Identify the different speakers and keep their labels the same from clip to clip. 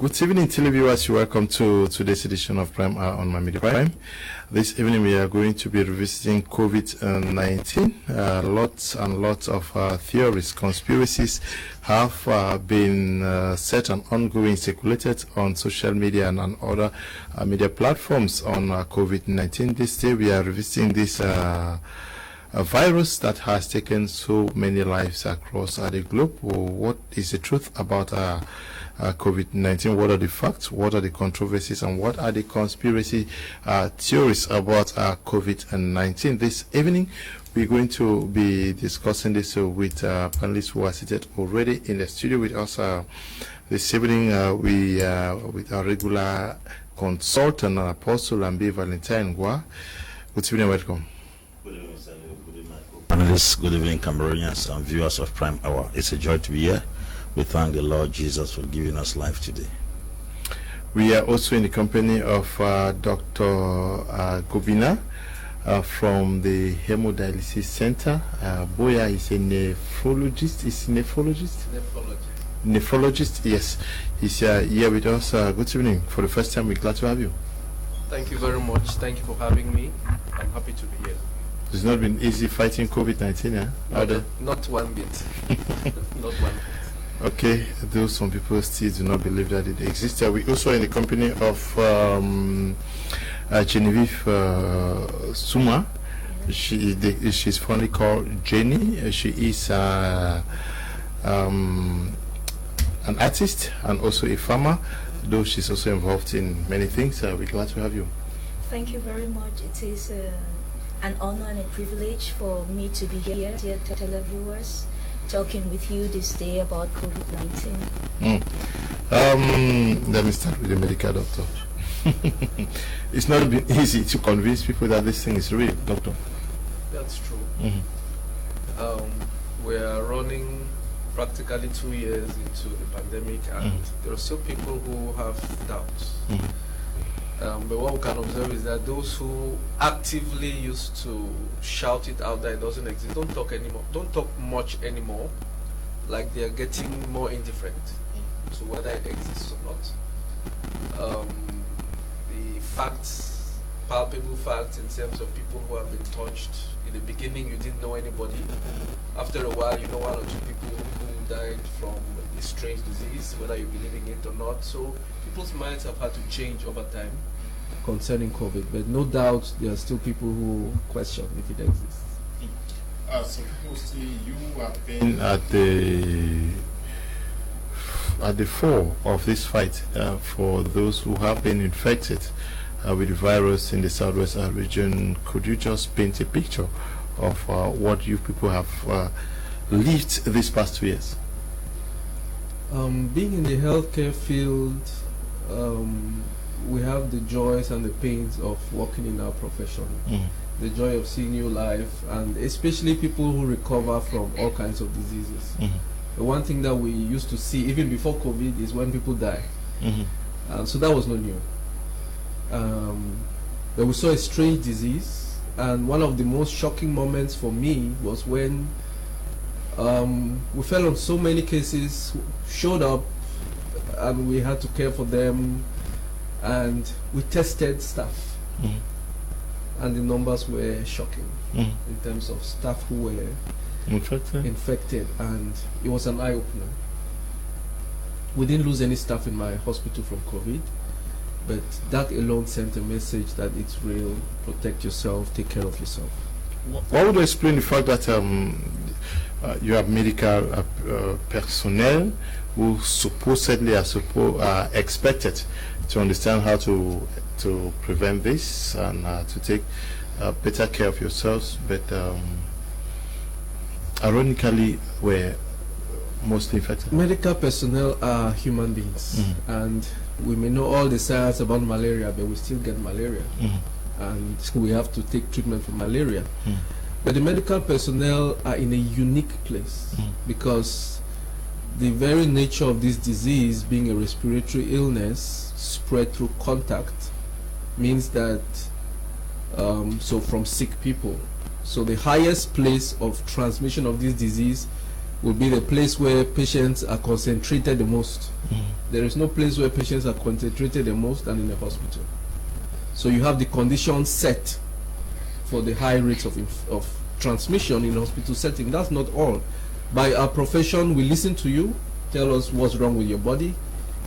Speaker 1: Good evening, televiewers. Welcome to today's edition of Prime Hour on My Media Prime. This evening we are going to be revisiting COVID-19. Lots and lots of theories, conspiracies have been set and ongoing, circulated on social media and on other media platforms on COVID-19. This day we are revisiting this a virus that has taken so many lives across the globe. What is the truth about COVID-19? What are the facts? What are the controversies? And what are the conspiracy theories about COVID-19? This evening, we're going to be discussing this with panelists who are seated already in the studio with us. This evening, we with our regular consultant, Apostle Ambe, Valentine, Ngwa. Good evening, welcome.
Speaker 2: Good evening, sir. Good evening, panelists. Good evening, Cameroonians and viewers of Prime Hour. It's a joy to be here. We thank the Lord Jesus for giving us life today.
Speaker 1: We are also in the company of Dr. Gobina from the Haemodialysis Center. Buea is a nephrologist. Nephrologist, yes. He's here with us. Good evening. For the first time, we're glad to have you.
Speaker 3: Thank you very much. Thank you for having me. I'm happy to be here.
Speaker 1: It's not been easy fighting COVID-19, eh?
Speaker 3: Not one bit. Not one bit.
Speaker 1: Okay, though some people still do not believe that it exists. We also in the company of Genevieve Souma. She's fondly called Jenny. She is an artist and also a farmer, though she's also involved in many things. We're glad to have you.
Speaker 4: Thank you very much. It is an honor and a privilege for me to be here, dear televiewers, talking with you this day about COVID-19.
Speaker 1: Let me start with the medical doctor. It's not been easy to convince people that this thing is real, doctor.
Speaker 3: That's true. We are running practically 2 years into the pandemic, and there are still people who have doubts. But what we can observe is that those who actively used to shout it out that it doesn't exist don't talk anymore, don't talk much anymore, like they are getting more indifferent to whether it exists or not. The facts, palpable facts in terms of people who have been touched, in the beginning you didn't know anybody. After a while you know one or two people who died from a strange disease, whether you believe in it or not. So people's minds have had to change over time concerning COVID, but no doubt there are still people who question if it exists.
Speaker 1: Some people say you have been at the fore of this fight for those who have been infected with the virus in the southwest region. Could you just paint a picture of what you people have lived these past 2 years?
Speaker 3: Being in the healthcare field, we have the joys and the pains of working in our profession. The joy of seeing new life, and especially people who recover from all kinds of diseases. The one thing that we used to see even before COVID is when people die. So that was not new. But we saw a strange disease, and one of the most shocking moments for me was when we fell on so many cases, showed up, and we had to care for them, and we tested staff, and the numbers were shocking in terms of staff who were infected, and it was an eye-opener. We didn't lose any staff in my hospital from COVID, but that alone sent a message that it's real. Protect yourself, take care of yourself.
Speaker 1: What would explain the fact that you have medical personnel who supposedly are expected to understand how to prevent this and to take better care of yourselves, but ironically were mostly infected?
Speaker 3: Medical personnel are human beings, and we may know all the science about malaria, but we still get malaria, and we have to take treatment for malaria. But the medical personnel are in a unique place because the very nature of this disease, being a respiratory illness spread through contact, means that so from sick people. So the highest place of transmission of this disease will be the place where patients are concentrated the most. There is no place where patients are concentrated the most than in the hospital. So you have the conditions set for the high rates of transmission in hospital setting. That's not all. By our profession, we listen to you, tell us what's wrong with your body,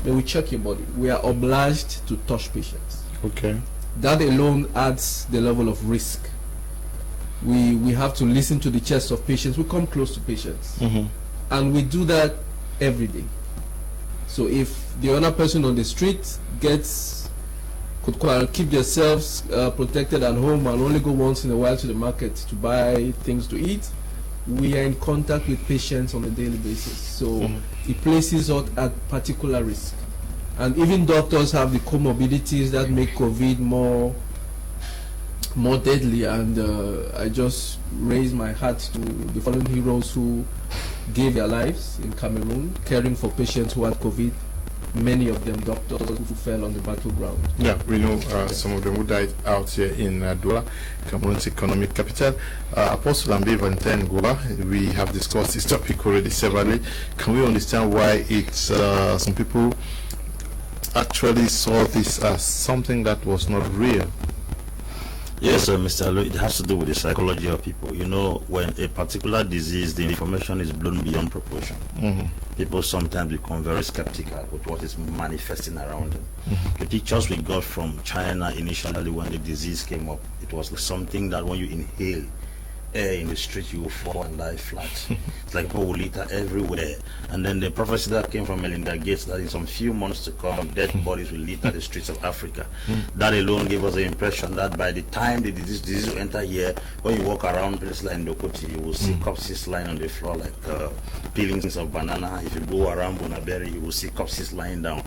Speaker 3: then we check your body. We are obliged to touch patients.
Speaker 1: Okay.
Speaker 3: That alone adds the level of risk. We have to listen to the chest of patients. We come close to patients. And we do that every day. So if the other person on the street could keep themselves protected at home and only go once in a while to the market to buy things to eat, we are in contact with patients on a daily basis. So it places us at particular risk. And even doctors have the comorbidities that make COVID more deadly. And I just raise my hat to the fallen heroes who gave their lives in Cameroon, caring for patients who had COVID. Many of them doctors who fell on the battleground.
Speaker 1: Yeah, we know some of them who died out here in Douala, Cameroon's economic capital. Apostle Ambe, Valentine, Ngwa, we have discussed this topic already severally. Can we understand why it's some people actually saw this as something that was not real?
Speaker 2: Yes, Mr. Alo, it has to do with the psychology of people. You know, when a particular disease, the information is blown beyond proportion. People sometimes become very skeptical with what is manifesting around them. The pictures we got from China initially when the disease came up, it was something that when you inhale air in the street, you will fall and die flat. It's like people will litter everywhere. And then the prophecy that came from Melinda Gates that in some few months to come, dead bodies will litter the streets of Africa. That alone gave us the impression that by the time the disease will enter here, when you walk around places like Ndokoti, you will see corpses lying on the floor like peelings of banana. If you go around Bonaberi, you will see corpses lying down.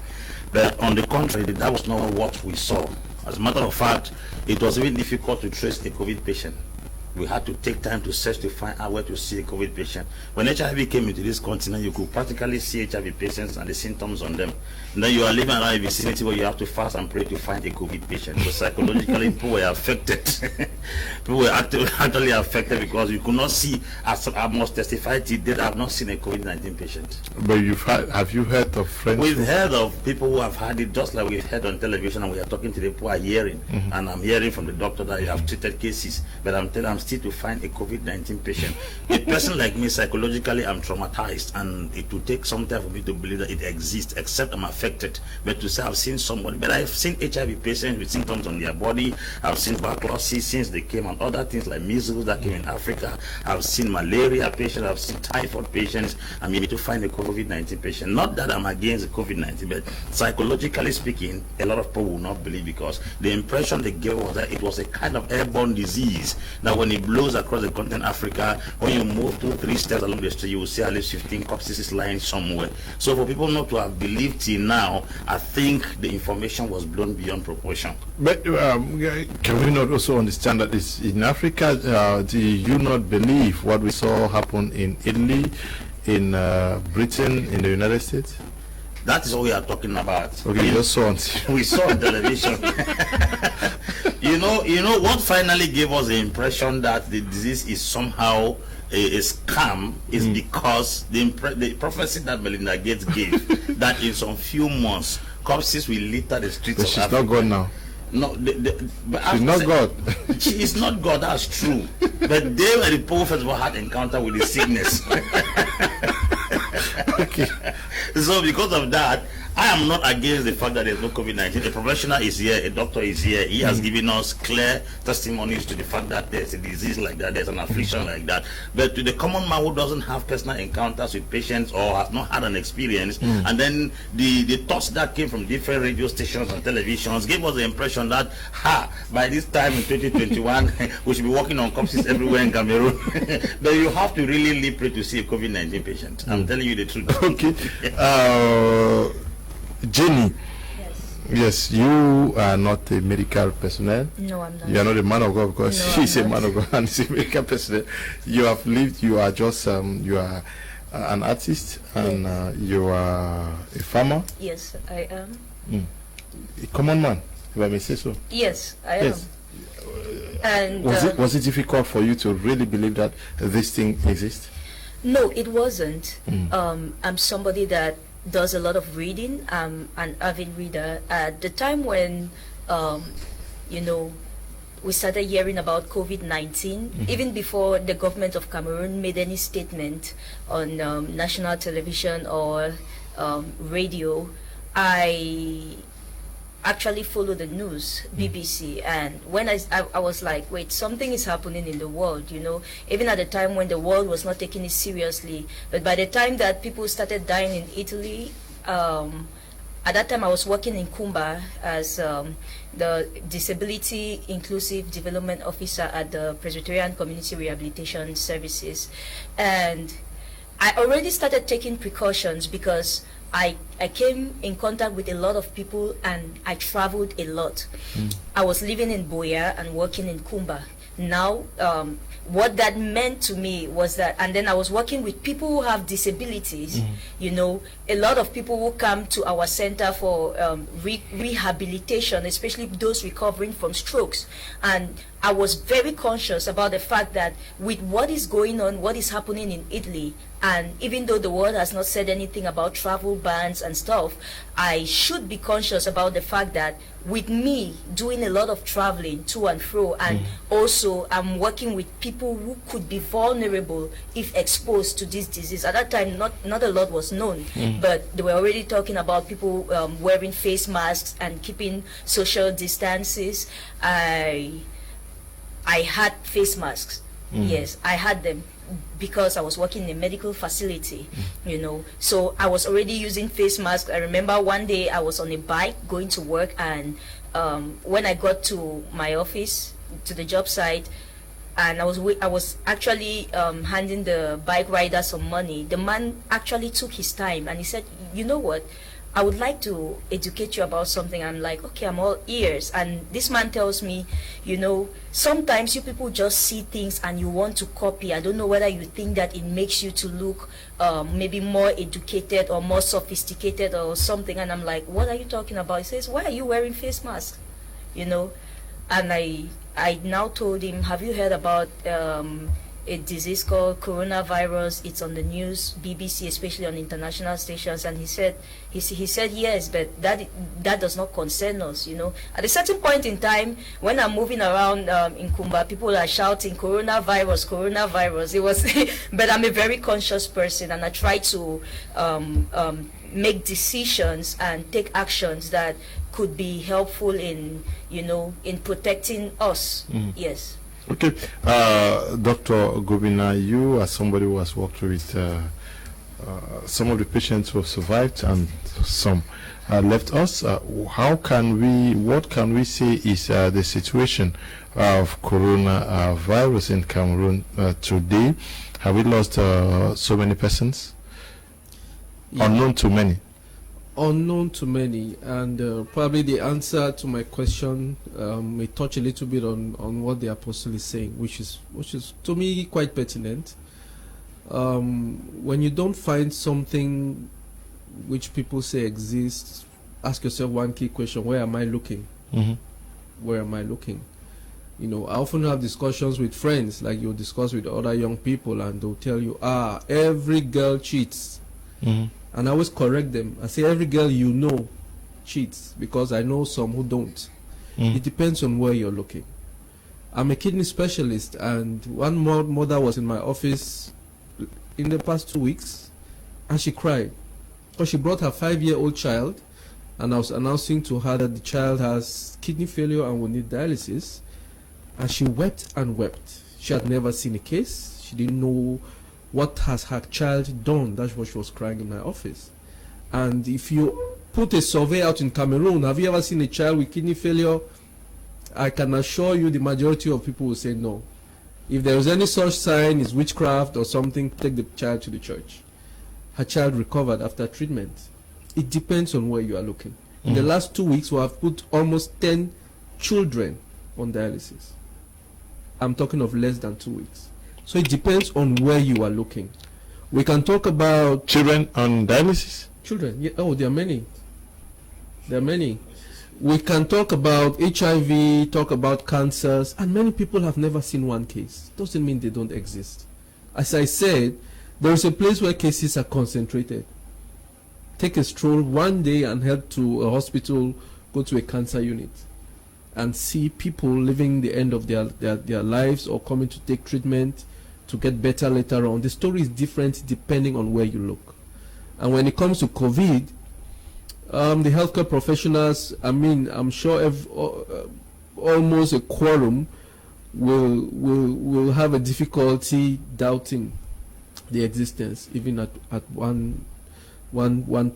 Speaker 2: But on the contrary, that was not what we saw. As a matter of fact, it was even difficult to trace a COVID patient. We had to take time to search to find out where to see a COVID patient. When HIV came into this continent, you could practically see HIV patients and the symptoms on them. And then you are living around a vicinity where you have to fast and pray to find a COVID patient. So psychologically, people were affected. People were actually affected because you could not see, as I must testify to date, I have not seen a COVID-19 patient.
Speaker 1: But have you heard of friends?
Speaker 2: We've heard of people who have had it, just like we've heard on television, and we are talking to the people who are hearing. And I'm hearing from the doctor that you have treated cases, but I'm still to find a COVID-19 patient. A person like me, psychologically, I'm traumatized, and it will take some time for me to believe that it exists, except I'm affected. But to say I've seen somebody, but I've seen HIV patients with symptoms on their body. I've seen tuberculosis since they came, and other things like measles that came in Africa. I've seen malaria patients. I've seen typhoid patients. I mean, to find a COVID-19 patient. Not that I'm against the COVID-19, but psychologically speaking, a lot of people will not believe because the impression they gave was that it was a kind of airborne disease. Now, when it blows across the continent Africa, when you move 2-3 steps along the street, you will see at least 15 corpses lying somewhere. So for people not to have believed till now, I think the information was blown beyond proportion.
Speaker 1: But can we not also understand that it's in Africa? Do you not believe what we saw happen in Italy, in Britain, in the United States?
Speaker 2: That is what we are talking about.
Speaker 1: Okay, you saw
Speaker 2: we saw on television. You know what finally gave us the impression that the disease is somehow a scam is because the prophecy that Melinda Gates gave that in some few months corpses will litter the streets of Africa.
Speaker 1: She's not God now.
Speaker 2: No, but
Speaker 1: she's not God.
Speaker 2: She is not God, that's true. But they were the prophets who had encounter with the sickness.
Speaker 1: Okay.
Speaker 2: So because of that, I am not against the fact that there's no COVID-19. A professional is here, a doctor is here. He has given us clear testimonies to the fact that there's a disease like that, there's an affliction like that. But to the common man who doesn't have personal encounters with patients or has not had an experience, and then the thoughts that came from different radio stations and televisions gave us the impression that, by this time in 2021, we should be working on corpses everywhere in Cameroon. But you have to really live pray to see a COVID-19 patient. I'm telling you the truth.
Speaker 1: Okay. Jenny, yes, you are not a medical personnel.
Speaker 4: No, I'm not.
Speaker 1: You are not a man of God because she's a man of God and she's a medical personnel. You have lived, you are just, you are an artist and you are a farmer.
Speaker 4: Yes, I am.
Speaker 1: A common man, if I may say so.
Speaker 4: Yes, I am. And
Speaker 1: was it difficult for you to really believe that this thing exists?
Speaker 4: No, it wasn't. I'm somebody that does a lot of reading. I'm an avid reader. At the time when, you know, we started hearing about COVID-19, even before the government of Cameroon made any statement on national television or radio, I actually follow the news, BBC, and when I was like, wait, something is happening in the world, you know, even at the time when the world was not taking it seriously. But by the time that people started dying in Italy, at that time I was working in Kumba as the Disability Inclusive Development Officer at the Presbyterian Community Rehabilitation Services, and I already started taking precautions because I came in contact with a lot of people and I traveled a lot. I was living in Buea and working in Kumba. Now, what that meant to me was that, and then I was working with people who have disabilities, you know, a lot of people who come to our center for rehabilitation, especially those recovering from strokes. And I was very conscious about the fact that with what is going on, what is happening in Italy, and even though the world has not said anything about travel bans and stuff, I should be conscious about the fact that with me doing a lot of traveling to and fro, and also I'm working with people who could be vulnerable if exposed to this disease. At that time, not a lot was known, but they were already talking about people wearing face masks and keeping social distances. I had face masks. Yes, I had them because I was working in a medical facility, you know, so I was already using face masks. I remember one day I was on a bike going to work, and when I got to my office, to the job site, and I was actually handing the bike rider some money. The man actually took his time and he said, you know what, I would like to educate you about something. I'm like, okay, I'm all ears. And this man tells me, you know, sometimes you people just see things and you want to copy. I don't know whether you think that it makes you to look maybe more educated or more sophisticated or something. And I'm like, what are you talking about? He says, why are you wearing face masks? You know, and I now told him, have you heard about a disease called coronavirus? It's on the news, BBC, especially on international stations. And he said yes, but that does not concern us, you know. At a certain point in time, when I'm moving around in Kumba, people are shouting coronavirus, coronavirus. It was but I'm a very conscious person, and I try to make decisions and take actions that could be helpful in, you know, in protecting us. Yes.
Speaker 1: Okay, Dr. Gobina, you are somebody who has worked with some of the patients who have survived and some left us. What can we say is the situation of coronavirus in Cameroon today? Have we lost so many persons? Yeah. Unknown to many.
Speaker 3: Unknown to many, and probably the answer to my question may touch a little bit on what the apostle is saying, which is to me quite pertinent. When you don't find something which people say exists, ask yourself one key question: where am I looking? Where am I looking? You know, I often have discussions with friends, like you discuss with other young people, and they'll tell you, every girl cheats. And I always correct them. I say, every girl you know cheats, because I know some who don't. It depends on where you're looking. I'm a kidney specialist, and one mother was in my office in the past 2 weeks, and she cried. Because she brought her 5-year-old child, and I was announcing to her that the child has kidney failure and will need dialysis. And she wept and wept. She had never seen a case. She didn't know what has her child done. That's what she was crying in my office. And if you put a survey out in Cameroon, have you ever seen a child with kidney failure? I can assure you the majority of people will say no. If there is any such sign, it's witchcraft or something, take the child to the church. Her child recovered after treatment. It depends on where you are looking. In the last 2 weeks, we have put almost 10 children on dialysis. I'm talking of less than 2 weeks. So it depends on where you are looking. We can talk about
Speaker 1: children on dialysis.
Speaker 3: Children, yeah. Oh, there are many. There are many. We can talk about HIV, talk about cancers, and many people have never seen one case. Doesn't mean they don't exist. As I said, There is a place where cases are concentrated. Take a stroll one day and head to a hospital, go to a cancer unit, and see people living the end of their lives or coming to take treatment to get better later on. The story is different depending on where you look. And when it comes to COVID, the healthcare professionals, I mean, I'm sure almost a quorum will have a difficulty doubting the existence, even at one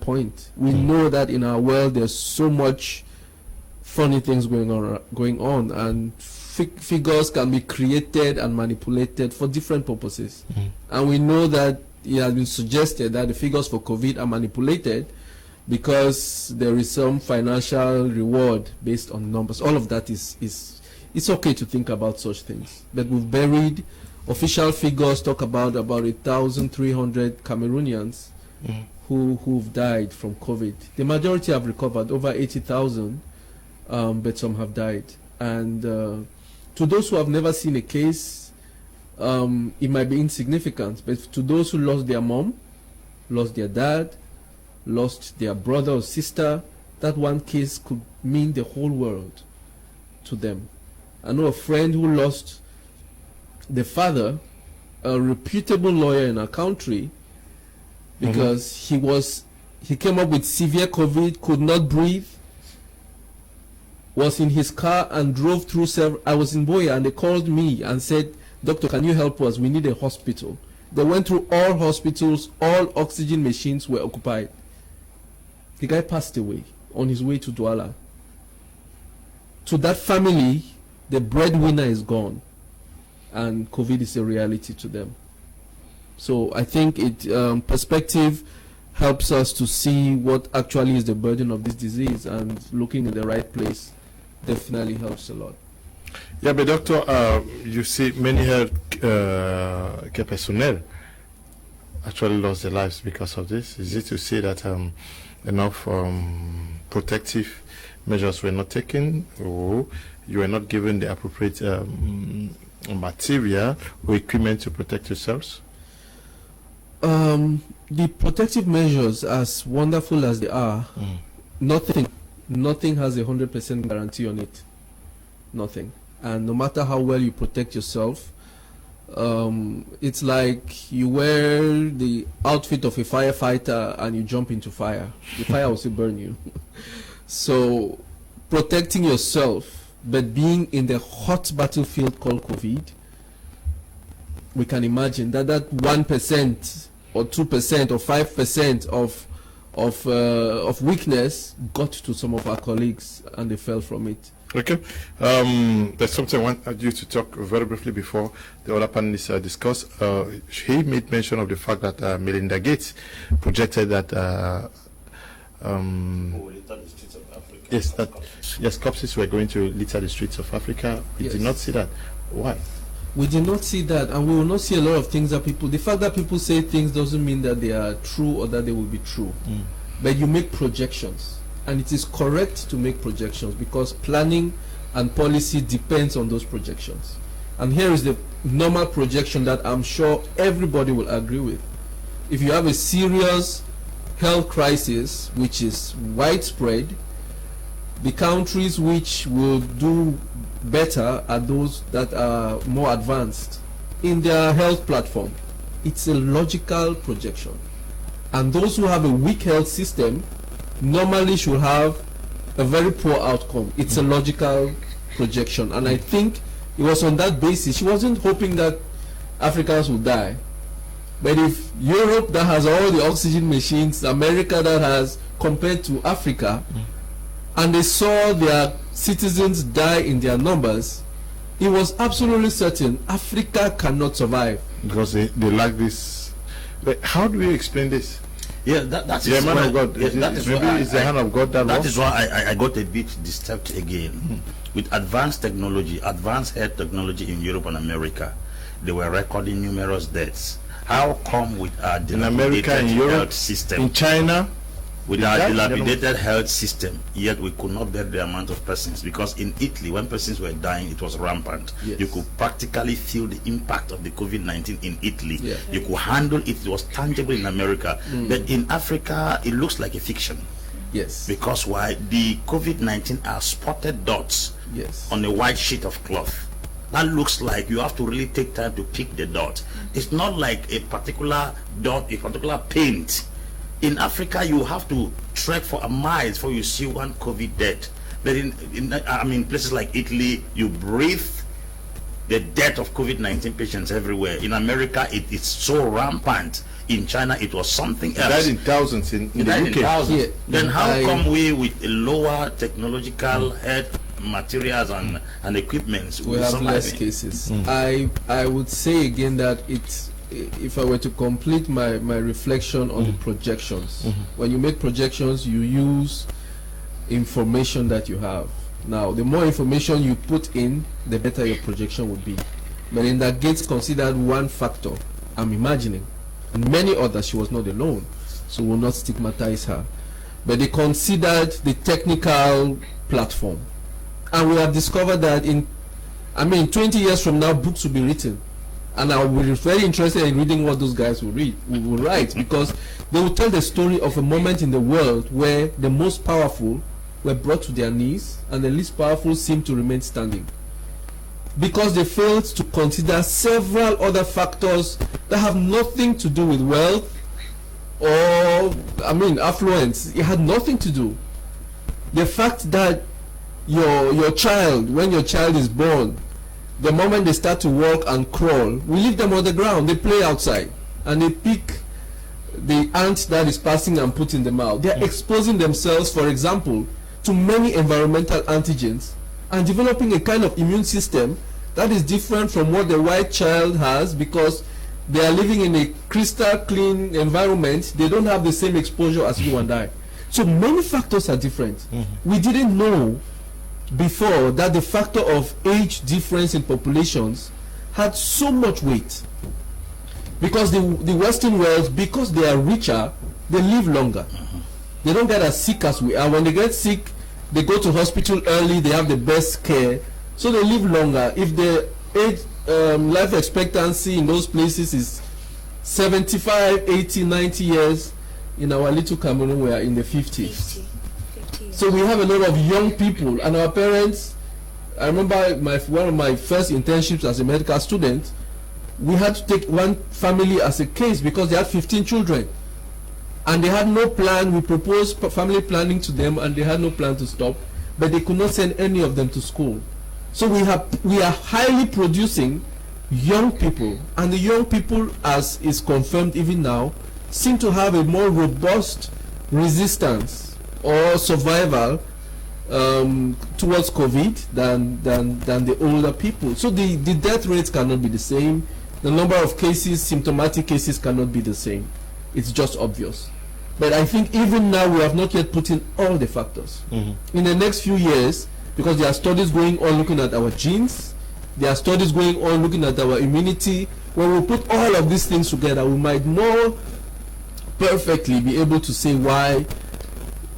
Speaker 3: point. We know that in our world there's so much funny things going on, and figures can be created and manipulated for different purposes. And we know that it has been suggested that the figures for COVID are manipulated because there is some financial reward based on numbers. All of that it's okay to think about such things, but we've buried official figures talk about 1,300 Cameroonians who've died from COVID. The majority have recovered, over 80,000, but some have died. And to those who have never seen a case, it might be insignificant, but to those who lost their mom, lost their dad, lost their brother or sister, that one case could mean the whole world to them. I know a friend who lost the father, a reputable lawyer in our country, because he came up with severe COVID, could not breathe, was in his car and drove through I was in Buea, and they called me and said, "Doctor, can you help us? We need a hospital." They went through all hospitals, all oxygen machines were occupied. The guy passed away on his way to Douala. To that family, the breadwinner is gone, and COVID is a reality to them. So I think perspective helps us to see what actually is the burden of this disease, and looking in the right place definitely helps a lot.
Speaker 1: Yeah, but doctor, you see many healthcare personnel actually lost their lives because of this. Is it to say that enough protective measures were not taken, or you were not given the appropriate material or equipment to protect yourselves?
Speaker 3: The protective measures, as wonderful as they are, nothing has 100% guarantee on it. Nothing. And no matter how well you protect yourself, it's like you wear the outfit of a firefighter and you jump into fire. The fire will still burn you. So protecting yourself, but being in the hot battlefield called COVID, we can imagine that 1% or 2% or 5% of weakness got to some of our colleagues, and they fell from it.
Speaker 1: Okay. There's something I want you to talk very briefly before the other panelists discuss. He made mention of the fact that Melinda Gates projected that corpses were going to litter the streets of Africa. We did not see that. Why?
Speaker 3: We did not see that, and we will not see a lot of things that people... The fact that people say things doesn't mean that they are true or that they will be true. But you make projections, and it is correct to make projections because planning and policy depends on those projections. And here is the normal projection that I'm sure everybody will agree with. If you have a serious health crisis which is widespread, the countries which will do better are those that are more advanced in their health platform. It's a logical projection. And those who have a weak health system normally should have a very poor outcome. It's a logical projection. And I think it was on that basis. She wasn't hoping that Africans would die. But if Europe, that has all the oxygen machines, America, that has, compared to Africa, and they saw their citizens die in their numbers, it was absolutely certain Africa cannot survive.
Speaker 1: Because they lack this. But how do we explain this?
Speaker 2: Yeah, that is
Speaker 1: man
Speaker 2: why,
Speaker 1: of God.
Speaker 2: Yeah, that is
Speaker 1: maybe
Speaker 2: why
Speaker 1: it's the hand of God that
Speaker 2: That is why I got a bit disturbed again. With advanced technology, advanced health technology in Europe and America, they were recording numerous deaths. How come with our
Speaker 1: in America, in Europe,
Speaker 2: health system,
Speaker 1: in China,
Speaker 2: with our dilapidated health system, yet we could not bear the amount of persons, because in Italy, when persons were dying, it was rampant.
Speaker 3: Yes.
Speaker 2: You could practically feel the impact of the COVID-19 in Italy.
Speaker 3: Yeah.
Speaker 2: You could handle it. It was tangible in America. But in Africa, it looks like a fiction.
Speaker 3: Yes.
Speaker 2: Because why? The COVID-19 are spotted dots
Speaker 3: Yes.
Speaker 2: on a white sheet of cloth. That looks like you have to really take time to pick the dot. It's not like a particular dot, a particular paint. In Africa, you have to trek for a mile before you see one COVID death. But in places like Italy, you breathe the death of COVID-19 patients everywhere. In America, it's so rampant. In China, it was something else.
Speaker 1: It died in thousands in the UK.
Speaker 3: Yeah.
Speaker 2: Then how come we, with a lower technological health materials and equipments,
Speaker 3: We have less cases. I would say again that it's, if I were to complete my reflection on the projections, when you make projections, you use information that you have. Now, the more information you put in, the better your projection would be. But in that Gates considered one factor, I'm imagining, and many others. She was not alone, so we'll not stigmatize her. But they considered the technical platform. And we have discovered that 20 years from now, books will be written. And I will be very interested in reading what those guys will write, because they will tell the story of a moment in the world where the most powerful were brought to their knees and the least powerful seemed to remain standing, because they failed to consider several other factors that have nothing to do with wealth or affluence. It had nothing to do. The fact that your child, when your child is born, the moment they start to walk and crawl, we leave them on the ground. They play outside and they pick the ant that is passing and put in the mouth. They are exposing themselves, for example, to many environmental antigens and developing a kind of immune system that is different from what the white child has, because they are living in a crystal clean environment. They don't have the same exposure as you and I. So many factors are different. We didn't know before that the factor of age difference in populations had so much weight, because the Western world, because they are richer, they live longer. They don't get as sick as we are. When they get sick, they go to hospital early, they have the best care, so they live longer. If the age life expectancy in those places is 75, 80, 90 years, in our little Cameroon we are in the 50s. So we have a lot of young people, and our parents, I remember one of my first internships as a medical student, we had to take one family as a case because they had 15 children. And they had no plan. We proposed family planning to them and they had no plan to stop, but they could not send any of them to school. So we are highly producing young people, and the young people, as is confirmed even now, seem to have a more robust resistance or survival towards COVID than the older people. So the death rates cannot be the same. The number of cases, symptomatic cases, cannot be the same. It's just obvious. But I think even now we have not yet put in all the factors. In the next few years, because there are studies going on looking at our genes, there are studies going on looking at our immunity. When we put all of these things together, we might more perfectly be able to say why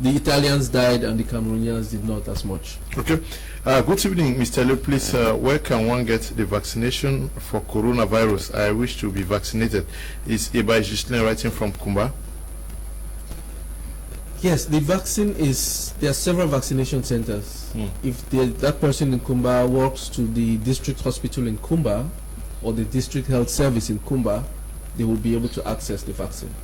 Speaker 3: the Italians died and the Cameroonians did not as much.
Speaker 1: Okay. Good evening, Mr. Lu. Please, where can one get the vaccination for coronavirus? I wish to be vaccinated. Is Eba Justin writing from Kumba?
Speaker 3: Yes, the vaccine is, there are several vaccination centers. If that person in Kumba works to the district hospital in Kumba or the district health service in Kumba, they will be able to access the vaccine.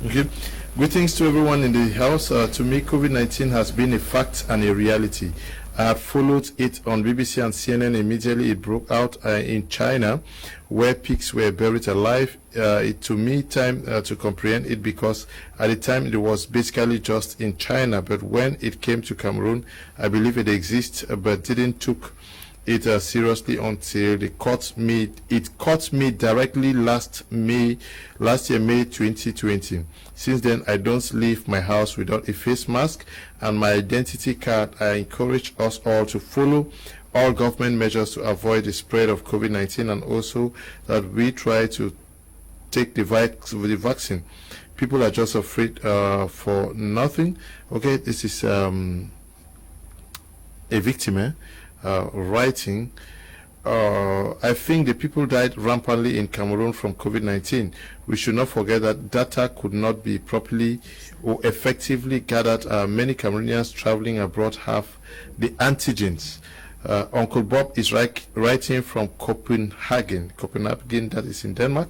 Speaker 1: Okay. Greetings to everyone in the house. To me, COVID-19 has been a fact and a reality. I had followed it on BBC and CNN immediately it broke out in China, where pigs were buried alive. It took me time to comprehend it, because at the time it was basically just in China. But when it came to Cameroon, I believe it exists, but didn't took it seriously until it caught me directly last year, May 2020. Since then, I don't leave my house without a face mask and my identity card. I encourage us all to follow all government measures to avoid the spread of COVID-19, and also that we try to take the vaccine. people are just afraid for nothing. Okay, this is a victim writing. I think the people died rampantly in Cameroon from COVID-19. We should not forget that data could not be properly or effectively gathered. Many Cameroonians traveling abroad have the antigens. Uncle Bob is writing from Copenhagen, that is in Denmark.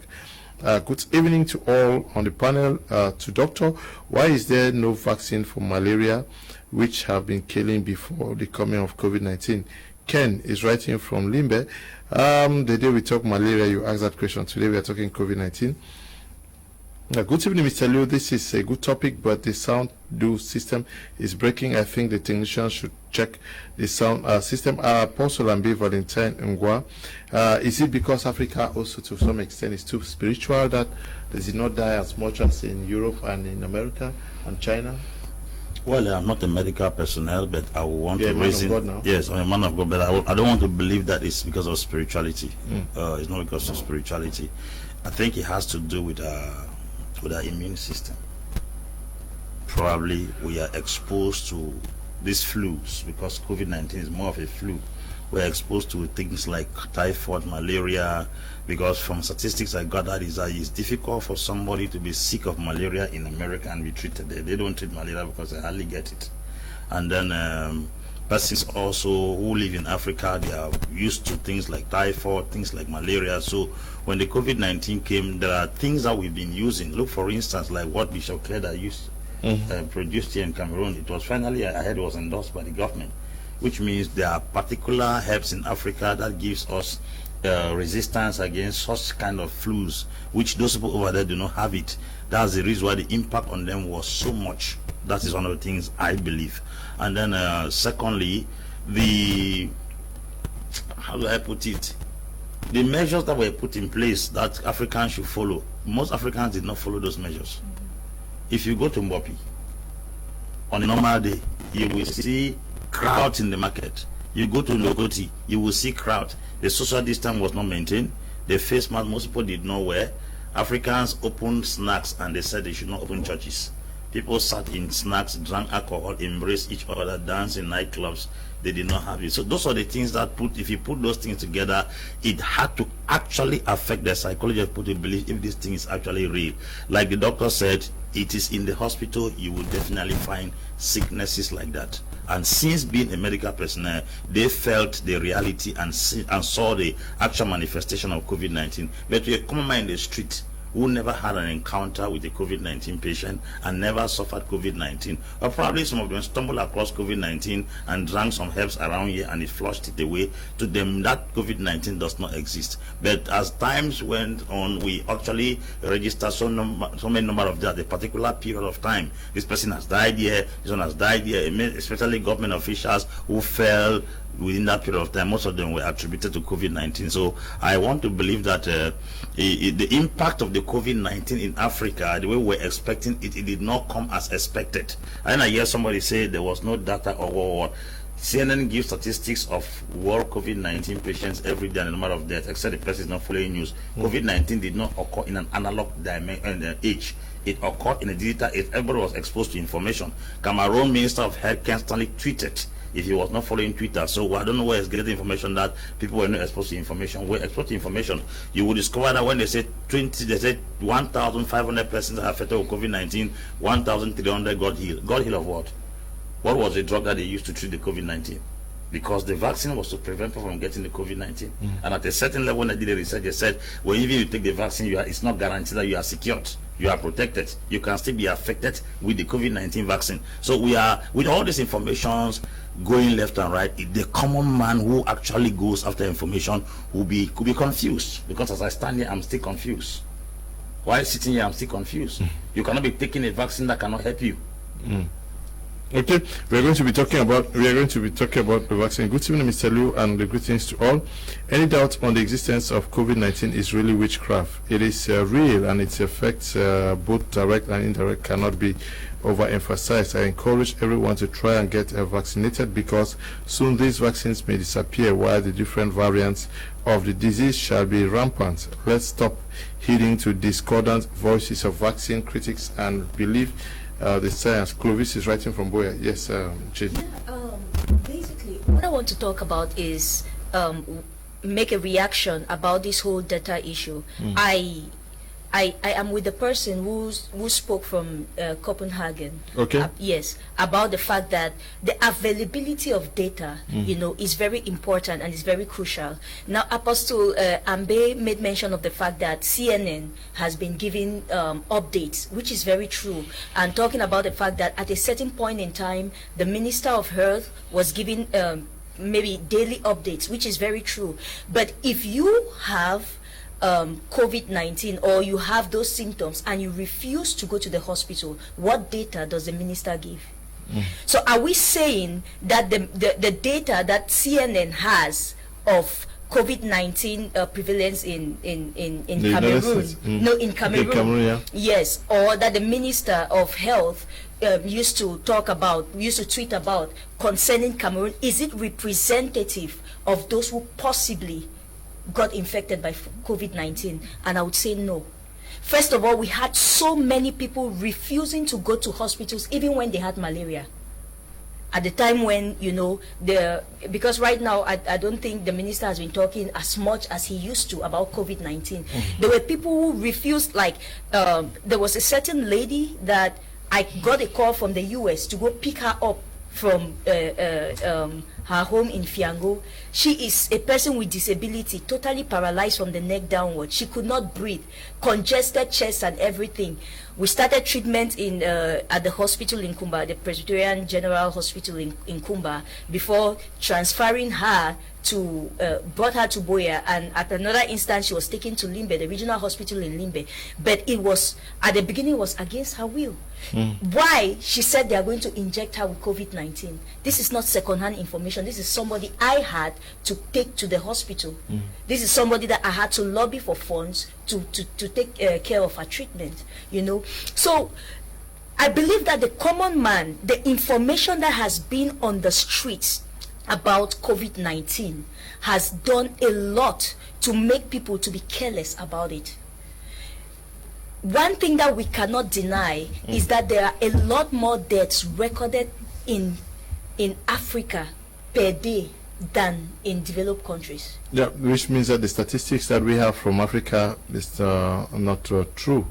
Speaker 1: Good evening to all on the panel. To doctor, why is there no vaccine for malaria, which have been killing before the coming of COVID-19? Ken is writing from Limbe. The day we talk malaria, you asked that question. Today we are talking COVID-19. Good evening, Mr. Liu. This is a good topic, but the sound system is breaking. I think the technicians should check the sound system. Apostle Ambe, Valentine, Ngwa. Is it because Africa also to some extent is too spiritual that they did not die as much as in Europe and in America and China?
Speaker 2: Well, I'm not a medical personnel, but I want to reason.
Speaker 1: Yes,
Speaker 2: I'm a man of God, but I don't want to believe that it's because of spirituality. It's not because of spirituality. I think it has to do with our immune system. Probably we are exposed to these flus because COVID-19 is more of a flu. We're exposed to things like typhoid, malaria, because from statistics I gathered is that it's difficult for somebody to be sick of malaria in America and be treated there. They don't treat malaria because they hardly get it. And then persons also who live in Africa, they are used to things like typhoid, things like malaria. So when the COVID-19 came, there are things that we've been using. Look, for instance, like what Bishop Kleda used produced here in Cameroon. It was finally, I heard it was endorsed by the government, which means there are particular herbs in Africa that gives us resistance against such kind of flus, which those people over there do not have it. That's the reason why the impact on them was so much. That is one of the things I believe. And then secondly, how do I put it? The measures that were put in place that Africans should follow, most Africans did not follow those measures. If you go to Mbopi, on a normal day, you will see crowds in the market. You go to Logoti, you will see crowd. The social distance was not maintained. The face mask most people did not wear. Africans opened snacks and they said they should not open churches. People sat in snacks, drank alcohol, embraced each other, danced in nightclubs. They did not have it. So those are the things that if you put those things together, it had to actually affect the psychology of people to believe if this thing is actually real. Like the doctor said, it is in the hospital, you will definitely find sicknesses like that. And since being a medical personnel, they felt the reality and saw the actual manifestation of COVID-19. But to a common man in the street who never had an encounter with a COVID-19 patient and never suffered COVID-19, or probably some of them stumbled across COVID-19 and drank some herbs around here and it flushed it away, to them that COVID-19 does not exist. But as times went on, we actually registered so many number of that, a particular period of time. This person has died here, this one has died here, especially government officials who fell within that period of time. Most of them were attributed to COVID-19. So I want to believe that the impact of the COVID-19 in Africa, the way we're expecting it, it did not come as expected. And I hear somebody say there was no data or CNN gives statistics of world COVID-19 patients every day and the number of deaths, except the person is not following news. COVID-19 did not occur in an analog age. It occurred in a digital age. Everybody was exposed to information. Cameroon Minister of Health constantly tweeted if he was not following Twitter. So I don't know where he's getting information that people were not exposed to information. We're exposed to information. You will discover that when they say 1,500 persons are affected with COVID-19, 1,300 got healed. Got healed of what? What was the drug that they used to treat the COVID-19? Because the vaccine was to prevent people from getting the COVID-19. And at a certain level, when they did the research, they said, well, even if you take the vaccine, it's not guaranteed that you are secured. You are protected. You can still be affected with the COVID-19 vaccine. So we are, with all these informations going left and right, the common man who actually goes after information could be confused. Because as I stand here, I'm still confused. While sitting here, I'm still confused. You cannot be taking a vaccine that cannot help you.
Speaker 1: Okay, we are going to be talking about the vaccine. Good evening, Mr. Liu, and greetings to all. Any doubt on the existence of COVID-19 is really witchcraft. It is real, and its effects, both direct and indirect, cannot be overemphasized. I encourage everyone to try and get vaccinated, because soon these vaccines may disappear while the different variants of the disease shall be rampant. Let's stop heeding to discordant voices of vaccine critics and believe the science. Clovis is writing from Buea. Yes, Jane.
Speaker 4: Basically, what I want to talk about is make a reaction about this whole data issue. I am with the person who spoke from Copenhagen.
Speaker 1: Okay.
Speaker 4: Yes, about the fact that the availability of data, is very important and is very crucial. Now, Apostle Ambe made mention of the fact that CNN has been giving updates, which is very true, and talking about the fact that at a certain point in time, the Minister of Health was giving maybe daily updates, which is very true. But if you have COVID-19 or you have those symptoms and you refuse to go to the hospital, what data does the minister give? So are we saying that the data that CNN has of COVID-19 prevalence in Cameroon, no, in Cameroon,
Speaker 1: okay, Cameroon, yeah.
Speaker 4: Yes, or that the Minister of Health used to tweet about concerning Cameroon, is it representative of those who possibly got infected by COVID-19? And I would say no. First of all, we had so many people refusing to go to hospitals even when they had malaria. At the time when, because right now I don't think the minister has been talking as much as he used to about COVID-19. There were people who refused, like there was a certain lady that I got a call from the US to go pick her up from her home in Fiango. She is a person with disability, totally paralyzed from the neck downward. She could not breathe, congested chest and everything. We started treatment in at the hospital in Kumba, the Presbyterian General Hospital in Kumba, before transferring her to, brought her to Buea, and at another instance she was taken to Limbe, the regional hospital in Limbe. But it was, at the beginning, it was against her will. Why? She said they are going to inject her with COVID-19. This is not second-hand information. This is somebody I had to take to the hospital. This is somebody that I had to lobby for funds to take care of her treatment, So I believe that the common man, the information that has been on the streets about COVID-19 has done a lot to make people to be careless about it. One thing that we cannot deny is that there are a lot more deaths recorded in Africa per day than in developed countries.
Speaker 1: Yeah, which means that the statistics that we have from Africa is not true.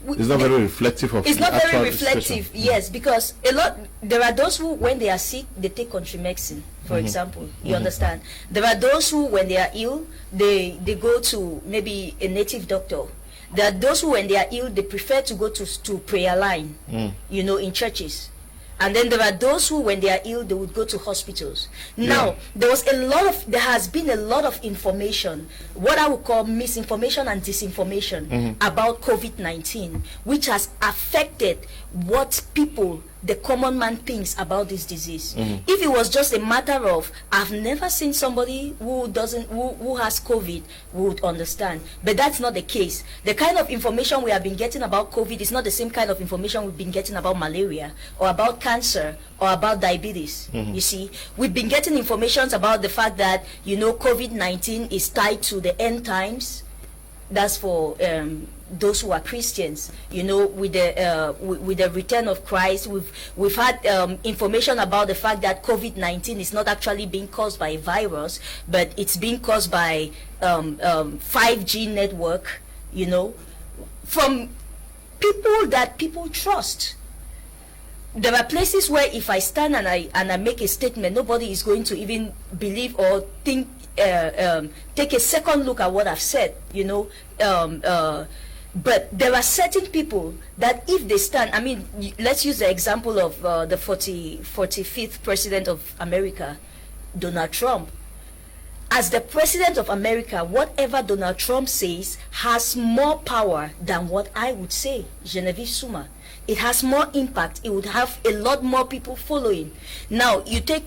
Speaker 1: It's not very reflective of.
Speaker 4: It's not very reflective, yes, because there are those who, when they are sick, they take contrimexin, for example. You understand? There are those who, when they are ill, they go to maybe a native doctor. There are those who, when they are ill, they prefer to go to prayer line, in churches. And then there are those who, when they are ill, they would go to hospitals. Now, there has been a lot of information, what I would call misinformation and disinformation about COVID-19, which has affected what people, the common man, thinks about this disease. If it was just a matter of, I've never seen somebody who has COVID, would understand. But that's not the case. The kind of information we have been getting about COVID is not the same kind of information we've been getting about malaria or about cancer or about diabetes. You see, we've been getting information about the fact that, COVID-19 is tied to the end times. That's for those who are Christians, with the return of Christ. We've had information about the fact that COVID-19 is not actually being caused by a virus, but it's being caused by 5G network, from people that people trust. There are places where if I stand and I make a statement, nobody is going to even believe or think, take a second look at what I've said, but there are certain people that if they stand, let's use the example of the 45th president of America, Donald Trump. As the president of America, whatever Donald Trump says has more power than what I would say, Genevieve Souma. it has more impact. It would have a lot more people following. Now, you take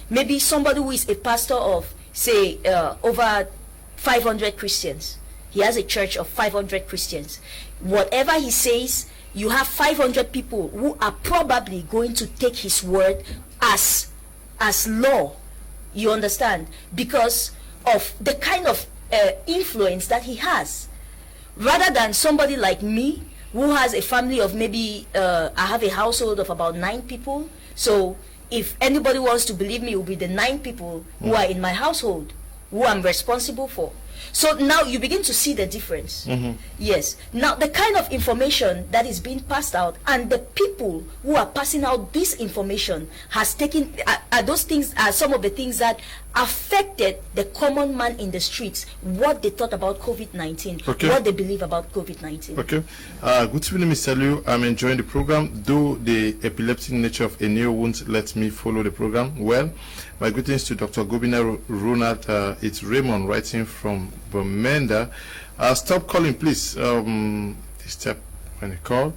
Speaker 4: maybe somebody who is a pastor of, say, over 500 Christians. He has a church of 500 Christians. Whatever he says, you have 500 people who are probably going to take his word as law. You understand? Because of the kind of influence that he has. Rather than somebody like me, who has a family of maybe, I have a household of about 9 people. So if anybody wants to believe me, it will be the 9 people who are in my household, who I'm responsible for. So now you begin to see the difference. Yes. Now the kind of information that is being passed out, and the people who are passing out this information has taken, those things are some of the things that affected the common man in the streets, what they thought about COVID-19, what they believe about COVID-19.
Speaker 1: Okay. Good evening, Mr. Liu. I'm enjoying the program. Though the epileptic nature of a new wound lets me follow the program well. My greetings to Dr. Gobina, Ronald. It's Raymond writing from Bamenda. Stop calling, please. Step when you call.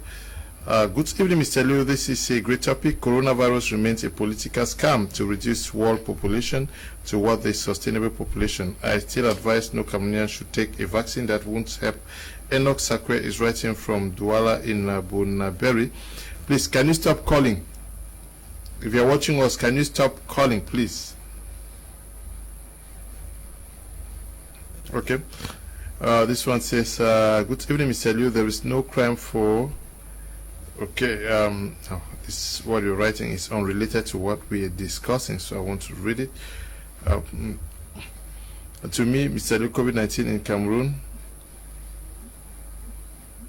Speaker 1: Good evening, Mr. Liu. This is a great topic. Coronavirus remains a political scam to reduce world population to what the sustainable population. I still advise no Cameroonian should take a vaccine that won't help. Enoch Sakwe is writing from Douala in Bonaberi. Please, can you stop calling? If you're watching us, can you stop calling, please? Okay. This one says, good evening, Mr. Liu. There is no crime for... Okay, this what you're writing is unrelated to what we are discussing, so I want to read it. To me, Mr. Liu, COVID-19 in Cameroon,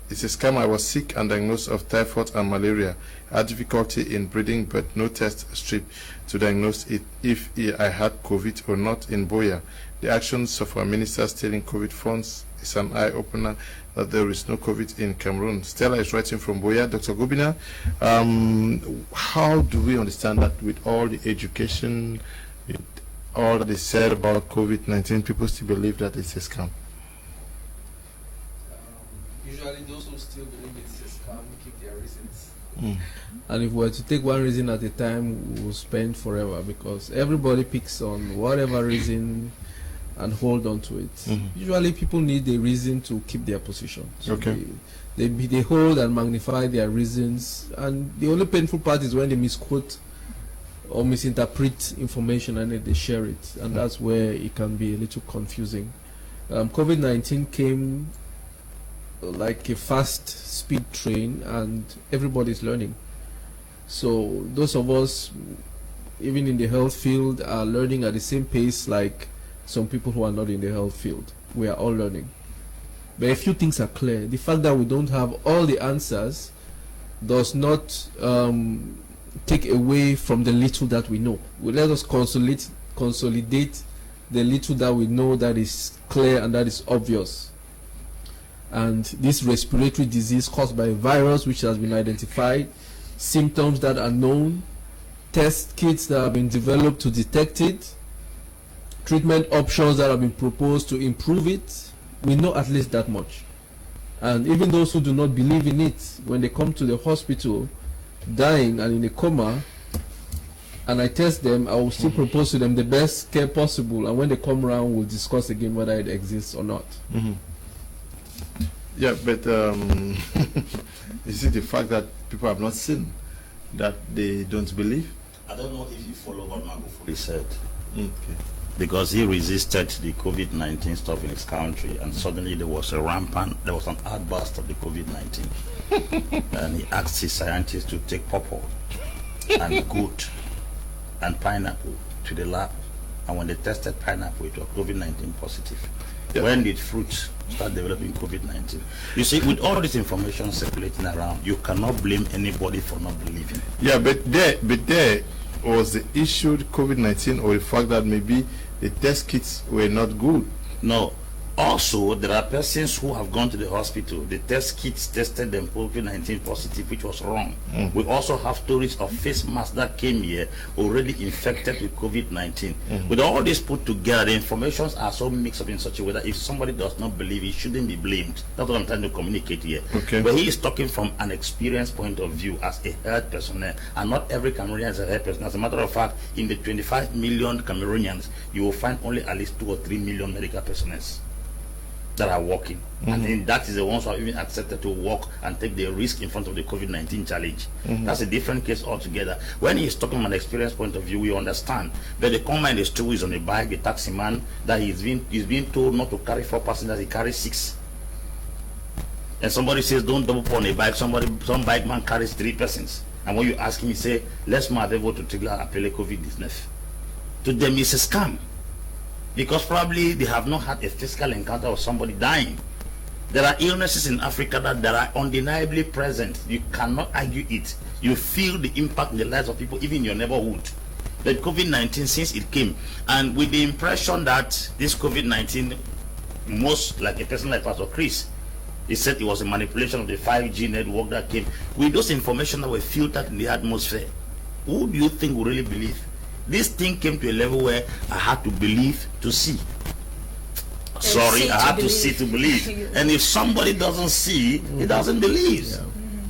Speaker 1: it's a scam. I was sick and diagnosed of typhoid and malaria. I had difficulty in breathing, but no test strip to diagnose it if I had COVID or not in Buea. The actions of our minister stealing COVID funds is an eye-opener that there is no COVID in Cameroon. Stella is writing from Buea. Dr. Gobina, how do we understand that with all the education, with all that is said about COVID-19, people still believe that it's a scam?
Speaker 3: Usually those who still believe it's a scam keep their reasons. And if we were to take one reason at a time, we'll spend forever, because everybody picks on whatever reason and hold on to it. Usually people need a reason to keep their position. So
Speaker 1: okay.
Speaker 3: They hold and magnify their reasons, and the only painful part is when they misquote or misinterpret information and then they share it, and that's where it can be a little confusing. COVID-19 came like a fast speed train, and everybody's learning. So those of us, even in the health field, are learning at the same pace like some people who are not in the health field. We are all learning. But a few things are clear. The fact that we don't have all the answers does not take away from the little that we know. Let us consolidate the little that we know that is clear and that is obvious. And this respiratory disease caused by a virus which has been identified, symptoms that are known, test kits that have been developed to detect it, treatment options that have been proposed to improve it, we know at least that much. And even those who do not believe in it, when they come to the hospital dying and in a coma, and I test them, I will still propose to them the best care possible, and when they come around, we'll discuss again whether it exists or not.
Speaker 1: Yeah, but is it the fact that people have not seen that they don't believe?
Speaker 2: I don't know if you follow what Magufuli said. Because he resisted the COVID-19 stuff in his country, and suddenly there was an outburst of the COVID-19. And he asked his scientists to take pawpaw and goat and pineapple to the lab. And when they tested pineapple, it was COVID-19 positive. Yeah. When did fruits start developing COVID-19? You see, with all this information circulating around, you cannot blame anybody for not believing.
Speaker 1: Yeah, but there was the issue COVID-19, or the fact that maybe the test kits were not good.
Speaker 2: No, Also, there are persons who have gone to the hospital. The test kits tested them COVID-19 positive, which was wrong. We also have stories of face masks that came here already infected with COVID-19. With all this put together, the informations are so mixed up in such a way that if somebody does not believe, he shouldn't be blamed. That's what I'm trying to communicate here.
Speaker 1: Okay.
Speaker 2: But he is talking from an experience point of view as a health personnel, and not every Cameroonian is a health personnel. As a matter of fact, in the 25 million Cameroonians, you will find only at least 2 or 3 million medical personnel that are working, and then that is the ones who have even accepted to work and take the risk in front of the COVID-19 challenge. That's a different case altogether. When he's talking from an experience point of view, we understand. But the common is true is on a bike, the taxi man, that he's being told not to carry 4 passengers, he carries 6. And somebody says don't double on a bike, some bike man carries 3 persons. And when you ask him, he say, let's move able to trigger appelle COVID-19. To them, it's a scam. Because probably they have not had a physical encounter of somebody dying. There are illnesses in Africa that are undeniably present. You cannot argue it. You feel the impact in the lives of people, even in your neighborhood. But COVID-19, since it came, and with the impression that this COVID-19, most like a person like Pastor Chris, he said it was a manipulation of the 5G network that came. With those information that were filtered in the atmosphere, who do you think will really believe? This thing came to a level where I had to believe to see. Sorry, I had to see to believe. And if somebody doesn't see, he doesn't believe.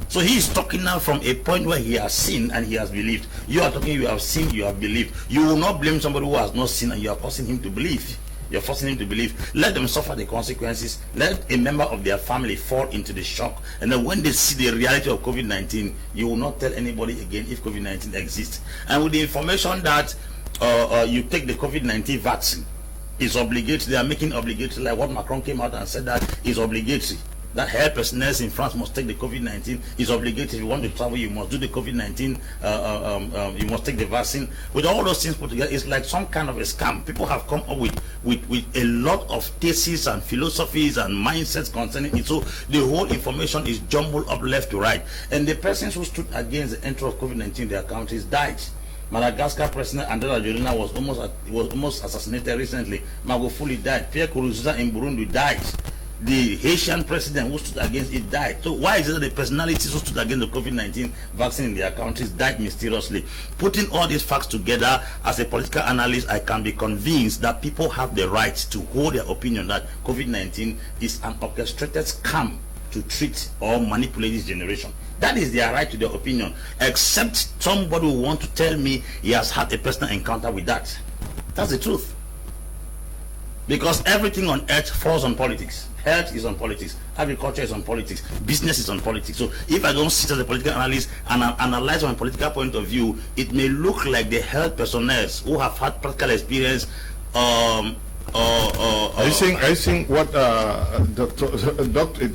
Speaker 2: So he is talking now from a point where he has seen and he has believed. You are talking, you have seen, you have believed. You will not blame somebody who has not seen and you are forcing him to believe. You're forcing him to believe. Let them suffer the consequences. Let a member of their family fall into the shock. And then when they see the reality of COVID-19, you will not tell anybody again if COVID-19 exists. And with the information that you take the COVID-19 vaccine, it's obligatory. They are making obligatory, like what Macron came out and said that is obligatory. That health personnel in France must take the COVID-19. It's obligatory. If you want to travel, you must do the COVID-19. You must take the vaccine. With all those things put together, it's like some kind of a scam. People have come up with a lot of theses and philosophies and mindsets concerning it. So the whole information is jumbled up left to right. And the persons who stood against the entry of COVID-19 in their countries died. Madagascar President Andrea Jolina was almost assassinated recently. Magufuli died. Pierre Nkurunziza in Burundi died. The Haitian president who stood against it died. So why is it that the personalities who stood against the COVID-19 vaccine in their countries died mysteriously? Putting all these facts together, as a political analyst, I can be convinced that people have the right to hold their opinion that COVID-19 is an orchestrated scam to treat or manipulate this generation. That is their right to their opinion, except somebody will want to tell me he has had a personal encounter with that. That's the truth. Because everything on earth falls on politics. Health is on politics, agriculture is on politics, business is on politics. So if I don't sit as a political analyst and analyze from a political point of view, it may look like the health personnel who have had practical experience. Are
Speaker 1: you saying what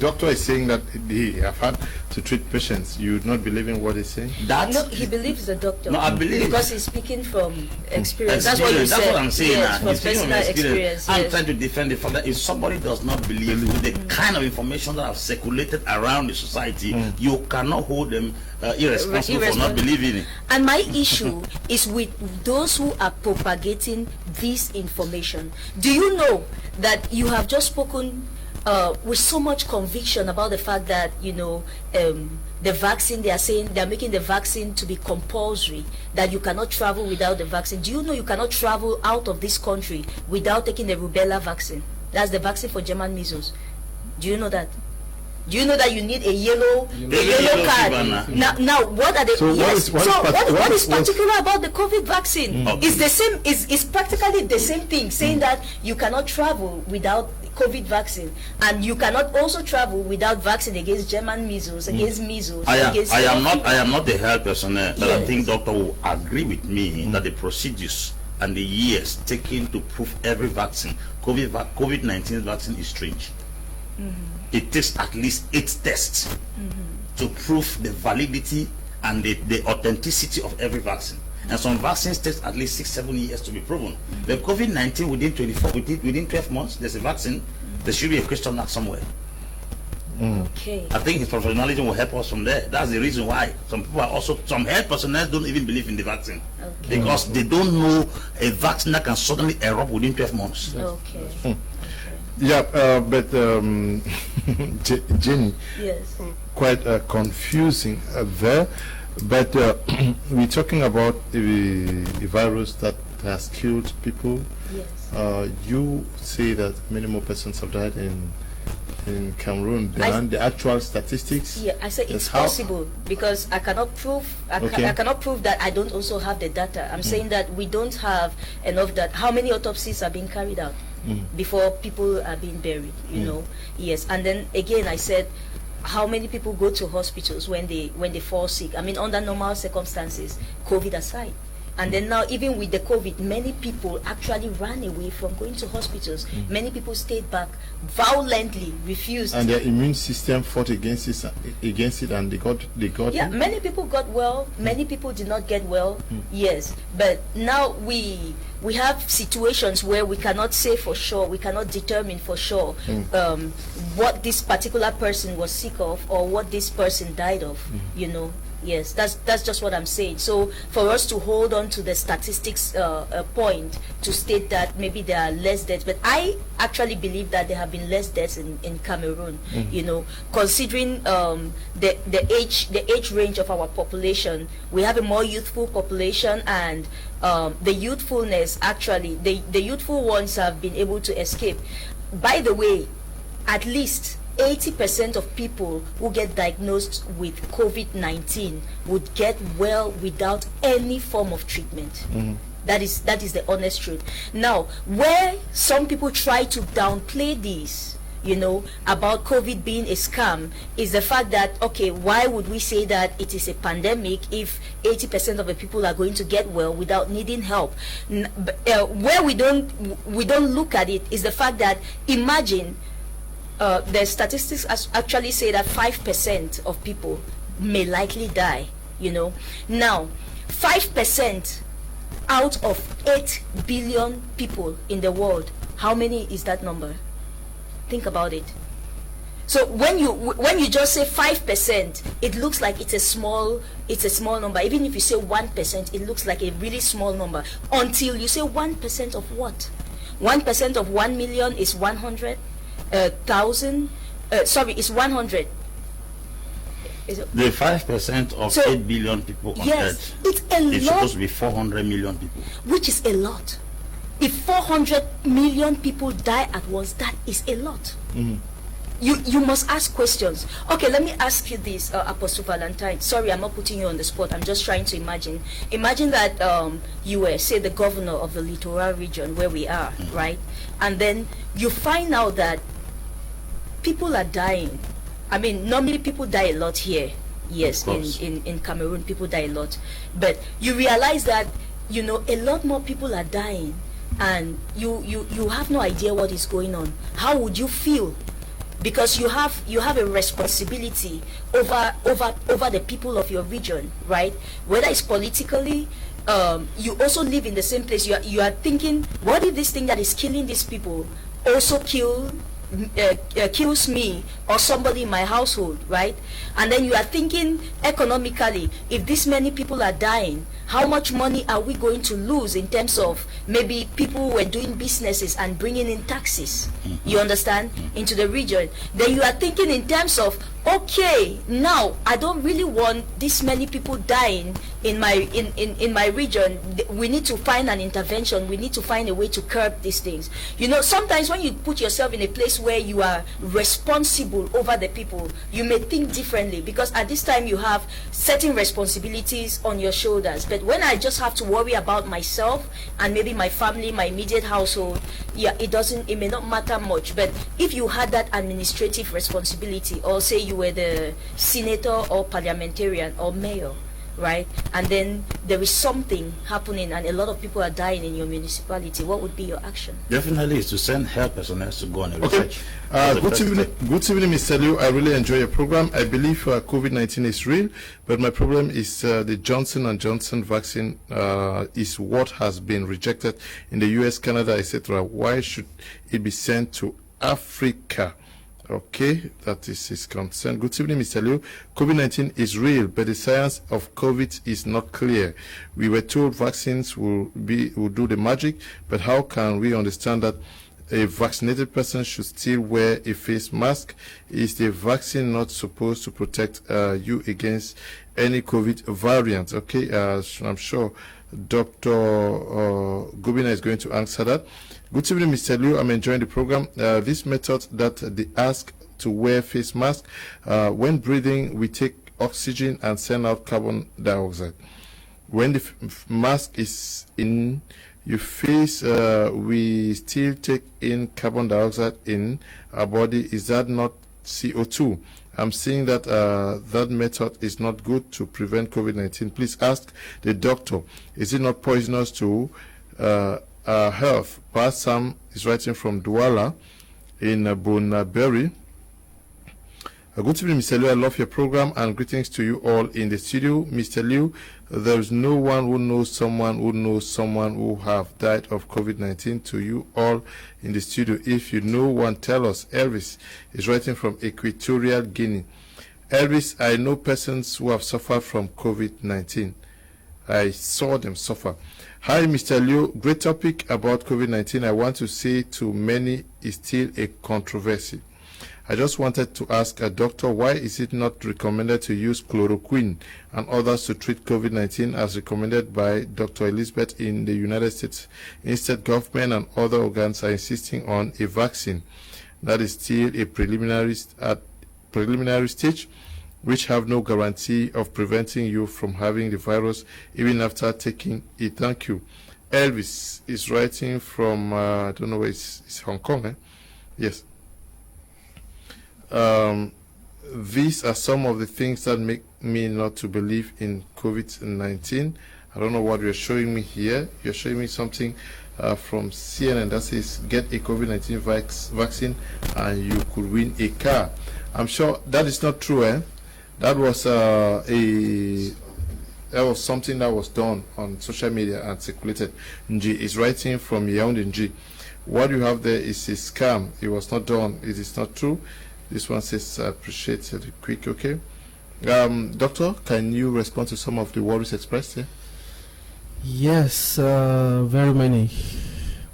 Speaker 1: doctor is saying, that he have had to treat patients? You would not believe in what he's saying?
Speaker 4: No, he believes the doctor.
Speaker 2: No, I believe,
Speaker 4: because he's speaking from experience. That's what you said.
Speaker 2: That's what I'm saying.
Speaker 4: Yes,
Speaker 2: He's speaking from experience. I'm
Speaker 4: yes.
Speaker 2: trying to defend the fact that if somebody does not believe with the kind of information that have circulated around the society, you cannot hold them irresponsible for not believing it.
Speaker 4: And my issue is with those who are propagating this information. Do you know that you have just spoken with so much conviction about the fact that, you know, the vaccine, they are saying they are making the vaccine to be compulsory, that you cannot travel without the vaccine. Do you know you cannot travel out of this country without taking the rubella vaccine? That's the vaccine for German measles. Do you know that? Do you know that you need a yellow card? Now, what are the what is particular about the COVID vaccine? It's the same. It's practically the same thing, saying that you cannot travel without COVID vaccine, and you cannot also travel without vaccine against German measles, against measles. I
Speaker 2: am not the health personnel, but I think doctor will agree with me that the procedures and the years taken to prove every vaccine, COVID-19 vaccine, is strange. It takes at least 8 tests to prove the validity and the authenticity of every vaccine. And some vaccines take at least 6-7 years to be proven. The COVID-19 within 12 months, there's a vaccine. There should be a question mark somewhere.
Speaker 4: Okay.
Speaker 2: I think his professionalism will help us from there. That's the reason why some health personnel don't even believe in the vaccine.
Speaker 4: Okay.
Speaker 2: Because they don't know a vaccine that can suddenly erupt within 12 months.
Speaker 4: Okay.
Speaker 1: Yeah, but Jenny,
Speaker 4: Yes.
Speaker 1: quite confusing there. But we're talking about the virus that has killed people.
Speaker 4: Yes.
Speaker 1: You say that many more persons have died in Cameroon than the actual statistics.
Speaker 4: Yeah, I say it's
Speaker 1: How?
Speaker 4: possible because I cannot prove. I cannot prove that I don't also have the data. I'm saying that we don't have enough that. How many autopsies are being carried out before people are being buried? You know, yes. And then again, I said, how many people go to hospitals when they fall sick? I mean, under normal circumstances, COVID aside. And then now, even with the COVID, many people actually ran away from going to hospitals. Many people stayed back, violently refused.
Speaker 1: And their immune system fought against it, and they got.
Speaker 4: Yeah,
Speaker 1: it.
Speaker 4: many people got well. Many people did not get well. Yes, but now we have situations where we cannot say for sure, we cannot determine for sure what this particular person was sick of or what this person died of. You know. Yes, that's just what I'm saying. So for us to hold on to the statistics point to state that maybe there are less deaths, but I actually believe that there have been less deaths in Cameroon. You know, considering the age range of our population, we have a more youthful population, and the youthfulness actually the youthful ones have been able to escape. By the way, at least 80% of people who get diagnosed with COVID-19 would get well without any form of treatment. That is the honest truth. Now, where some people try to downplay this, you know, about COVID being a scam, is the fact that, okay, why would we say that it is a pandemic if 80% of the people are going to get well without needing help? Where we don't look at it is the fact that, imagine, the statistics actually say that 5% of people may likely die, you know. Now, 5% out of 8 billion people in the world, how many is that number? Think about it. So when you just say 5%, it looks like it's a small number. Even if you say 1%, it looks like a really small number. Until you say 1% of what? 1% of 1 million is 100. 1,000. Sorry, it's 100.
Speaker 2: The 5% of 8 billion people on Earth,
Speaker 4: it's a lot.
Speaker 2: It's supposed to be 400 million people.
Speaker 4: Which is a lot. If 400 million people die at once, that is a lot. You must ask questions. Okay, let me ask you this, Apostle Valentine. Sorry, I'm not putting you on the spot. I'm just trying to imagine. Imagine that you were, say, the governor of the littoral region where we are, right? And then you find out that people are dying. I mean, normally people die a lot here. Yes, in Cameroon, people die a lot. But you realize that, you know, a lot more people are dying, and you have no idea what is going on. How would you feel? Because you have a responsibility over the people of your region, right? Whether it's politically, you also live in the same place. You are thinking, what if this thing that is killing these people also kills me or somebody in my household, right? And then you are thinking economically, if this many people are dying, how much money are we going to lose in terms of maybe people who were doing businesses and bringing in taxes, you understand, into the region? Then you are thinking in terms of, okay, now I don't really want this many people dying in my region. We need to find an intervention. We need to find a way to curb these things. You know, sometimes when you put yourself in a place where you are responsible over the people, you may think differently, because at this time you have certain responsibilities on your shoulders. But when I just have to worry about myself and maybe my family, my immediate household, yeah, it may not matter much. But if you had that administrative responsibility, or say you were the senator or parliamentarian or mayor, right, and then there is something happening and a lot of people are dying in your municipality, what would be your action?
Speaker 2: Definitely is to send health personnel to go on a research.
Speaker 1: Good evening, Mr. Liu. I really enjoy your program. I believe COVID-19 is real, but my problem is the Johnson & Johnson vaccine is what has been rejected in the US, Canada, etc. Why should it be sent to Africa? Okay, that is his concern. Good evening, Mr. Liu. COVID-19 is real, but the science of COVID is not clear. We were told vaccines will do the magic, but how can we understand that a vaccinated person should still wear a face mask? Is the vaccine not supposed to protect you against any COVID variant? Okay, I'm sure Dr. Gobina is going to answer that. Good evening, Mr. Liu. I'm enjoying the program. This method that they ask to wear face mask, when breathing, we take oxygen and send out carbon dioxide. When the mask is in your face, we still take in carbon dioxide in our body. Is that not CO2? I'm saying that that method is not good to prevent COVID-19. Please ask the doctor. Is it not poisonous to health? Pa Sam is writing from Douala in Bonaberi. Good evening, Mr. Liu. I love your program and greetings to you all in the studio. Mr. Liu, there is no one who knows someone who have died of COVID-19. To you all in the studio, if you know one, tell us. Elvis is writing from Equatorial Guinea. Elvis, I know persons who have suffered from COVID-19. I saw them suffer. Hi, Mr. Liu. Great topic about COVID-19. I want to say to many is still a controversy. I just wanted to ask a doctor, why is it not recommended to use chloroquine and others to treat COVID-19 as recommended by Dr. Elizabeth in the United States? Instead, government and other organs are insisting on a vaccine that is still a preliminary stage, which have no guarantee of preventing you from having the virus even after taking it. Thank you. Elvis is writing from, I don't know where it's Hong Kong, eh? Yes. These are some of the things that make me not to believe in COVID-19. I don't know what you're showing me here. You're showing me something from CNN that says get a COVID-19 vaccine and you could win a car. I'm sure that is not true, eh? That was something that was done on social media and circulated. Ngji is writing from Yaoundé. Ngji. What you have there is a scam. It was not done. It is not true. This one says, I appreciate it. Quick, okay. Doctor, can you respond to some of the worries expressed here?
Speaker 3: Yes, very many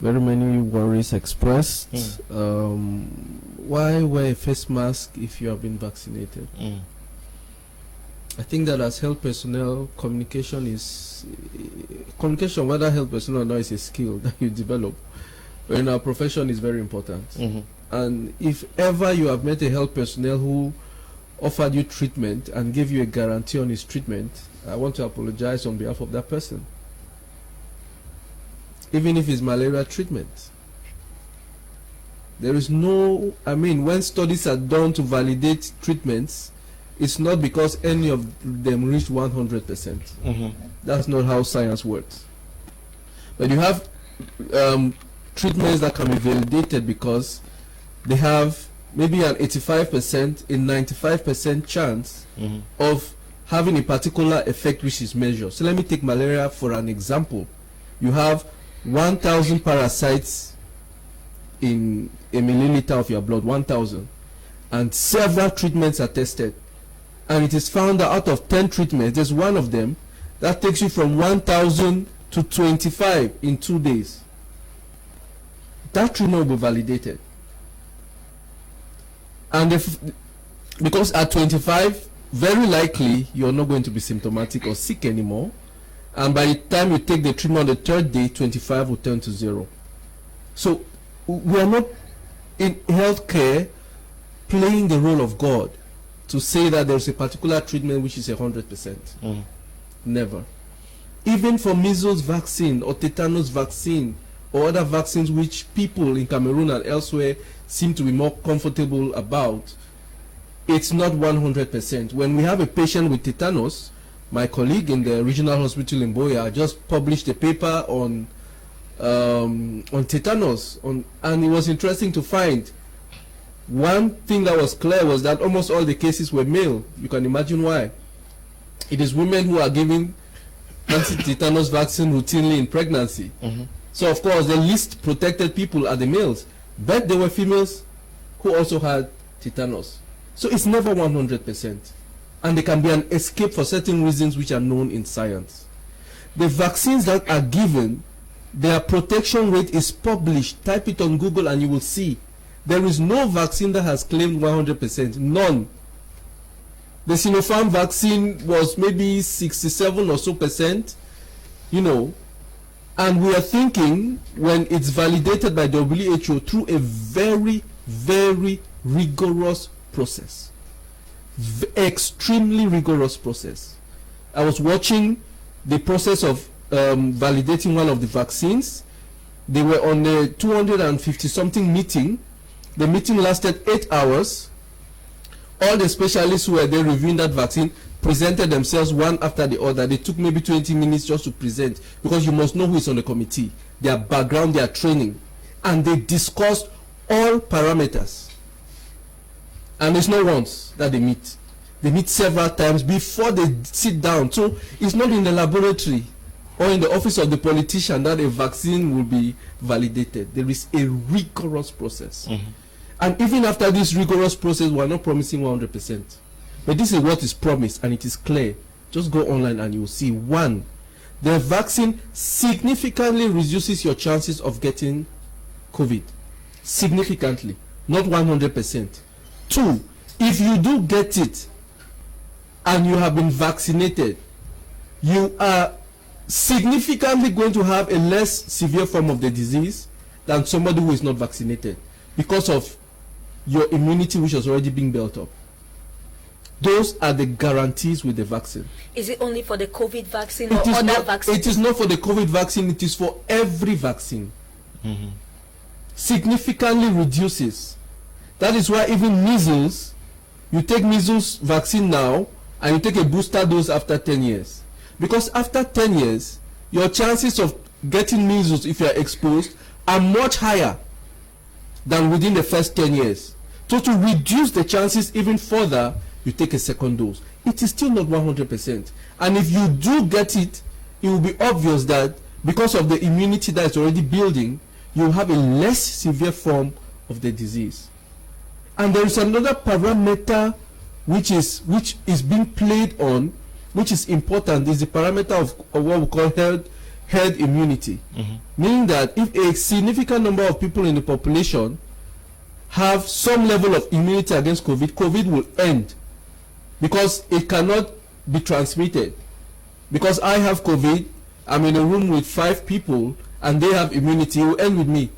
Speaker 3: worries expressed. Why wear a face mask if you have been vaccinated? I think that as health personnel, communication, whether health personnel or not, is a skill that you develop. But in our profession, is very important. And if ever you have met a health personnel who offered you treatment and gave you a guarantee on his treatment, I want to apologize on behalf of that person. Even if it's malaria treatment. There is no, when studies are done to validate treatments, it's not because any of them reached 100%. That's not how science works. But you have treatments that can be validated because they have maybe an 85%, a 95% chance of having a particular effect which is measured. So let me take malaria for an example. You have 1,000 parasites in a milliliter of your blood, 1,000, and several treatments are tested. And it is found that out of 10 treatments, there's one of them that takes you from 1,000 to 25 in 2 days. That treatment will be validated. And because at 25, very likely you're not going to be symptomatic or sick anymore. And by the time you take the treatment on the third day, 25 will turn to 0. So we are not in healthcare playing the role of God to say that there's a particular treatment which is 100%. Never. Even for measles vaccine or tetanus vaccine or other vaccines which people in Cameroon and elsewhere seem to be more comfortable about, it's not 100%. When we have a patient with tetanus, my colleague in the regional hospital in Buea just published a paper on tetanus, and it was interesting to find one thing that was clear was that almost all the cases were male. You can imagine why. It is women who are giving anti-tetanus vaccine routinely in pregnancy. So of course the least protected people are the males, but there were females who also had tetanus. So it's never 100%. And there can be an escape for certain reasons which are known in science. The vaccines that are given, their protection rate is published. Type it on Google and you will see. There is no vaccine that has claimed 100%. None. The Sinopharm vaccine was maybe 67 or so percent, you know. And we are thinking when it's validated by WHO through a very, very rigorous process. Extremely rigorous process. I was watching the process of validating one of the vaccines. They were on a 250 something meeting. The meeting lasted 8 hours. All the specialists who were there reviewing that vaccine presented themselves one after the other. They took maybe 20 minutes just to present, because you must know who is on the committee, their background, their training, and they discussed all parameters. And it's not once that they meet. They meet several times before they sit down. So it's not in the laboratory or in the office of the politician that a vaccine will be validated. There is a rigorous process. And even after this rigorous process, we are not promising 100%. But this is what is promised, and it is clear. Just go online and you will see. 1, the vaccine significantly reduces your chances of getting COVID. Significantly, not 100%. 2, if you do get it and you have been vaccinated, you are significantly going to have a less severe form of the disease than somebody who is not vaccinated, because of your immunity which has already been built up. Those are the guarantees with the vaccine.
Speaker 4: Is it only for the COVID vaccine or other vaccines?
Speaker 3: It is not for the COVID vaccine, it is for every vaccine. Significantly reduces. That is why even measles, you take measles vaccine now and you take a booster dose after 10 years. Because after 10 years, your chances of getting measles if you are exposed are much higher than within the first 10 years. So to reduce the chances even further, you take a second dose. It is still not 100%. And if you do get it, it will be obvious that because of the immunity that is already building, you will have a less severe form of the disease. And there is another parameter which is being played on, which is important, is the parameter of what we call herd immunity. Meaning that if a significant number of people in the population have some level of immunity against COVID, COVID will end, because it cannot be transmitted. Because I have COVID, I'm in a room with 5 people and they have immunity, it will end with me.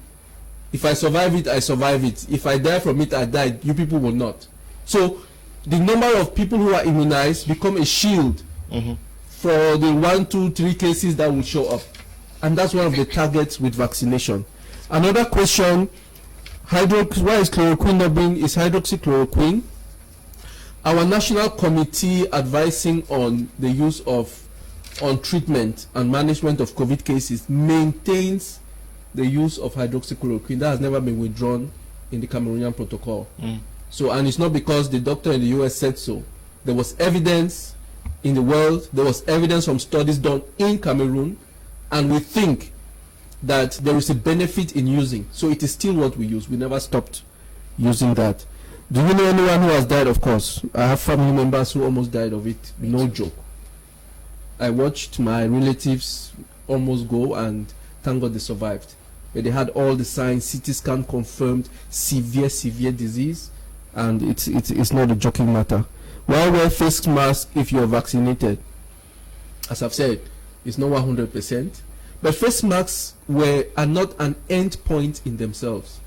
Speaker 3: If I survive it, I survive it. If I die from it, I die. You people will not. So the number of people who are immunized become a shield for the 1, 2, 3 cases that will show up. And that's one of the targets with vaccination. Another question, why is chloroquine not being, is hydroxychloroquine? Our national committee advising on the use of, on treatment and management of COVID cases maintains the use of hydroxychloroquine. That has never been withdrawn in the Cameroonian protocol. So, and it's not because the doctor in the US said so. There was evidence in the world, there was evidence from studies done in Cameroon, and we think that there is a benefit in using. So it is still what we use. We never stopped using that. Do you know anyone who has died? Of course. I have family members who almost died of it. No joke. I watched my relatives almost go, and thank God they survived. But they had all the signs, CT scan confirmed severe disease, and it's not a joking matter. Why wear face mask if you're vaccinated? As I've said, it's not 100%. But face masks are not an end point in themselves.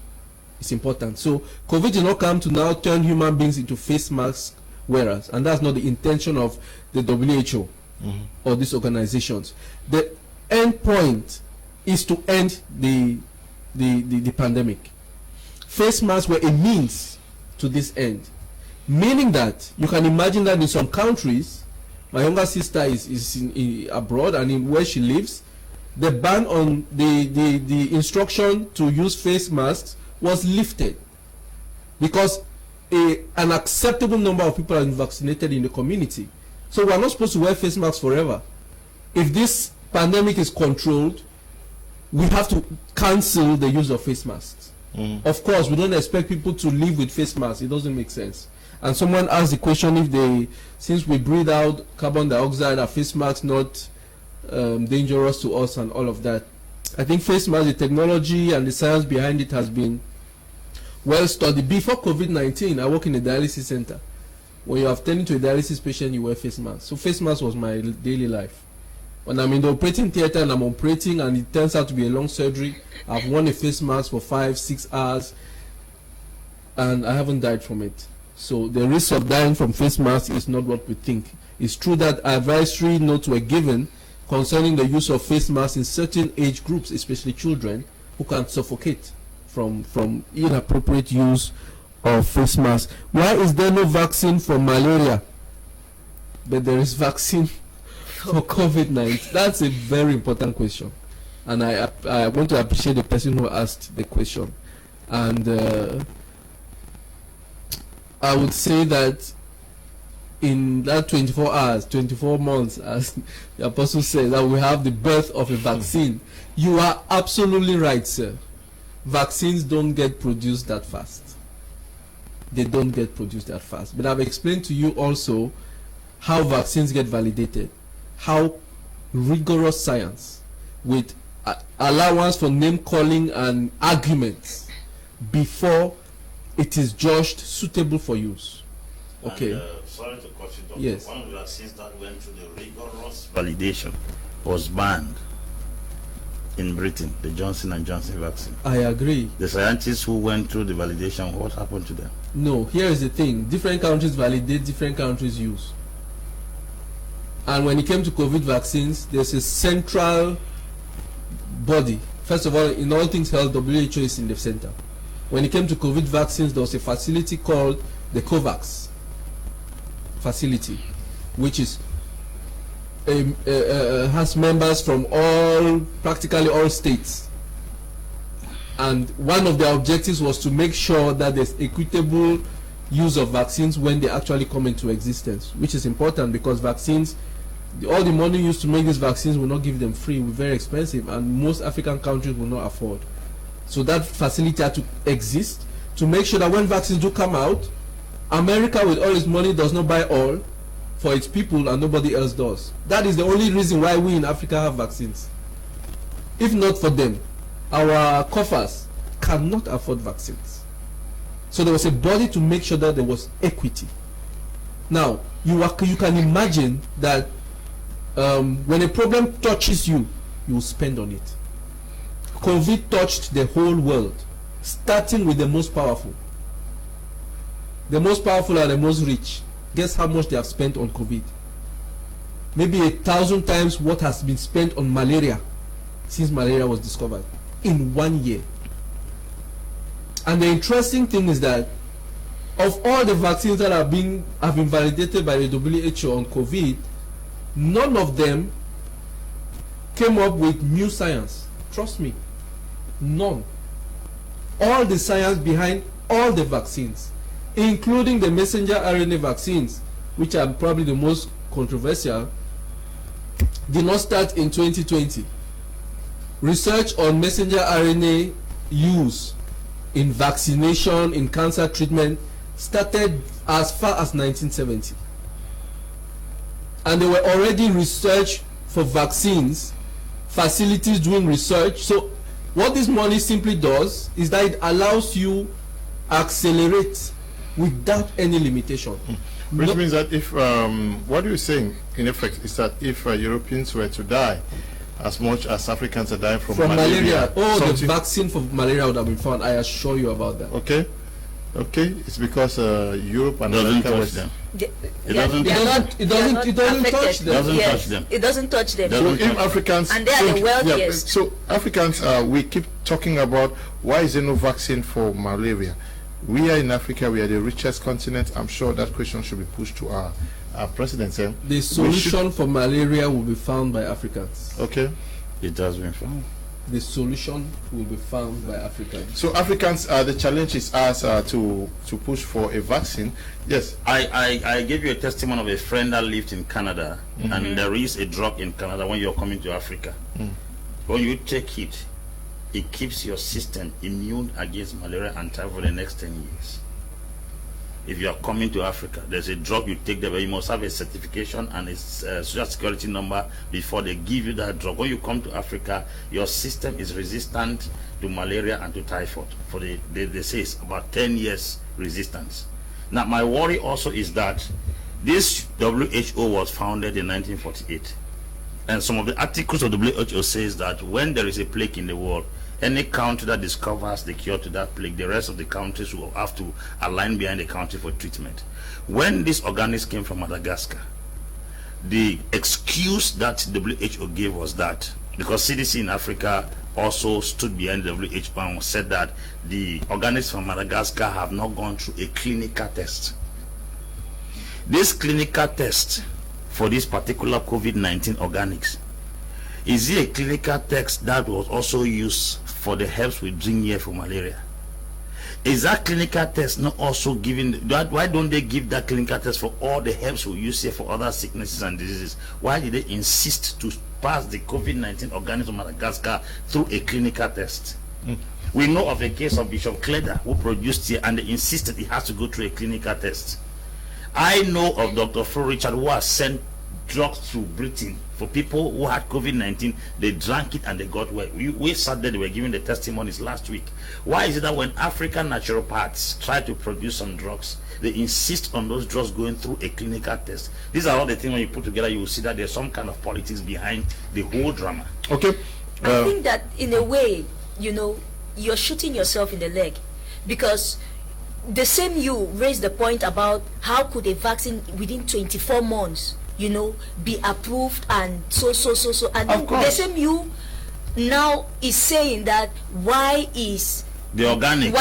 Speaker 3: It's important. So COVID did not come to now turn human beings into face mask wearers, and that's not the intention of the WHO or these organizations. The end point is to end the pandemic. Face masks were a means to this end, meaning that you can imagine that in some countries, my younger sister is abroad, and in where she lives, the ban on the instruction to use face masks was lifted because an acceptable number of people are vaccinated in the community. So we are not supposed to wear face masks forever. If this pandemic is controlled, we have to cancel the use of face masks. Of course, we don't expect people to live with face masks. It doesn't make sense. And someone asked the question if since we breathe out carbon dioxide, are face masks not dangerous to us and all of that. I think face masks, the technology and the science behind it has been well studied. Before COVID-19, I work in a dialysis center. When you are attending to a dialysis patient, you wear face masks. So face mask was my daily life. When I'm in the operating theater and I'm operating and it turns out to be a long surgery, I've worn a face mask for 5-6 hours and I haven't died from it. So the risk of dying from face mask is not what we think. It's true that advisory notes were given concerning the use of face masks in certain age groups, especially children, who can suffocate from inappropriate use of face masks. Why is there no vaccine for malaria, but there is vaccine for COVID-19? That's a very important question, and I want to appreciate the person who asked the question. And I would say that in that 24 hours, 24 months, as the apostle said, that we have the birth of a vaccine. You are absolutely right, sir. Vaccines don't get produced that fast. They don't get produced that fast. But I've explained to you also how vaccines get validated, how rigorous science with allowance for name calling and arguments before it is judged suitable for use. Okay.
Speaker 2: And, sorry to cut you, Doctor.
Speaker 3: Yes.
Speaker 2: One of the vaccines that went through the rigorous validation was banned in Britain, the Johnson & Johnson vaccine.
Speaker 3: I agree.
Speaker 2: The scientists who went through the validation, what happened to them?
Speaker 3: No, here is the thing. Different countries validate, different countries use. And when it came to COVID vaccines, there's a central body. First of all, in all things health, WHO is in the center. When it came to COVID vaccines, there was a facility called the COVAX facility, which is has members from practically all states. And one of their objectives was to make sure that there's equitable use of vaccines when they actually come into existence, which is important because vaccines, all the money used to make these vaccines will not give them free, very expensive, and most African countries will not afford. So that facility had to exist to make sure that when vaccines do come out, America with all its money does not buy all for its people and nobody else does. That is the only reason why we in Africa have vaccines. If not for them, our coffers cannot afford vaccines. So there was a body to make sure that there was equity. Now, you can imagine that when a problem touches you, you will spend on it. COVID touched the whole world, starting with the most powerful. The most powerful are the most rich. Guess how much they have spent on COVID? Maybe 1,000 times what has been spent on malaria since malaria was discovered in 1 year. And the interesting thing is that of all the vaccines that have been validated by the WHO on COVID, none of them came up with new science. Trust me, none. All the science behind all the vaccines, including the messenger RNA vaccines, which are probably the most controversial, did not start in 2020. Research on messenger RNA use in vaccination, in cancer treatment, started as far as 1970. And there were already research for vaccines, facilities doing research. So what this money simply does is that it allows you accelerate without any limitation.
Speaker 1: Which means that if, what you're saying, in effect, is that if Europeans were to die as much as Africans are dying from malaria,
Speaker 3: the vaccine for malaria would have been found. I assure you about that.
Speaker 1: Okay. It's because Europe and
Speaker 2: doesn't
Speaker 1: America
Speaker 2: touch them. It doesn't touch them.
Speaker 4: It doesn't touch them.
Speaker 1: So if Africans,
Speaker 4: and they are the wealthiest.
Speaker 1: So Africans, we keep talking about why is there no vaccine for malaria? We are in Africa, we are the richest continent. I'm sure that question should be pushed to our president.
Speaker 3: The solution for malaria will be found by Africans.
Speaker 1: Okay.
Speaker 2: It has been found.
Speaker 3: The solution will be found by Africans.
Speaker 1: So Africans, the challenge is us to push for a vaccine. Yes.
Speaker 2: I gave you a testimony of a friend that lived in Canada, and there is a drug in Canada when you're coming to Africa. When you take it, it keeps your system immune against malaria and typhoid for the next 10 years. If you are coming to Africa, there's a drug you take there, but you must have a certification and a social security number before they give you that drug. When you come to Africa, your system is resistant to malaria and to typhoid. For they say it's about 10 years resistance. Now, my worry also is that this WHO was founded in 1948. And some of the articles of the WHO says that when there is a plague in the world, any country that discovers the cure to that plague, the rest of the countries will have to align behind the country for treatment. When these organics came from Madagascar, the excuse that WHO gave was that because CDC in Africa also stood behind the WHO and said that the organics from Madagascar have not gone through a clinical test. This clinical test for this particular COVID-19 organics, is it a clinical test that was also used for the herbs we drink here for malaria? Is that clinical test not also given? Why don't they give that clinical test for all the herbs we use here for other sicknesses and diseases? Why did they insist to pass the COVID-19 organics of Madagascar through a clinical test? We know of a case of Bishop Cleda who produced here, and they insisted it has to go through a clinical test. I know of Dr. Fro Richard who has sent drugs to Britain for people who had COVID-19. They drank it and they got well. We sat there, they were giving the testimonies last week. Why is it that when African naturopaths try to produce some drugs, they insist on those drugs going through a clinical test? These are all the things when you put together, you will see that there's some kind of politics behind the whole drama.
Speaker 1: Okay.
Speaker 4: I think that in a way, you're shooting yourself in the leg, because the same you raised the point about how could a vaccine within 24 months be approved and so and then the same you now is saying that why is the organic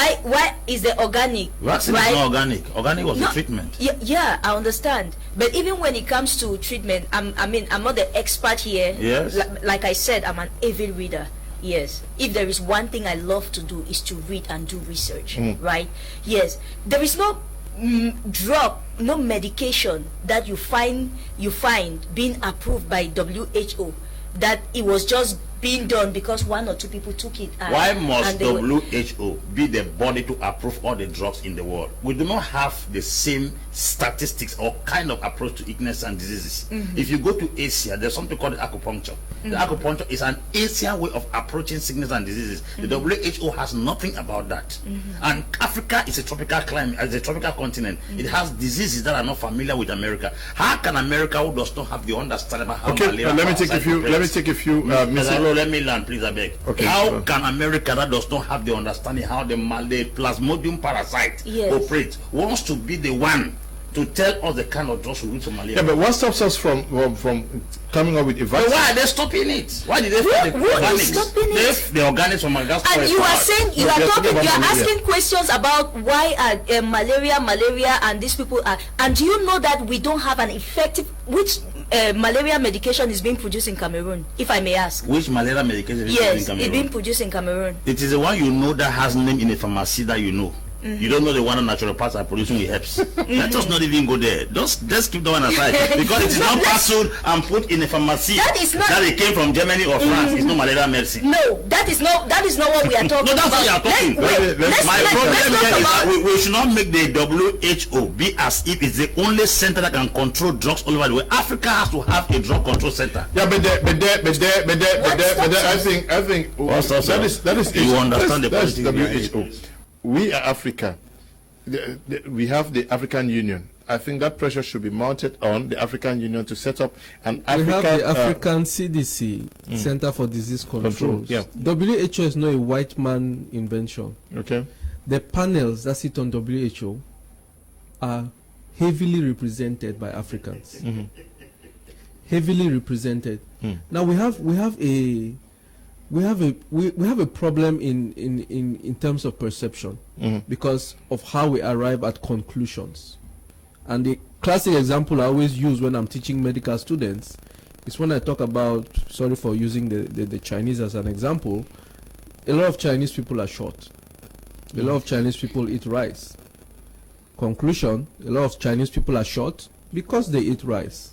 Speaker 2: vaccine is not organic was a treatment.
Speaker 4: Yeah, I understand, but even when it comes to treatment, I'm not the expert here.
Speaker 2: Yes,
Speaker 4: like I said, I'm an avid reader. Yes, if there is one thing I love to do is to read and do research, right? Yes, there is no drug, no medication that you find being approved by WHO that it was just being done because one or two people took it.
Speaker 2: Why must WHO be the body to approve all the drugs in the world? We do not have the same statistics or kind of approach to illness and diseases. If you go to Asia, there's something called acupuncture. The acupuncture is an Asian way of approaching sickness and diseases. The WHO has nothing about that. And Africa is a tropical climate, as a tropical continent. It has diseases that are not familiar with America. How can America, who does not have the understanding about how malaria?
Speaker 1: Let me take a few.
Speaker 2: Let me learn, please, I beg.
Speaker 1: Okay,
Speaker 2: how can America, that does not have the understanding how the Plasmodium parasite operates, wants to be the one to tell us the kind of drugs we use for malaria?
Speaker 1: Yeah, but what stops us from coming up with a vaccine?
Speaker 2: But why are they stopping it? Why did they stop the organics? The organics from Madagascar.
Speaker 4: And you are saying you are asking questions about why are malaria, and these people are. And do you know that we don't have an effective malaria medication is being produced in Cameroon, if I may ask? Which malaria medication is being produced in Cameroon? Yes, it's being produced in Cameroon.
Speaker 2: It is the one that has name in a pharmacy that you know. You don't know the one naturopaths are producing with herbs. Let us not even go there. Let's keep that one aside, because it is not parceled and put in a pharmacy that it came from Germany or France. It's not malaria medicine.
Speaker 4: No, that is not what we are talking
Speaker 2: about.
Speaker 4: No, that's
Speaker 2: what you are talking. My problem here is that we should not make the WHO be as if it's the only center that can control drugs all over the world. Africa has to have a drug control center.
Speaker 1: Yeah, but I think that is
Speaker 2: you understand the
Speaker 1: WHO. We are Africa. We have the African Union. I think that pressure should be mounted on the African Union to set up an African...
Speaker 3: We have the African CDC, Center for Disease Control.
Speaker 1: Yeah.
Speaker 3: WHO is not a white man invention.
Speaker 1: Okay.
Speaker 3: The panels that sit on WHO are heavily represented by Africans. Heavily represented. Now we have a problem in terms of perception because of how we arrive at conclusions. And the classic example I always use when I'm teaching medical students is when I talk about, sorry for using the Chinese as an example, a lot of Chinese people are short. A lot of Chinese people eat rice. Conclusion, a lot of Chinese people are short because they eat rice.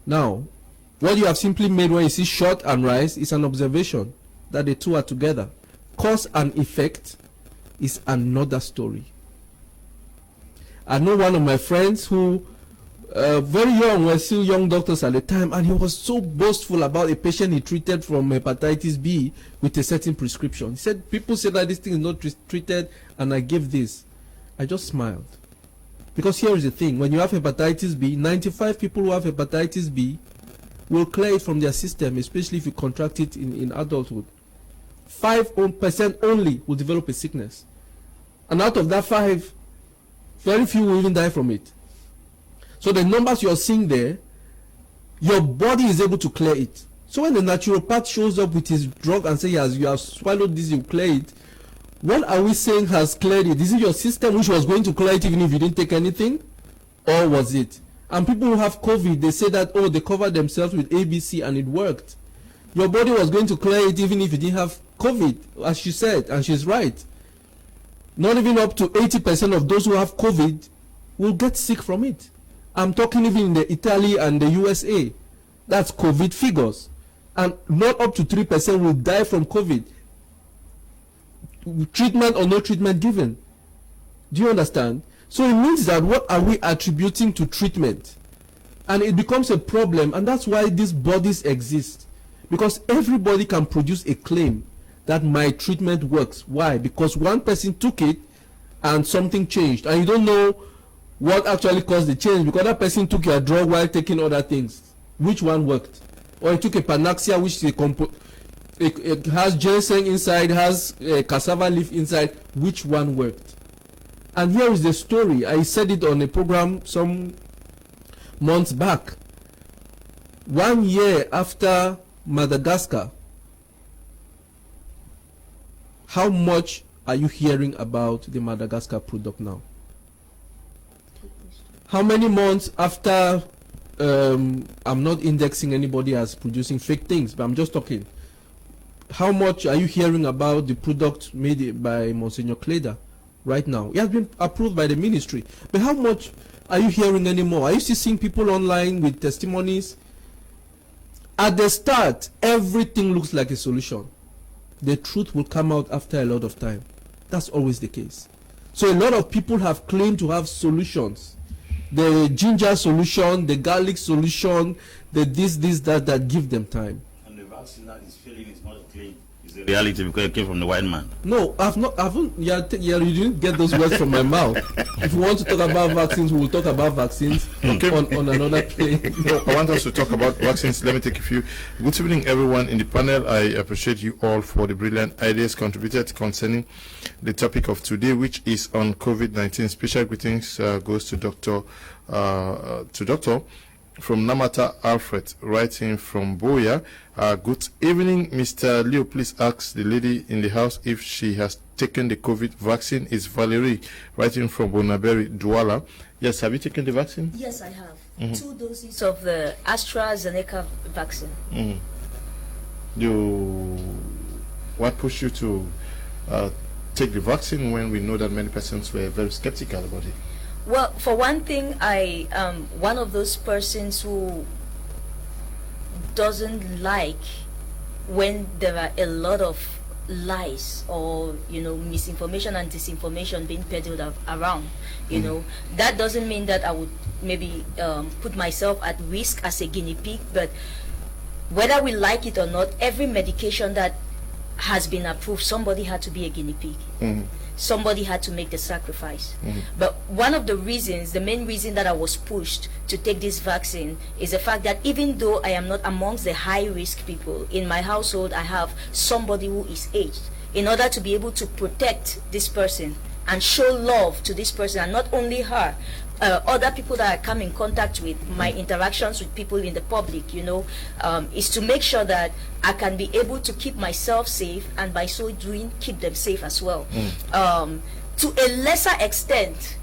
Speaker 3: Now, what you have simply made when you see short and rice is an observation. that the two are together. Cause and effect is another story. I know one of my friends who, very young, were still young doctors at the time, and he was so boastful about a patient he treated from hepatitis B with a certain prescription. He said, people say that this thing is not treated, and I gave this. I just smiled. Because here is the thing, when you have hepatitis B, 95 people who have hepatitis B will clear it from their system, especially if you contract it in adulthood. 5% only will develop a sickness. And out of that 5, very few will even die from it. So the numbers you're seeing there, your body is able to clear it. So when the naturopath shows up with his drug and says, you have swallowed this, you clear it, what are we saying has cleared it? Is it your system which was going to clear it even if you didn't take anything? Or was it? And people who have COVID, they say that, oh, they covered themselves with ABC and it worked. Your body was going to clear it even if you didn't have COVID, as she said, and she's right. Not even up to 80% of those who have COVID will get sick from it. I'm talking even in the Italy and the USA. That's COVID figures. And not up to 3% will die from COVID. Treatment or no treatment given. Do you understand? So it means that what are we attributing to treatment? And it becomes a problem, and that's why these bodies exist. Because everybody can produce a claim that my treatment works. Why? Because one person took it and something changed, and you don't know what actually caused the change, because that person took your drug while taking other things. Which one worked? Or he took a Panaxia which it has ginseng inside, has cassava leaf inside. Which one worked? And here is the story. I said it on a program some months back. 1 year after Madagascar, how much are you hearing about the Madagascar product now? How many months after, I'm not indexing anybody as producing fake things, but I'm just talking. How much are you hearing about the product made by Monsignor Kleda right now? It has been approved by the ministry. But how much are you hearing anymore? Are you still seeing people online with testimonies? At the start, everything looks like a solution. The truth will come out after a lot of time. That's always the case. So a lot of people have claimed to have solutions. The ginger solution, the garlic solution, the this, that give them time.
Speaker 2: And the vaccine that is failing is not a claim. It's a reality because it came from the white man.
Speaker 3: No, you didn't get those words from my mouth. If you want to talk about vaccines, we will talk about vaccines on another plane.
Speaker 1: No, I want us to talk about vaccines. Let me take a few. Good evening, everyone in the panel. I appreciate you all for the brilliant ideas contributed concerning the topic of today, which is on COVID-19. Special greetings goes to Doctor from Namata Alfred, writing from Buea. Good evening, Mr. Leo. Please ask the lady in the house if she has taken the COVID vaccine. Is Valerie, writing from Bonaberi, Douala. Yes, have you taken the vaccine?
Speaker 4: Yes, I have. 2 doses of the AstraZeneca vaccine.
Speaker 1: What pushed you to take the vaccine when we know that many persons were very skeptical about it?
Speaker 4: Well, for one thing, I am one of those persons who doesn't like when there are a lot of lies or misinformation and disinformation being peddled around. That doesn't mean that I would maybe put myself at risk as a guinea pig, but whether we like it or not, every medication that has been approved, somebody had to be a guinea pig. Somebody had to make the sacrifice. But one of the reasons, the main reason that I was pushed to take this vaccine is the fact that even though I am not amongst the high-risk people, in my household I have somebody who is aged. In order to be able to protect this person and show love to this person, and not only her, other people that I come in contact with, my interactions with people in the public, is to make sure that I can be able to keep myself safe, and by so doing, keep them safe as well. To a lesser extent,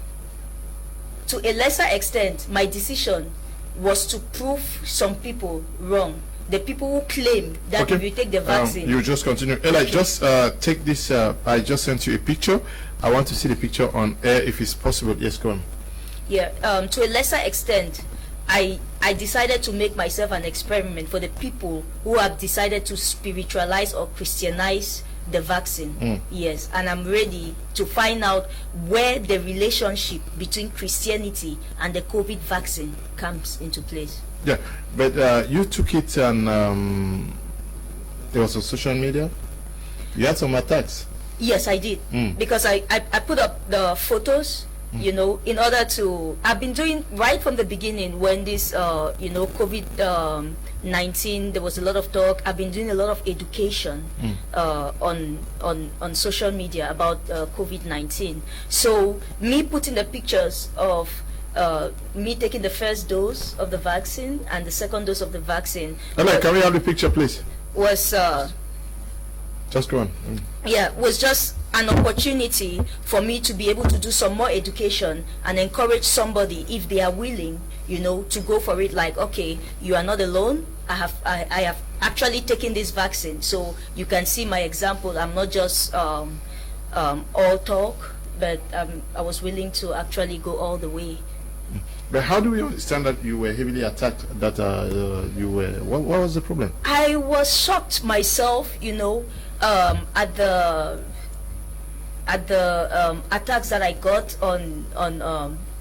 Speaker 4: my decision was to prove some people wrong. The people who claim that if you take the vaccine...
Speaker 1: you just continue. Ella, just take this. I just sent you a picture. I want to see the picture on air if it's possible. Yes, go on.
Speaker 4: Yeah, to a lesser extent, I decided to make myself an experiment for the people who have decided to spiritualize or Christianize the vaccine. Yes, and I'm ready to find out where the relationship between Christianity and the COVID vaccine comes into place.
Speaker 1: Yeah, but you took it and it was on social media. You had some attacks.
Speaker 4: Yes, I did, because I put up the photos, you know, in order to, I've been doing right from the beginning when this, you know, COVID-19, there was a lot of talk. I've been doing a lot of education on social media about COVID-19. So me putting the pictures of me taking the first dose of the vaccine and the second dose of the vaccine.
Speaker 1: Can we have the picture, please?
Speaker 4: Was
Speaker 1: just go on.
Speaker 4: Yeah, was just an opportunity for me to be able to do some more education and encourage somebody, if they are willing, you know, to go for it. Like, okay, you are not alone. I have actually taken this vaccine, so you can see my example. I'm not just all talk, but I was willing to actually go all the way.
Speaker 1: But how do we understand that you were heavily attacked? That you were. What was the problem?
Speaker 4: I was shocked myself, you know, at the attacks that I got on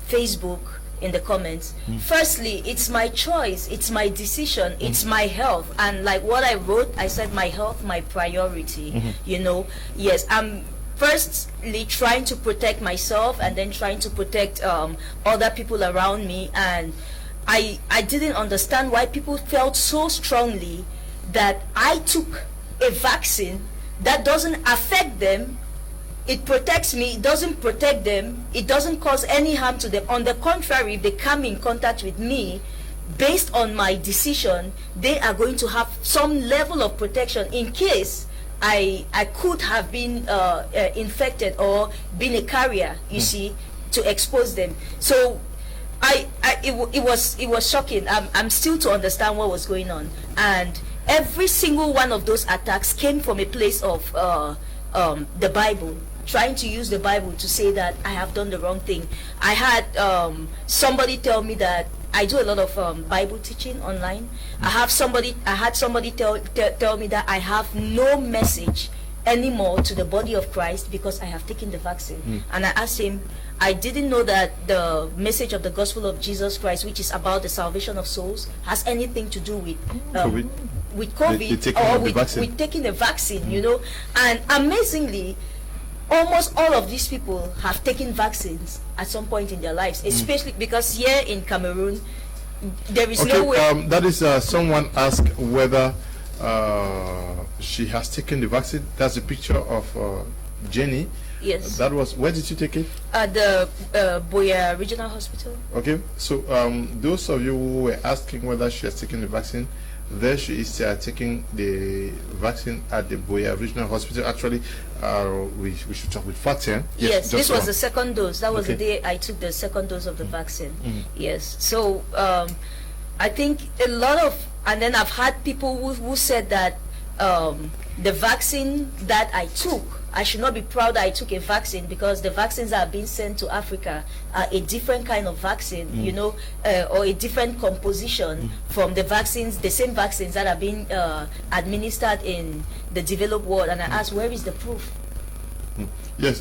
Speaker 4: Facebook in the comments. Firstly, it's my choice, it's my decision, it's my health, and like what I wrote, I said my health, my priority. You know, yes, I'm firstly trying to protect myself and then trying to protect other people around me, and I didn't understand why people felt so strongly that I took a vaccine that doesn't affect them. It protects me, it doesn't protect them, it doesn't cause any harm to them. On the contrary, if they come in contact with me, based on my decision, they are going to have some level of protection in case I could have been infected or been a carrier, you see, to expose them. So it was shocking. I'm still to understand what was going on, and every single one of those attacks came from a place of the Bible, trying to use the Bible to say that I have done the wrong thing. I had somebody tell me that I do a lot of Bible teaching online. I had somebody tell me that I have no message anymore to the body of Christ because I have taken the vaccine. And I asked him, I didn't know that the message of the gospel of Jesus Christ, which is about the salvation of souls, has anything to do with COVID or with taking the vaccine, you know. And amazingly, almost all of these people have taken vaccines at some point in their lives, especially because here in Cameroon, there is no way.
Speaker 1: That is, someone asked whether she has taken the vaccine. That's a picture of Jenny.
Speaker 4: Yes.
Speaker 1: That was, where did you take it?
Speaker 4: At the Buea Regional Hospital.
Speaker 1: Okay, so those of you who were asking whether she has taken the vaccine, there she is taking the vaccine at the Buea Regional Hospital. Actually, we should talk with Fatia.
Speaker 4: Yes, this was the second dose. That was the day I took the second dose of the vaccine. Yes, so I think a lot of, and then I've had people who said that the vaccine that I took, I should not be proud that I took a vaccine because the vaccines that are being sent to Africa are a different kind of vaccine, you know, or a different composition from the vaccines, the same vaccines that are being administered in the developed world. And I asked, where is the proof?
Speaker 1: Yes,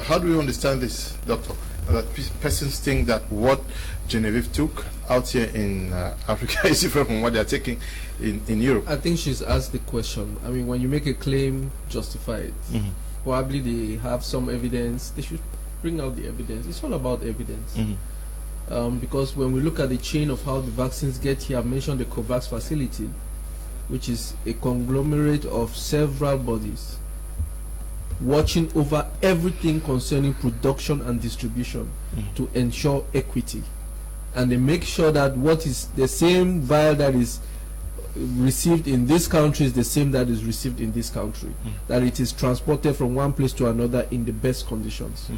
Speaker 1: how do you understand this, doctor? That persons think that what Genevieve took out here in Africa is different from what they are taking in Europe.
Speaker 3: I think she's asked the question. I mean, when you make a claim, justify it. Probably they have some evidence. They should bring out the evidence. It's all about evidence. Because when we look at the chain of how the vaccines get here, I've mentioned the COVAX facility, which is a conglomerate of several bodies watching over everything concerning production and distribution to ensure equity. And they make sure that what is the same vial that is received in this country is the same that is received in this country, that it is transported from one place to another in the best conditions.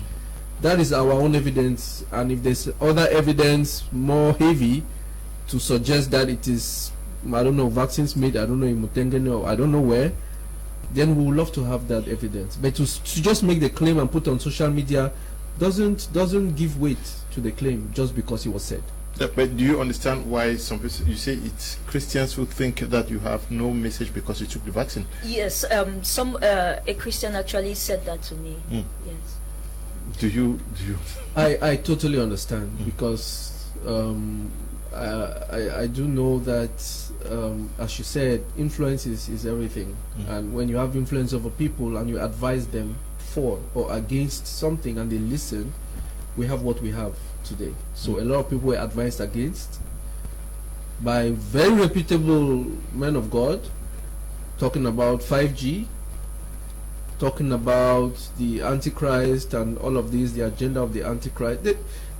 Speaker 3: That is our own evidence, and if there's other evidence more heavy to suggest that it is, I don't know, vaccines made, I don't know, in Mutengene or I don't know where, then we would love to have that evidence. But to just make the claim and put on social media doesn't give weight to the claim just because it was said.
Speaker 1: But do you understand why some people, you say it's Christians who think that you have no message because you took the vaccine?
Speaker 4: Yes, a Christian actually said that to me. Yes.
Speaker 1: Do you?
Speaker 3: I totally understand, because I do know that, as you said, influence is everything. And when you have influence over people and you advise them for or against something and they listen, we have what we have today. So a lot of people were advised against by very reputable men of God, talking about 5G, talking about the Antichrist and all of these, the agenda of the Antichrist.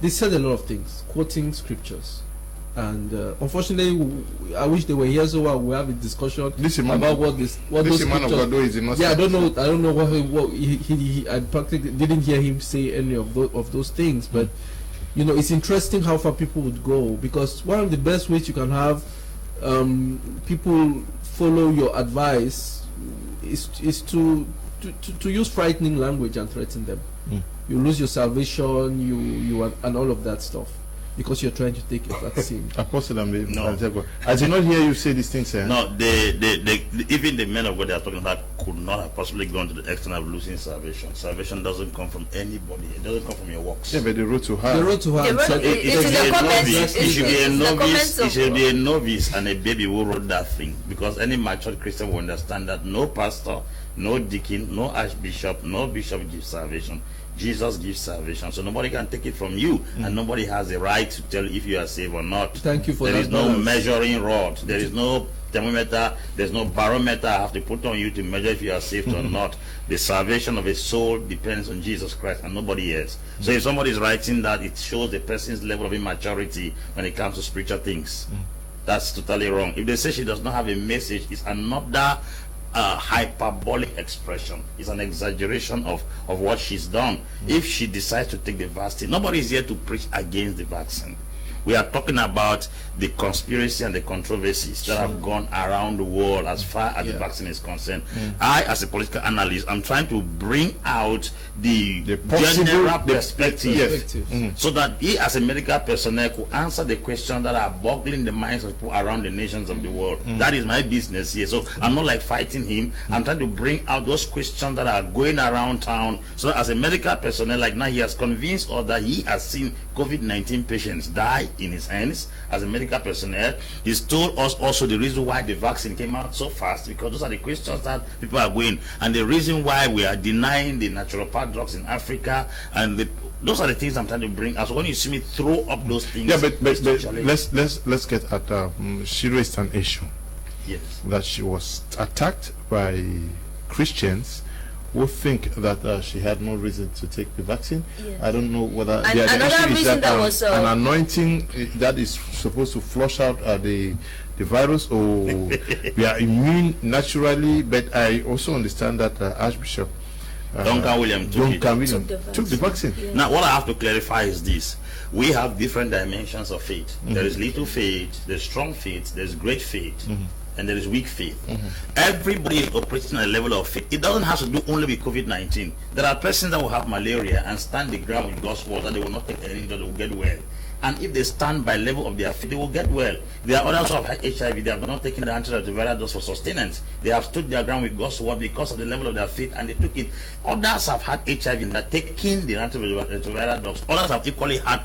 Speaker 3: They said a lot of things, quoting scriptures. And unfortunately, I wish they were here so we have a discussion about what those
Speaker 1: man of God is not.
Speaker 3: Yeah, I don't know what he I practically didn't hear him say any of those things, but you know, it's interesting how far people would go, because one of the best ways you can have people follow your advice is to use frightening language and threaten them. You lose your salvation, you and all of that stuff, because you're trying to take a vaccine.
Speaker 1: Apostle Ambe, no. I did not hear you say these things, sir.
Speaker 2: No, even the men of God they are talking about could not have possibly gone to the extent of losing salvation. Salvation doesn't come from anybody. It doesn't come from your works.
Speaker 1: Yeah, but the road to hell.
Speaker 3: The road to hell.
Speaker 2: It should be a novice and a baby who wrote that thing, because any mature Christian will understand that no pastor, no deacon, no archbishop, no bishop gives salvation. Jesus gives salvation, so nobody can take it from you, and nobody has the right to tell if you are saved or not.
Speaker 3: Thank you for that.
Speaker 2: There is no measuring rod. There is no thermometer. There's no barometer I have to put on you to measure if you are saved or not. The salvation of a soul depends on Jesus Christ and nobody else. So if somebody is writing that, it shows the person's level of immaturity when it comes to spiritual things. That's totally wrong. If they say she does not have a message, it's another hyperbolic expression. It's an exaggeration of what she's done. If she decides to take the vaccine, nobody is here to preach against the vaccine. We are talking about the conspiracy and the controversies that have gone around the world as far as the vaccine is concerned. I, as a political analyst, I'm trying to bring out the general perspective, so that he, as a medical personnel, could answer the questions that are boggling the minds of people around the nations of the world. That is my business here. So I'm not like fighting him. I'm trying to bring out those questions that are going around town. So as a medical personnel, like now, he has convinced us that he has seen COVID-19 patients die in his hands. As a medical personnel, he's told us also the reason why the vaccine came out so fast, because those are the questions that people are going, and the reason why we are denying the naturopath drugs in Africa, and those are the things I'm trying to bring. As when you see me throw up those things,
Speaker 1: but let's get at she raised an issue.
Speaker 2: Yes,
Speaker 1: that she was attacked by Christians who think that she had no reason to take the vaccine. Yes. I don't know whether
Speaker 4: another reason that was
Speaker 1: an anointing that is supposed to flush out the virus, or we are immune naturally. But I also understand that Archbishop
Speaker 2: Duncan William
Speaker 1: took the vaccine.
Speaker 4: Yes.
Speaker 2: Now, what I have to clarify is this: we have different dimensions of faith. There is little faith, there's strong faith, there's great faith. And there is weak faith. Everybody is operating at a level of faith. It doesn't have to do only with COVID-19. There are persons that will have malaria and stand the ground with God's word, and they will not take anything, that they will get well. And if they stand by level of their faith, they will get well. There are others who have HIV. They have not taken the antiretroviral dose for sustenance. They have stood their ground with God's word because of the level of their faith, and they took it. Others have had HIV and they are taking the antiretroviral dose. Others have equally had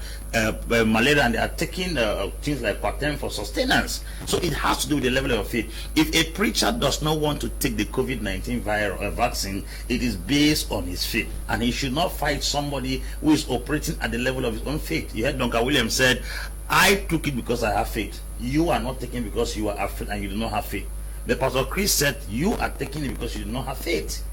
Speaker 2: malaria and they are taking things like Patem for sustenance. So it has to do with the level of faith. If a preacher does not want to take the COVID-19 vaccine, it is based on his faith, and he should not fight somebody who is operating at the level of his own faith. You heard Duncan Williams said, I took it because I have faith. You are not taking because you are afraid and you do not have faith. The Pastor Chris said, you are taking it because you do not have faith.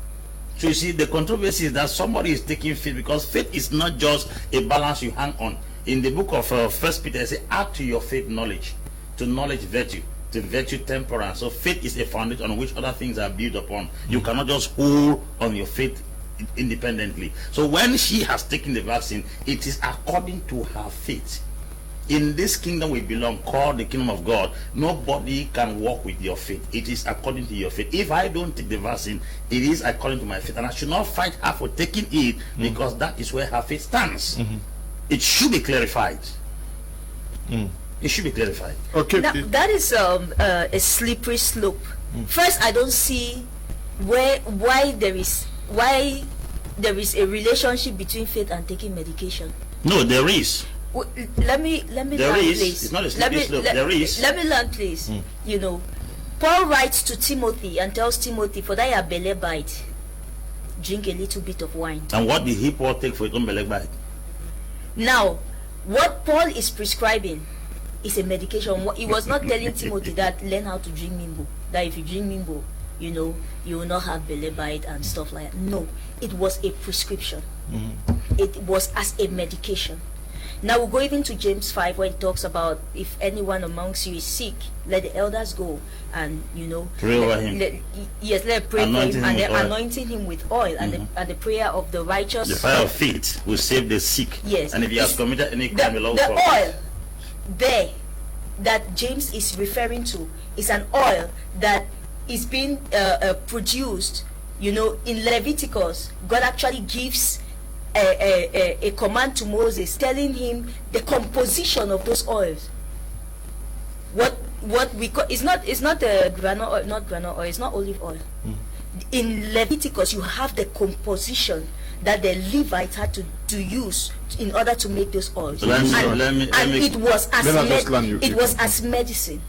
Speaker 2: So you see, the controversy is that somebody is taking faith, because faith is not just a balance you hang on. In the book of 1 Peter, it says, add to your faith knowledge, to knowledge virtue, to virtue temperance. So faith is a foundation on which other things are built upon. You cannot just hold on your faith independently. So when she has taken the vaccine, it is according to her faith. In this kingdom we belong, called the kingdom of God, nobody can walk with your faith. It is according to your faith. If I don't take the vaccine, it is according to my faith, and I should not fight her for taking it, because that is where her faith stands. It should be clarified. It should be clarified.
Speaker 1: Okay.
Speaker 4: Now, that is a slippery slope. First, I don't see why there is a relationship between faith and taking medication.
Speaker 2: No, there is.
Speaker 4: Let me
Speaker 2: There
Speaker 4: learn,
Speaker 2: is.
Speaker 4: please.
Speaker 2: It's not a slippery slope. There is.
Speaker 4: Let me learn, please. You know, Paul writes to Timothy and tells Timothy, for thy belly bite, drink a little bit of wine.
Speaker 2: And what did he Paul take for his own belly bite?
Speaker 4: Now, what Paul is prescribing is a medication. He was not telling Timothy that learn how to drink Mimbo. That if you drink Mimbo, you know, you will not have belly bite and stuff like that. No, it was a prescription. It was as a medication. Now we'll go even to James 5 where it talks about if anyone amongst you is sick, let the elders go and, you know,
Speaker 2: pray over him.
Speaker 4: Let pray for him, and they're anointing him with oil, and the prayer of the righteous.
Speaker 2: The fire of faith will save the sick.
Speaker 4: Yes.
Speaker 2: And if he has committed any crime,
Speaker 4: the
Speaker 2: also
Speaker 4: oil there that James is referring to is an oil that is being produced, you know, in Leviticus. God actually gives a command to Moses telling him the composition of those oils. What we call it's not granola oil, not granola oil, it's not olive oil. In Leviticus you have the composition that the Levites had to use in order to make those oils.
Speaker 2: So
Speaker 4: it was as medicine.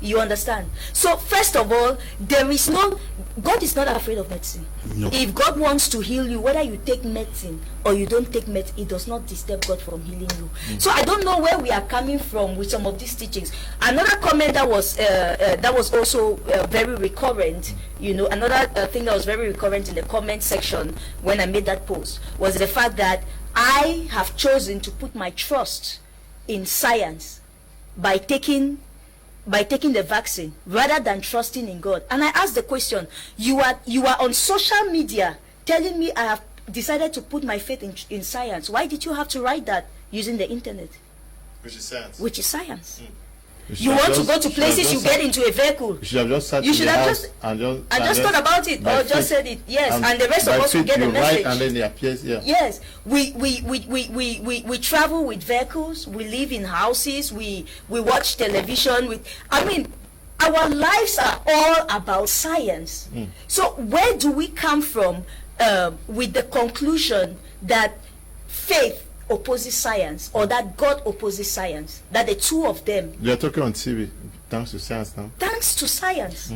Speaker 4: You understand? So first of all, God is not afraid of medicine.
Speaker 2: No.
Speaker 4: If God wants to heal you, whether you take medicine or you don't take medicine, it does not disturb God from healing you. So I don't know where we are coming from with some of these teachings. Another comment that was also very recurrent, you know, another thing that was very recurrent in the comment section when I made that post was the fact that I have chosen to put my trust in science by taking the vaccine rather than trusting in God. And I asked the question, you are on social media telling me I have decided to put my faith in science. Why did you have to write that using the internet?
Speaker 1: Which is science.
Speaker 4: Which is science. You want to go to places, you get into a vehicle.
Speaker 1: You should have just sat
Speaker 4: You should have
Speaker 1: just
Speaker 4: thought about it, or just said it. Yes, and the rest of us will get the message.
Speaker 1: And then it appears, yeah.
Speaker 4: Yes, we travel with vehicles, we live in houses, we watch television. I mean, our lives are all about science. So where do we come from with the conclusion that faith opposes science, or that God opposes science, that the two of them?
Speaker 1: You're talking on TV, thanks to science now.
Speaker 4: Thanks to science.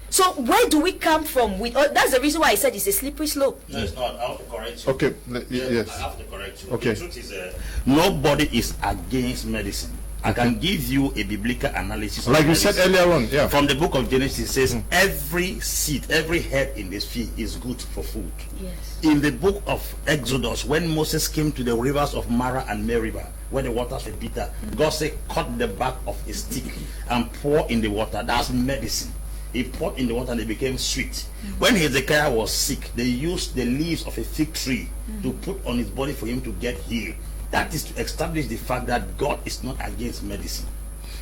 Speaker 4: So where do we come from with that's the reason why I said it's a slippery slope.
Speaker 2: No, it's not. I have to correct you.
Speaker 1: Okay, yes.
Speaker 2: I have to correct you.
Speaker 1: Okay.
Speaker 2: The truth is, nobody is against medicine. I can give you a biblical analysis.
Speaker 1: Like you said earlier on, yeah.
Speaker 2: From the book of Genesis, it says every seed, every herb in this field is good for food.
Speaker 4: Yes.
Speaker 2: In the book of Exodus, when Moses came to the rivers of Mara and Meribah, where the waters were bitter, God said, cut the back of a stick and pour in the water. That's medicine. He poured in the water and it became sweet. When Hezekiah was sick, they used the leaves of a fig tree to put on his body for him to get healed. That is to establish the fact that God is not against medicine.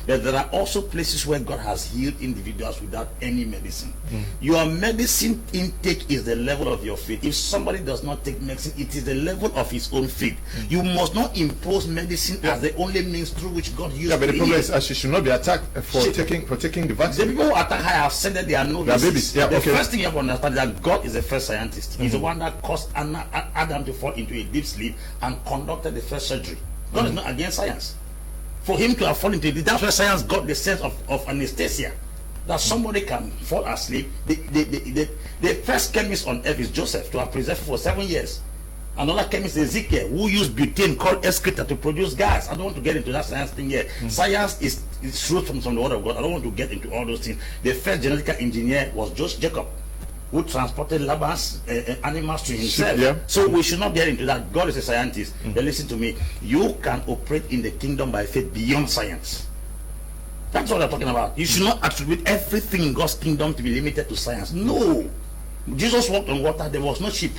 Speaker 2: But there are also places where God has healed individuals without any medicine. Your medicine intake is the level of your faith. If somebody does not take medicine, it is the level of his own faith. You must not impose medicine as the only means through which God uses.
Speaker 1: Yeah, but the problem is she should not be attacked for taking the vaccine.
Speaker 2: The people who attack her have said that they are novices.
Speaker 1: Yeah,
Speaker 2: the first thing you have to understand is that God is the first scientist. He's the one that caused Adam to fall into a deep sleep and conducted the first surgery. God is not against science. For him to have fallen into it, that's where science got the sense of anesthesia. That somebody can fall asleep. The first chemist on earth is Joseph, to have preserved for 7 years. Another chemist is Ezekiel, who used butane called excreta to produce gas. I don't want to get into that science thing yet. Science is truth from the word of God. I don't want to get into all those things. The first genetic engineer was Jacob, who transported Laban's animals to himself.
Speaker 1: Yeah.
Speaker 2: So we should not get into that. God is a scientist. But listen to me. You can operate in the kingdom by faith beyond science. That's what I'm talking about. You should not attribute everything in God's kingdom to be limited to science. No. Jesus walked on water. There was no ship.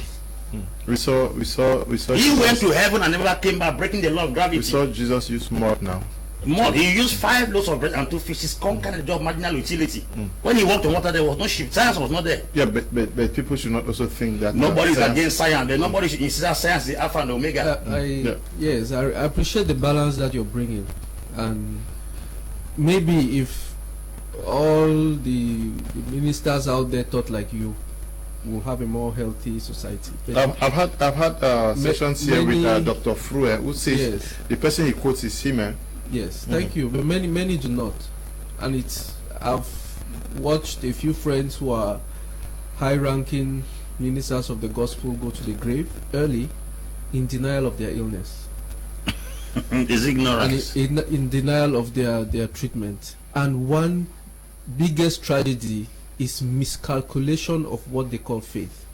Speaker 1: We saw.
Speaker 2: He went to heaven and never came back, breaking the law of gravity.
Speaker 1: We saw Jesus use mud now.
Speaker 2: Mud. He used 5 loaves of bread and 2 fishes, conquering the job of marginal utility. When he walked on water, there was no ship. Science was not there.
Speaker 1: Yeah, but people should not also think that
Speaker 2: nobody is against science. But nobody should insist that science is the alpha and omega.
Speaker 3: Yes, I appreciate the balance that you're bringing, And maybe if all the ministers out there thought like you, we'll have a more healthy society.
Speaker 1: I've had sessions here with Dr. Frue, who says
Speaker 3: yes,
Speaker 1: the person he quotes is him.
Speaker 3: Yes, thank you. But many do not. And I've watched a few friends who are high-ranking ministers of the gospel go to the grave early in denial of their illness.
Speaker 2: Is ignorance.
Speaker 3: And in denial of their treatment. And one biggest tragedy is miscalculation of what they call faith.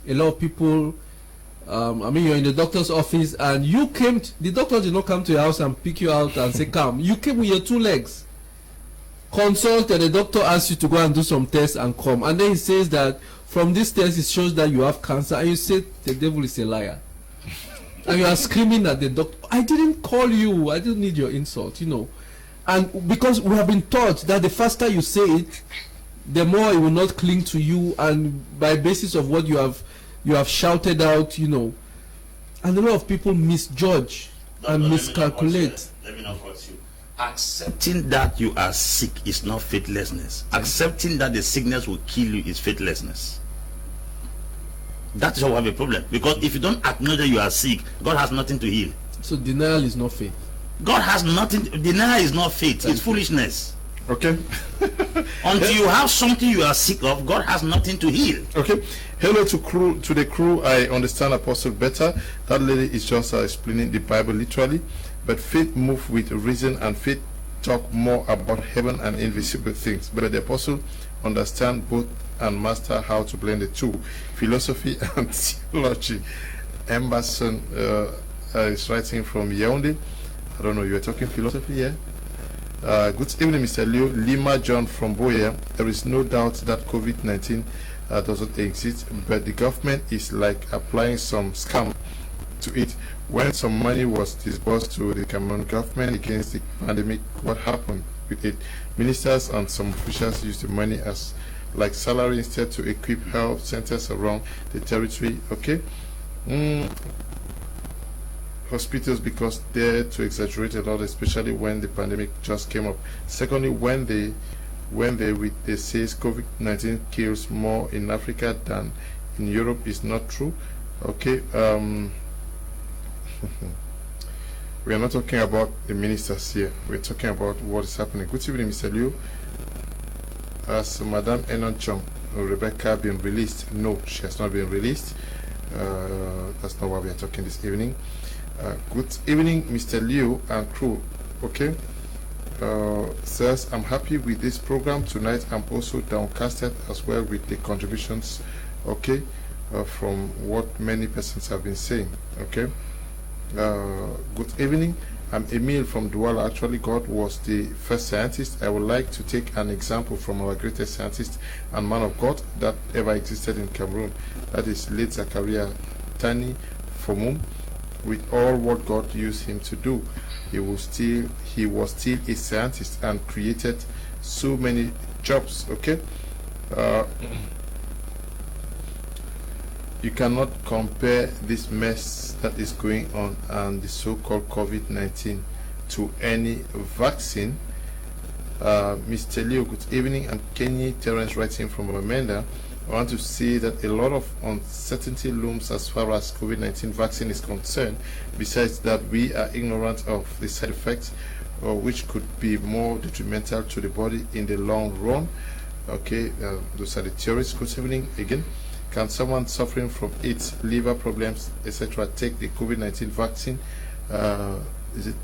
Speaker 3: A lot of people, you're in the doctor's office and you came, the doctor did not come to your house and pick you out and say, come. You came with your 2 legs. Consult, and the doctor asks you to go and do some tests and come. And then he says that from this test it shows that you have cancer, and you say the devil is a liar. And you are screaming at the doctor, I didn't call you, I didn't need your insult, And because we have been taught that the faster you say it, the more it will not cling to you, and by basis of what you have shouted out, And a lot of people misjudge and miscalculate.
Speaker 2: Let me not force you. Accepting that you are sick is not faithlessness. Accepting that the sickness will kill you is faithlessness. That's how we have a problem. Because if you don't acknowledge that you are sick, God has nothing to heal.
Speaker 3: So denial is not faith.
Speaker 2: God has nothing. Denial is not faith. It's foolishness.
Speaker 1: Okay.
Speaker 2: Until you have something you are sick of, God has nothing to heal.
Speaker 1: Okay. Hello to the crew. I understand Apostle better. That lady is just explaining the Bible literally. But faith moves with reason, and faith talk more about heaven and invisible things. But the apostle understand both and master how to blend the two, philosophy and theology. Emerson is writing from Yaoundé. I don't know, you are talking philosophy, yeah? Good evening, Mr. Leo. Lima John from Buea. There is no doubt that COVID-19 doesn't exist, but the government is like applying some scam to it. When some money was disbursed to the Cameroon government against the pandemic, what happened with it? Ministers and some officials used the money as like salary instead to equip health centers around the territory. Okay. Hospitals, because they're to exaggerate a lot, especially when the pandemic just came up. Secondly, when they say COVID-19 kills more in Africa than in Europe, is not true. Okay. We are not talking about the ministers here. We're talking about what is happening. Good evening, Mr. Liu. Has Madame Enon Chong Rebecca been released? No, she has not been released. That's not why we are talking this evening. Good evening, Mr. Liu and crew. Okay. Says, I'm happy with this program tonight. I'm also downcasted as well with the contributions, okay, from what many persons have been saying. Okay. Good evening. I'm Emil from Douala. Actually, God was the first scientist. I would like to take an example from our greatest scientist and man of God that ever existed in Cameroon. That is late Zachariah Tani Fomum. With all what God used him to do, he was still a scientist and created so many jobs. Okay. You cannot compare this mess that is going on and the so-called COVID-19 to any vaccine. Mr. Leo, good evening. And Kenny Terence writing from Amanda. I want to say that a lot of uncertainty looms as far as COVID-19 vaccine is concerned. Besides that, we are ignorant of the side effects, which could be more detrimental to the body in the long run. Okay, those are the theories. Good evening again. Can someone suffering from AIDS, liver problems, etc., take the COVID-19 vaccine? Is it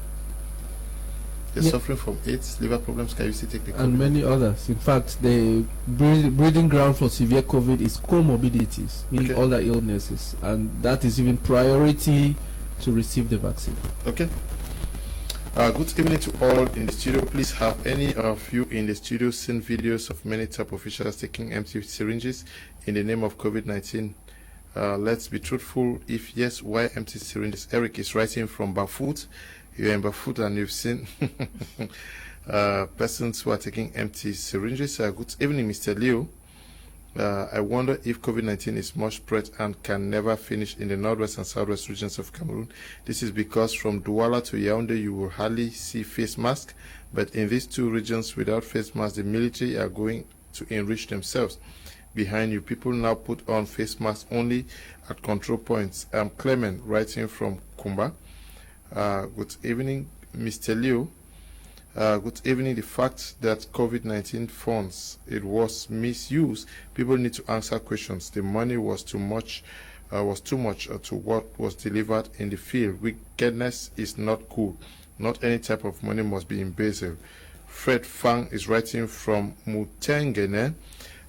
Speaker 1: suffering from AIDS, liver problems? Can you still take the COVID?
Speaker 3: And many others. In fact, the breeding ground for severe COVID is comorbidities, meaning other illnesses, and that is even priority to receive the vaccine.
Speaker 1: Okay. Good evening to all in the studio. Please, have any of you in the studio seen videos of many top officials taking empty syringes in the name of COVID-19? Let's be truthful. If yes, why empty syringes? Eric is writing from Bafut. You're in Bafut and you've seen persons who are taking empty syringes. Good evening, Mr. Leo. I wonder if COVID-19 is much spread and can never finish in the northwest and southwest regions of Cameroon. This is because from Douala to Yaoundé you will hardly see face masks, but in these two regions without face masks, the military are going to enrich themselves. Behind you, people now put on face masks only at control points. I'm Clement, writing from Kumba. Good evening, Mr. Leo. Good evening. The fact that COVID-19 funds, it was misused. People need to answer questions. The money was too much to what was delivered in the field. Wickedness is not cool. Not any type of money must be embezzled. Fred Fang is writing from Mutengene.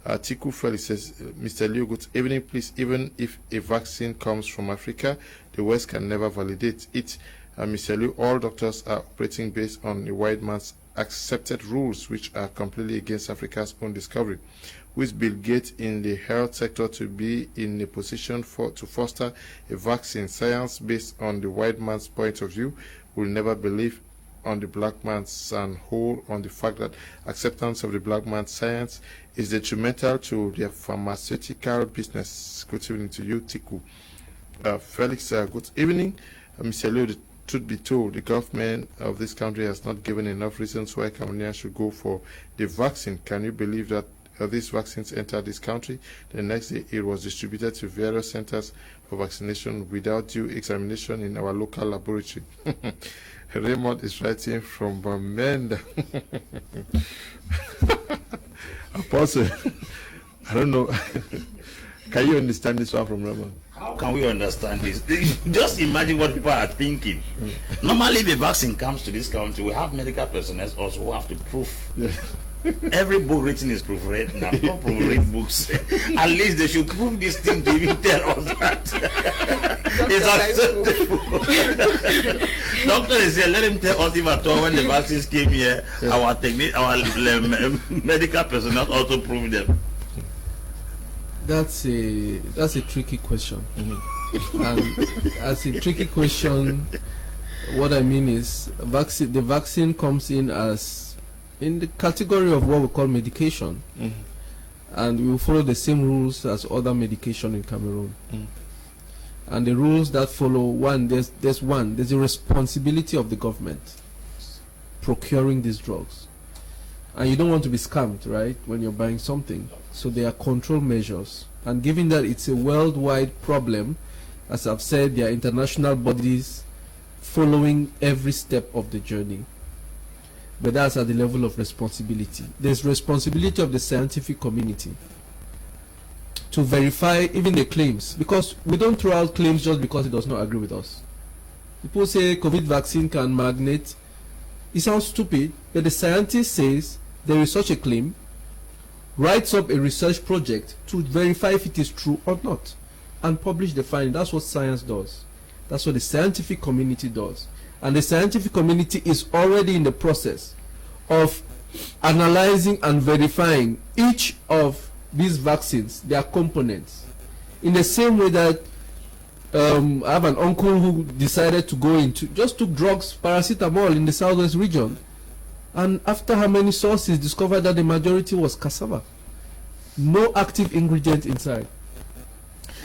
Speaker 1: Tiku Felix says, Mr. Leo, good evening. Please, even if a vaccine comes from Africa, the West can never validate it. Mr. Liu, all doctors are operating based on the white man's accepted rules, which are completely against Africa's own discovery. With Bill Gates in the health sector to be in a position to foster a vaccine, science based on the white man's point of view will never believe on the black man's and hold on the fact that acceptance of the black man's science is detrimental to their pharmaceutical business. Good evening to you, Tiku. Felix, good evening. Mr. Liu, truth be told, the government of this country has not given enough reasons why Cameroonians should go for the vaccine. Can you believe that these vaccines entered this country? The next day, it was distributed to various centers for vaccination without due examination in our local laboratory. Raymond is writing from Bamenda. Apostle, I don't know. Can you understand this one from Raymond?
Speaker 2: How can we understand this? Just imagine what people are thinking. Normally, the vaccine comes to this country, we have medical personnel also who have to prove. Every book written is proofread. Now, don't proofread books. At least they should prove this thing to even tell us that it's acceptable. Doctor is here. Let him tell us if at all when the vaccines came here, our medical personnel also proved them.
Speaker 3: That's a tricky question. And as a tricky question, what I mean is the vaccine comes in as in the category of what we call medication, and we will follow the same rules as other medication in Cameroon. And the rules that follow, there's a responsibility of the government procuring these drugs, and you don't want to be scammed, right, when you're buying something. So there are control measures, and given that it's a worldwide problem, as I've said, there are international bodies following every step of the journey. But that's at the level of responsibility. There's responsibility of the scientific community to verify even the claims, because we don't throw out claims just because it does not agree with us. People say COVID vaccine can magnate. It sounds stupid, but the scientist says there is such a claim, writes up a research project to verify if it is true or not, and publish the finding. That's what science does. That's what the scientific community does. And the scientific community is already in the process of analyzing and verifying each of these vaccines, their components. In the same way that I have an uncle who decided to go into, just took drugs, paracetamol in the southwest region, and after how many sources discovered that the majority was cassava. No active ingredient inside.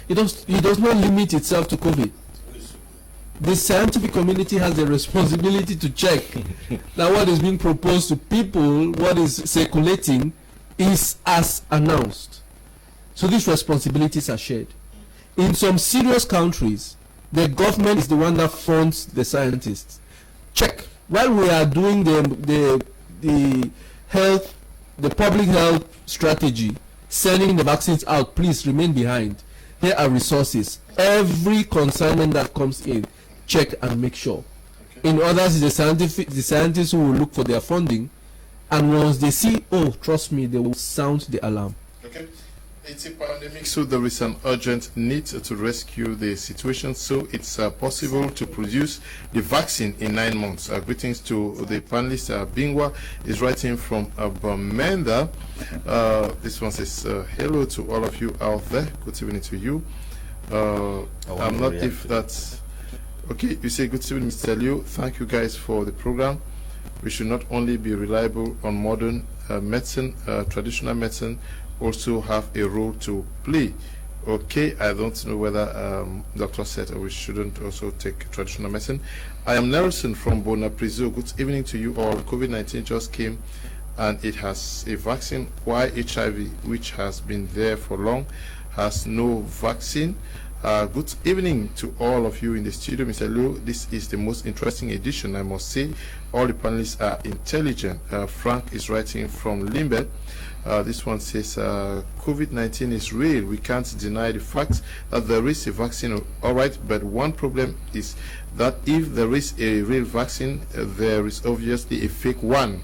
Speaker 3: It does not limit itself to COVID. The scientific community has the responsibility to check that what is being proposed to people, what is circulating, is as announced. So these responsibilities are shared. In some serious countries, the government is the one that funds the scientists. Check. While we are doing the public health strategy, sending the vaccines out, please remain behind. Here are resources. Every consignment that comes in, check and make sure. Okay. In others, the scientists who will look for their funding, and once they see, oh, trust me, they will sound the alarm.
Speaker 1: Okay. It's a pandemic, so there is an urgent need to rescue the situation, so it's possible to produce the vaccine in 9 months. Greetings to the panelists. Ngwa is writing from Bamenda. This one says, hello to all of you out there. Good evening to you. I'm not if that's... Okay, you say good evening, Mr. Liu. Thank you guys for the program. We should not only be reliable on modern medicine, traditional medicine, also have a role to play. Okay, I don't know whether doctor said we shouldn't also take traditional medicine. I am Nelson from Bonaprizo. Good evening to you all. COVID-19 just came and it has a vaccine. Why HIV, which has been there for long, has no vaccine? Good evening to all of you in the studio. Mr. Liu, this is the most interesting edition, I must say. All the panelists are intelligent. Frank is writing from Limbe. This one says, COVID-19 is real. We can't deny the fact that there is a vaccine. All right, but one problem is that if there is a real vaccine, there is obviously a fake one.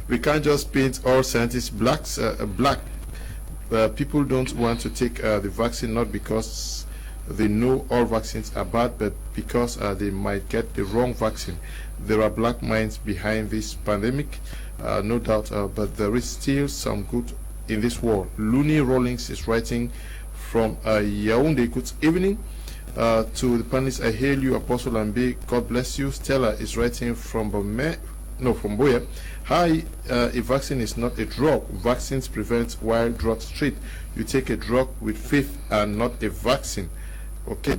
Speaker 1: We can't just paint all scientists black. People don't want to take the vaccine not because they know all vaccines are bad, but because they might get the wrong vaccine. There are black minds behind this pandemic, no doubt, but there is still some good in this world. Looney Rawlings is writing from Yaoundé. Good evening to the panelists. I hail you, Apostle Ambe. God bless you. Stella is writing from Buea. Hi, a vaccine is not a drug. Vaccines prevent while drugs treat. You take a drug with faith and not a vaccine. Okay.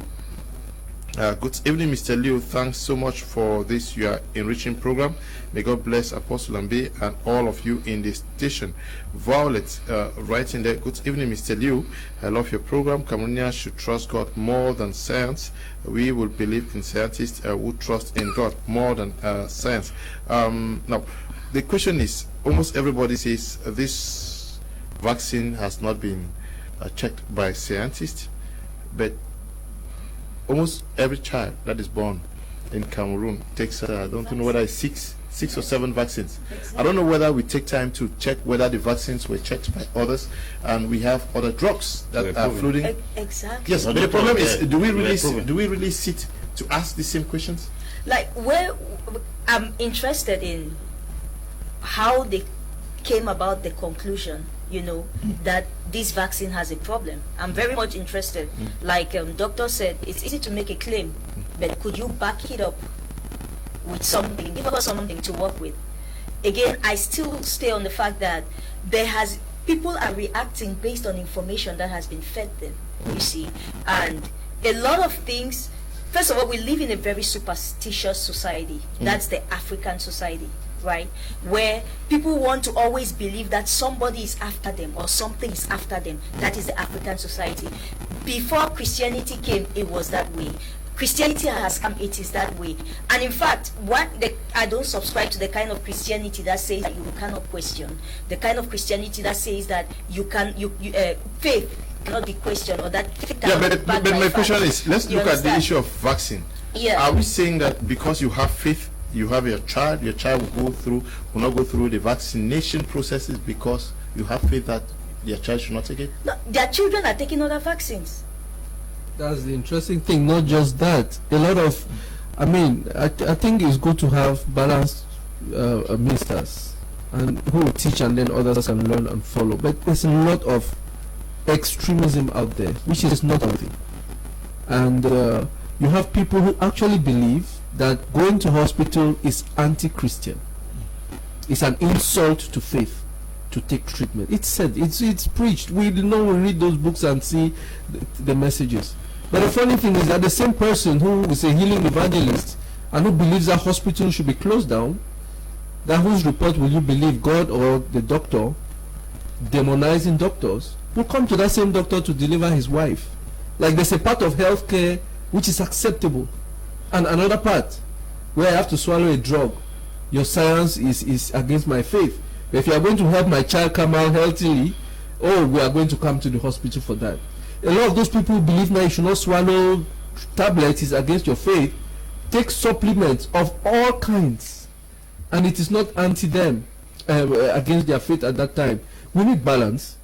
Speaker 1: Good evening, Mr. Liu. Thanks so much for this your enriching program. May God bless Apostle Ambe and all of you in the station. Violet writing there. Good evening, Mr. Liu. I love your program. Cameroonians should trust God more than science. We will believe in scientists who trust in God more than science. Now, the question is, almost everybody says this vaccine has not been checked by scientists, but almost every child that is born in Cameroon takes, I don't know whether it's six or seven vaccines. Exactly. I don't know whether we take time to check whether the vaccines were checked by others, and we have other drugs that are floating.
Speaker 4: Exactly.
Speaker 1: Yes, but the problem is, do we really sit to ask the same questions?
Speaker 4: Like, where I'm interested in how they came about the conclusion, that this vaccine has a problem. I'm very much interested. Like doctor said, it's easy to make a claim, but could you back it up with something? Give us something to work with. Again, I still stay on the fact that people are reacting based on information that has been fed them, you see. And a lot of things, first of all, we live in a very superstitious society. That's the African society, right? Where people want to always believe that somebody is after them or something is after them. That is the African society. Before Christianity came, it was that way. Christianity has come, it is that way. And in fact, I don't subscribe to the kind of Christianity that says that you cannot question. The kind of Christianity that says that faith cannot be questioned, or that faith
Speaker 1: but my question is, let's look at the issue of vaccine.
Speaker 4: Yeah.
Speaker 1: Are we saying that because you have faith, you have your child will not go through the vaccination processes because you have faith that your child should not take it?
Speaker 4: No, their children are taking other vaccines.
Speaker 3: That's the interesting thing. Not just that, a lot of, I think it's good to have balanced ministers and who will teach and then others can learn and follow. But there's a lot of extremism out there, which is not healthy. And you have people who actually believe that going to hospital is anti-Christian. It's an insult to faith to take treatment. It's said, it's preached. We read those books and see the messages. But the funny thing is that the same person who is a healing evangelist and who believes that hospital should be closed down, that whose report will you believe, God or the doctor, demonizing doctors, will come to that same doctor to deliver his wife. Like, there's a part of healthcare which is acceptable, and another part where I have to swallow a drug. Your science is against my faith. But if you are going to help my child come out healthily, we are going to come to the hospital for that. A lot of those people who believe now you should not swallow tablets is against your faith, take supplements of all kinds, and it is not anti-them, against their faith at that time. We need balance,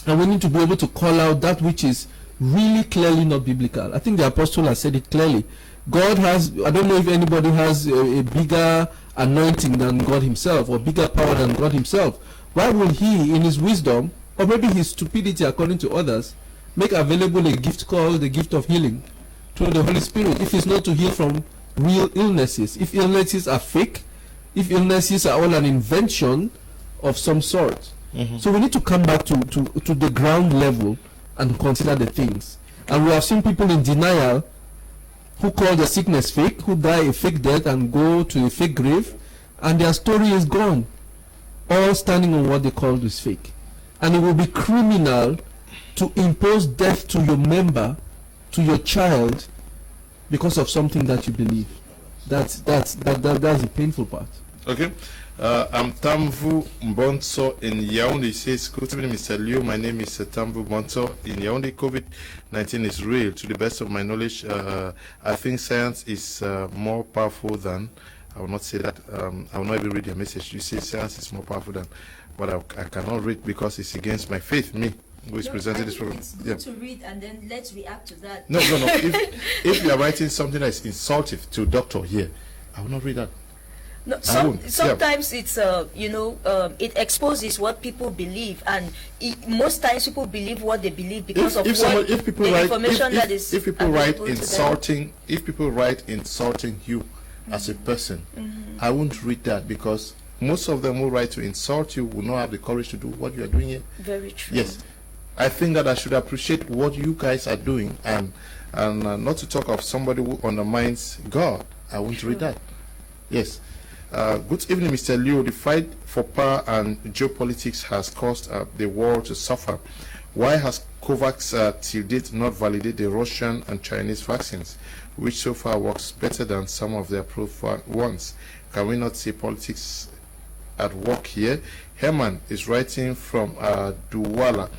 Speaker 3: and we need to be able to call out that which is really clearly not biblical. I think the apostle has said it clearly. God has, I don't know if anybody has a bigger anointing than God himself, or bigger power than God himself. Why will he, in his wisdom, or maybe his stupidity according to others, make available a gift called the gift of healing through the Holy Spirit, if it's not to heal from real illnesses? If illnesses are fake, if illnesses are all an invention of some sort. So we need to come back to the ground level and consider the things. And we have seen people in denial who call their sickness fake, who die a fake death and go to a fake grave, and their story is gone, all standing on what they called is fake. And it will be criminal to impose death to your member, to your child, because of something that you believe. That's the painful part.
Speaker 1: Okay. I'm Tamvu Mbonso in Yaoundé. He says, good evening, Mr. Liu. My name is Tamvu Mbonso in Yaoundé. COVID-19 is real. To the best of my knowledge, I think science is more powerful than, I will not say that, I will not even read your message. You say science is more powerful than, but I cannot read because it's against my faith, me, who is presenting this program.
Speaker 4: It's good to read and then let's react to that.
Speaker 1: No. If you are writing something that is insultive to a doctor here, I will not read that.
Speaker 4: No, sometimes it's it exposes what people believe, and most times people believe what they believe because of
Speaker 1: if people write insulting you as a person, I won't read that, because most of them who write to insult you will not have the courage to do what you are doing here.
Speaker 4: Very true.
Speaker 1: Yes, I think that I should appreciate what you guys are doing, and not to talk of somebody who undermines God. I won't read that. Yes. Good evening, Mr. Liu. The fight for power and geopolitics has caused the world to suffer. Why has COVAX till date not validated the Russian and Chinese vaccines, which so far works better than some of the approved ones? Can we not see politics at work here? Herman is writing from Douala.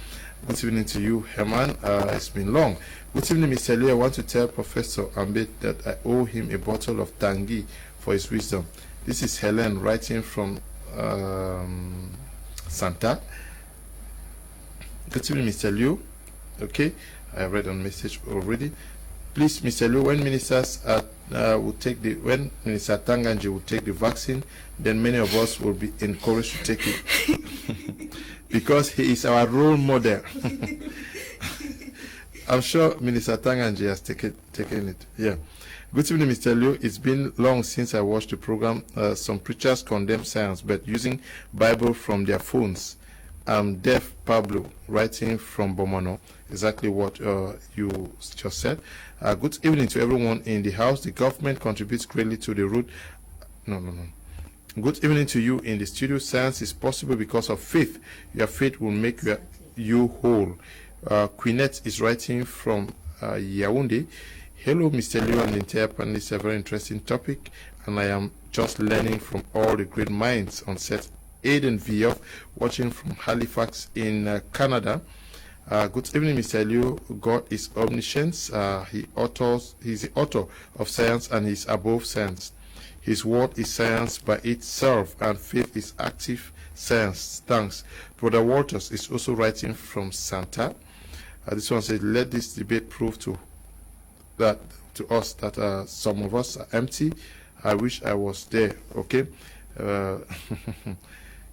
Speaker 1: Good evening to you, Herman. It's been long. Good evening, Mr. Liu. I want to tell Professor Ambe that I owe him a bottle of Tangi for his wisdom. This is Helen writing from Santa. Good evening, Mr. Liu. Okay, I read on message already. Please, Mr. Liu, when ministers when Minister Tanganji will take the vaccine, then many of us will be encouraged to take it because he is our role model. I'm sure Minister Tanganji has taken it. Yeah. Good evening, Mr. Liu. It's been long since I watched the program. Some preachers condemn science, but using Bible from their phones. Deaf Pablo, writing from Bomono, exactly what you just said. Good evening to everyone in the house. The government contributes greatly to the root. No. Good evening to you in the studio. Science is possible because of faith. Your faith will make you whole. Queenette is writing from Yaoundé. Hello, Mr. Liu and the entire panel. It's a very interesting topic, and I am just learning from all the great minds on set. Aiden Vioff, watching from Halifax in Canada. Good evening, Mr. Liu. God is omniscience. He's the author of science, and he's above science. His word is science by itself, and faith is active science. Thanks. Brother Walters is also writing from Santa. This one says, let this debate prove to us that some of us are empty. I wish I was there. Okay.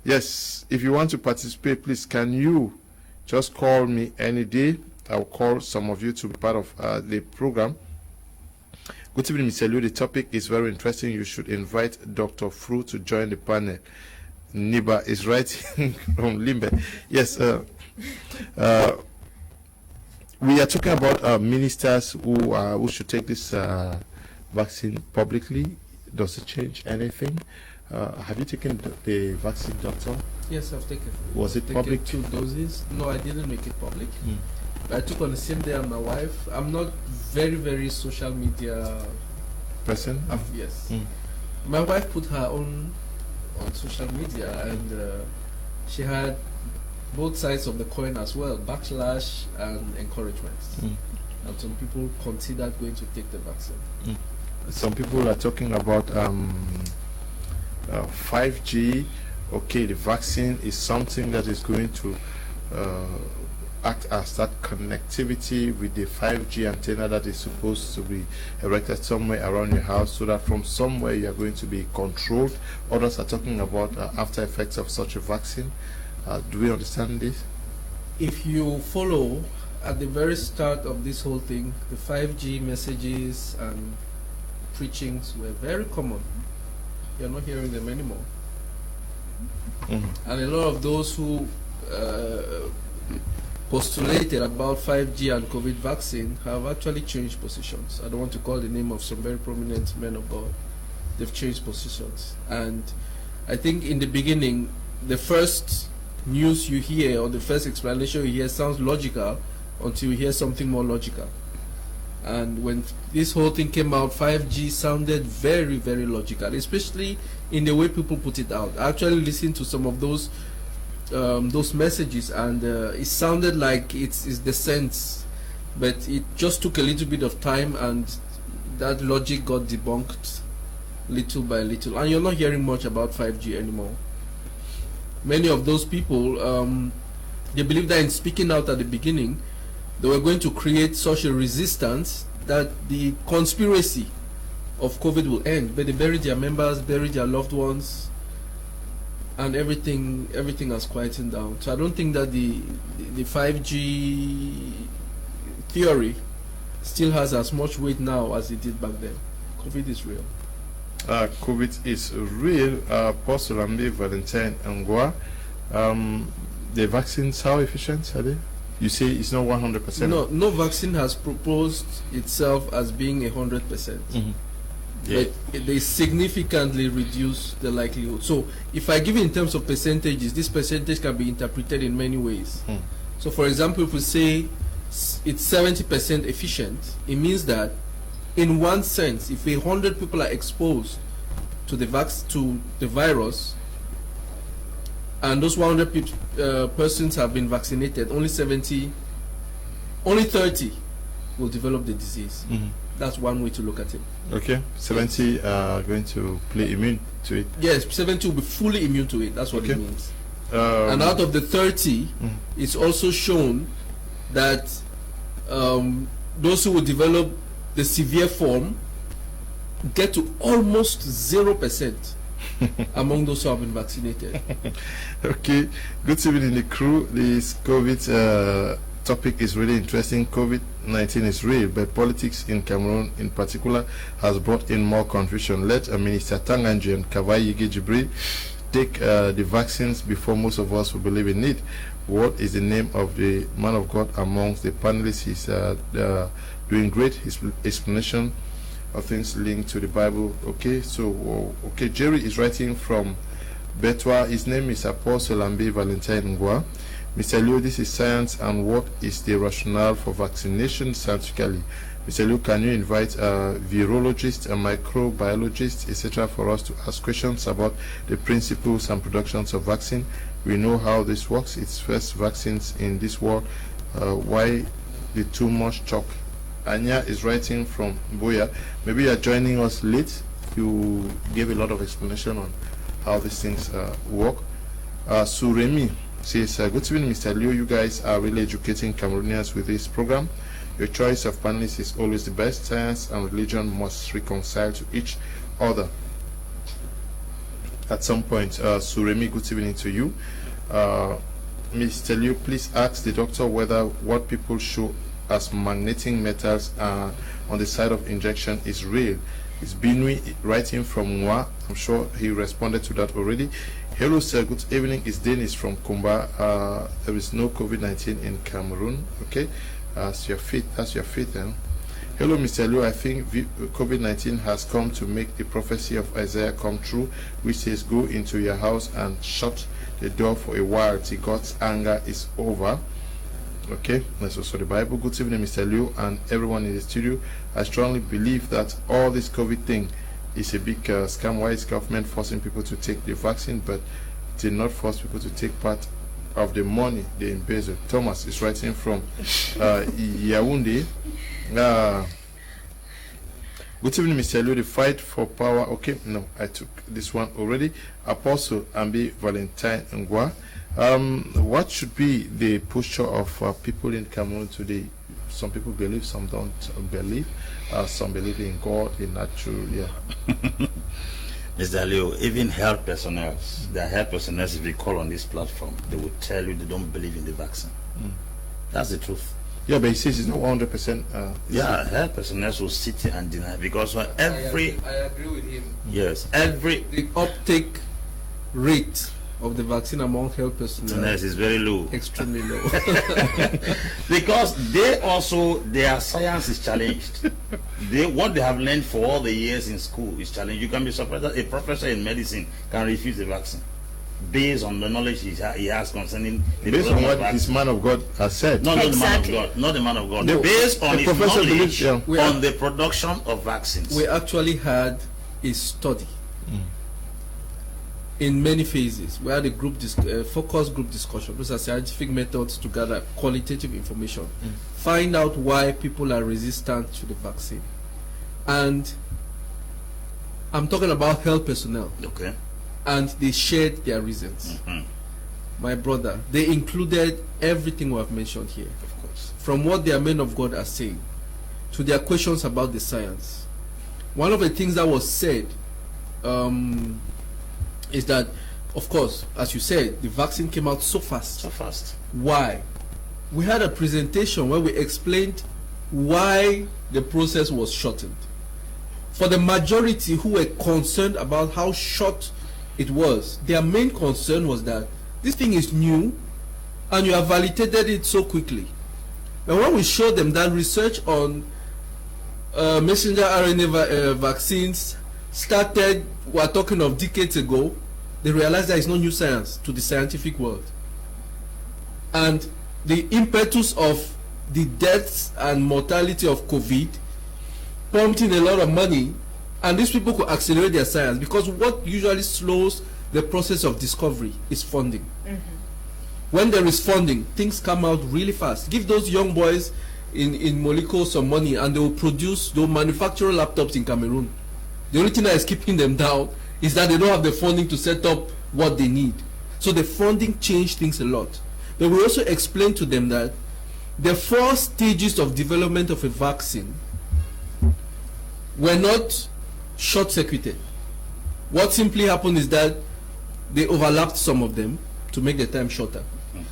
Speaker 1: Yes, if you want to participate, please, can you just call me any day? I'll call some of you to be part of the program. Good evening, Mr. Liu. The topic is very interesting. You should invite Dr. Fru to join the panel. Niba is writing from Limbe. Yes, we are talking about ministers who should take this vaccine publicly. Does it change anything? Have you taken the vaccine, doctor?
Speaker 3: Yes, I've taken.
Speaker 1: Was it public?
Speaker 3: 2 doses. No, I didn't make it public. I took on the same day as my wife. I'm not very social media
Speaker 1: person.
Speaker 3: Yes. My wife put her own on social media, and she had both sides of the coin as well, backlash and encouragement. And some people considered going to take the vaccine.
Speaker 1: Some people are talking about 5G. Okay, the vaccine is something that is going to act as that connectivity with the 5G antenna that is supposed to be erected somewhere around your house, so that from somewhere you are going to be controlled. Others are talking about after effects of such a vaccine. Do we understand this?
Speaker 3: If you follow at the very start of this whole thing, the 5G messages and preachings were very common. You're not hearing them anymore. And a lot of those who postulated about 5G and COVID vaccine have actually changed positions. I don't want to call the name of some very prominent men of God. They've changed positions. And I think in the beginning, the first news you hear or the first explanation you hear sounds logical until you hear something more logical. And when this whole thing came out, 5G sounded very, very logical, especially in the way people put it out. I actually listened to some of those messages, and it sounded like it's the sense, but it just took a little bit of time, and that logic got debunked little by little. And you're not hearing much about 5G anymore. Many of those people, they believe that in speaking out at the beginning, they were going to create such a resistance that the conspiracy of COVID will end. But they buried their members, buried their loved ones, and everything has quietened down. So I don't think that the 5G theory still has as much weight now as it did back then. COVID is real.
Speaker 1: COVID is real. Apostle Ambe, Valentine, and Ngwa. The vaccines, how efficient are they? You say it's not 100%?
Speaker 3: No vaccine has proposed itself as being 100%.
Speaker 2: Mm-hmm. Yeah.
Speaker 3: But they significantly reduce the likelihood. So if I give it in terms of percentages, this percentage can be interpreted in many ways. So for example, if we say it's 70% efficient, it means that in one sense, if 100 people are exposed to the virus, and those 100 persons have been vaccinated, only 30 will develop the disease. That's one way to look at it.
Speaker 1: Okay, 70 are going to play immune to it.
Speaker 3: Yes, 70 will be fully immune to it. That's what it means. And out of the 30, it's also shown that those who will develop the severe form get to almost 0%. Among those who have been vaccinated.
Speaker 1: Okay, good evening, the crew. This COVID topic is really interesting. COVID-19 is real, but politics in Cameroon in particular has brought in more confusion. Let Minister Tanganji and Kavai Jibril take the vaccines before most of us will believe in it. What is the name of the man of God amongst the panelists? He's doing great. His explanation of things linked to the Bible. Okay, so Jerry is writing from Betwa. His name is Apostle Ambe Valentine Ngwa. Mr. Leo, this is science, and what is the rationale for vaccination scientifically? Mr. Leo, can you invite a virologist, a microbiologist, etc. for us to ask questions about the principles and productions of vaccine? We know how this works. It's first vaccines in this world. Why the too much talk? Anya is writing from Buea. Maybe you are joining us late. You gave a lot of explanation on how these things work. Suremi says, good evening, Mr. Leo. You guys are really educating Cameroonians with this program. Your choice of panelists is always the best. Science and religion must reconcile to each other at some point. Suremi, good evening to you. Mr. Leo, please ask the doctor whether what people show as magnetic metals on the side of injection is real. It's Binui writing from Ngwa. I'm sure he responded to that already. Hello sir, good evening. It's Dennis from Kumba. There is no COVID-19 in Cameroon. Okay, that's your faith. Hello Mr. Leo, I think COVID-19 has come to make the prophecy of Isaiah come true, which says, go into your house and shut the door for a while till God's anger is over. Okay, that's also the Bible. Good evening, Mr. Leo, and everyone in the studio. I strongly believe that all this COVID thing is a big scam. Why is government forcing people to take the vaccine, but did not force people to take part of the money they embezzle? Thomas is writing from Yaoundé. Good evening, Mr. Leo. The fight for power. Okay, no, I took this one already. Apostle Ambe Valentine Ngwa. What should be the posture of people in Cameroon today? Some people believe, some don't believe. Some believe in God, in natural. Yeah.
Speaker 2: Mr. Leo, even health personnel, the health personnel, if you call on this platform, they will tell you they don't believe in the vaccine. That's the truth.
Speaker 1: Yeah, but he says it's not 100%.
Speaker 2: Yeah, health personnel will sit here and deny, because for
Speaker 3: I agree with him.
Speaker 2: Yes,
Speaker 3: the uptake rate of the vaccine among health personnel.
Speaker 2: Yes, it's very low.
Speaker 3: Extremely low.
Speaker 2: Because their science is challenged. What they have learned for all the years in school is challenged. You can be surprised that a professor in medicine can refuse the vaccine based on the knowledge he has concerning the
Speaker 1: based on what this man of God has said.
Speaker 2: No,
Speaker 4: Exactly.
Speaker 2: not the man of God.
Speaker 1: No,
Speaker 2: Based on his knowledge on the production of vaccines.
Speaker 3: We actually had a study in many phases. We had a focus group discussion. Those are scientific methods to gather qualitative information, find out why people are resistant to the vaccine. And I'm talking about health personnel.
Speaker 2: Okay.
Speaker 3: And they shared their reasons. My brother, they included everything we have mentioned here.
Speaker 2: Of course.
Speaker 3: From what their men of God are saying to their questions about the science. One of the things that was said is that, of course, as you said, the vaccine came out so fast.
Speaker 2: So fast.
Speaker 3: Why? We had a presentation where we explained why the process was shortened. For the majority who were concerned about how short it was, their main concern was that this thing is new and you have validated it so quickly. And when we showed them that research on messenger RNA vaccines started, we're talking of decades ago, they realized there is no new science to the scientific world. And the impetus of the deaths and mortality of COVID pumped in a lot of money, and these people could accelerate their science, because what usually slows the process of discovery is funding. When there is funding, things come out really fast. Give those young boys in Moliko some money and they'll manufacture laptops in Cameroon. The only thing that is keeping them down is that they don't have the funding to set up what they need. So the funding changed things a lot. But we also explained to them that the 4 stages of development of a vaccine were not short-circuited. What simply happened is that they overlapped some of them to make the time shorter.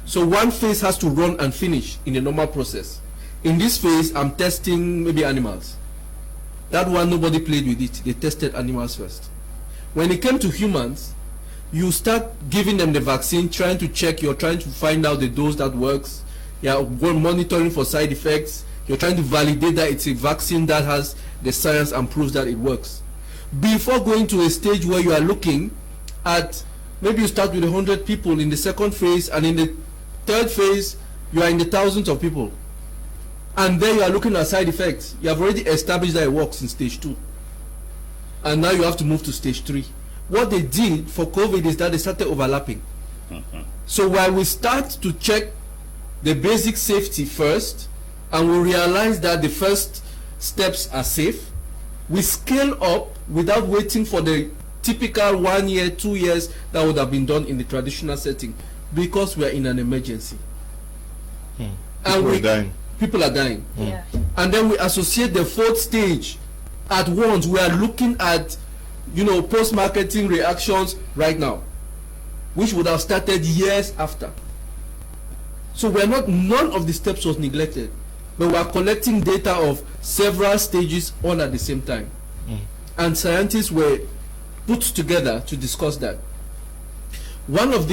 Speaker 3: So one phase has to run and finish in the normal process. In this phase, I'm testing maybe animals. That one, nobody played with it. They tested animals first. When it came to humans, you start giving them the vaccine, trying to check, you're trying to find out the dose that works. You're monitoring for side effects. You're trying to validate that it's a vaccine that has the science and proves that it works. Before going to a stage where you are looking at, maybe you start with 100 people in the second phase, and in the third phase, you are in the thousands of people. And then you are looking at side effects. You have already established that it works in stage 2. And now you have to move to stage 3. What they did for COVID is that they started overlapping. So while we start to check the basic safety first, and we realize that the first steps are safe, we scale up without waiting for the typical 1 year, 2 years that would have been done in the traditional setting, because we are in an emergency. And people are dying.
Speaker 4: Yeah.
Speaker 3: And then we associate the 4th stage at once. We are looking at, post-marketing reactions right now, which would have started years after. So none of the steps was neglected, but we are collecting data of several stages all at the same time. And scientists were put together to discuss that. One of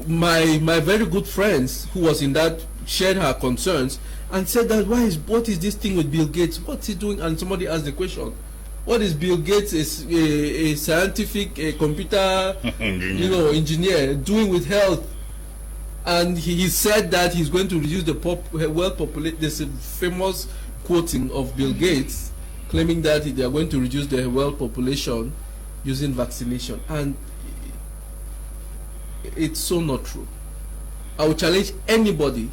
Speaker 3: my very good friends who was in that shared her concerns and said that what is this thing with Bill Gates? What's he doing? And somebody asked the question, what is Bill Gates, a scientific, computer engineer doing with health? And he said that he's going to reduce the world population. There's a famous quoting of Bill Gates claiming that they are going to reduce the world population using vaccination, and it's so not true. I would challenge anybody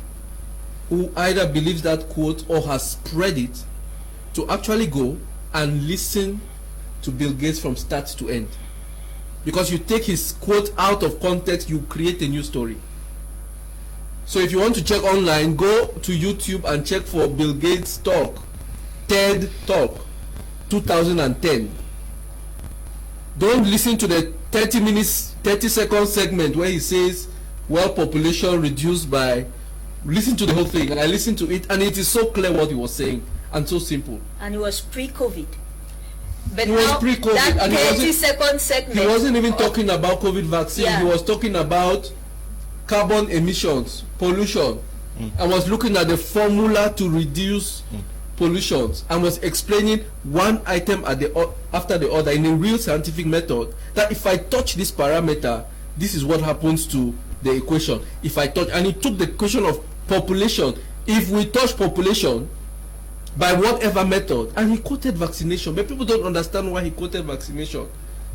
Speaker 3: who either believes that quote or has spread it to actually go and listen to Bill Gates from start to end, because you take his quote out of context, you create a new story. So if you want to check online, go to YouTube and check for Bill Gates talk, TED Talk 2010. Don't listen to the 30-second segment where he says world population reduced by. Listen to the whole thing. And I listened to it, and it is so clear what he was saying and so simple.
Speaker 4: And it was pre-COVID. But
Speaker 3: He was
Speaker 4: now
Speaker 3: pre-COVID,
Speaker 4: that
Speaker 3: and
Speaker 4: 30-second segment.
Speaker 3: he wasn't even talking about COVID vaccine.
Speaker 4: Yeah.
Speaker 3: He was talking about carbon emissions, pollution, and was looking at the formula to reduce pollutions, and was explaining one item after the other in a real scientific method, that if I touch this parameter, this is what happens to the equation. If I touch, and he took the question of population, if we touch population by whatever method, and he quoted vaccination, but people don't understand why he quoted vaccination.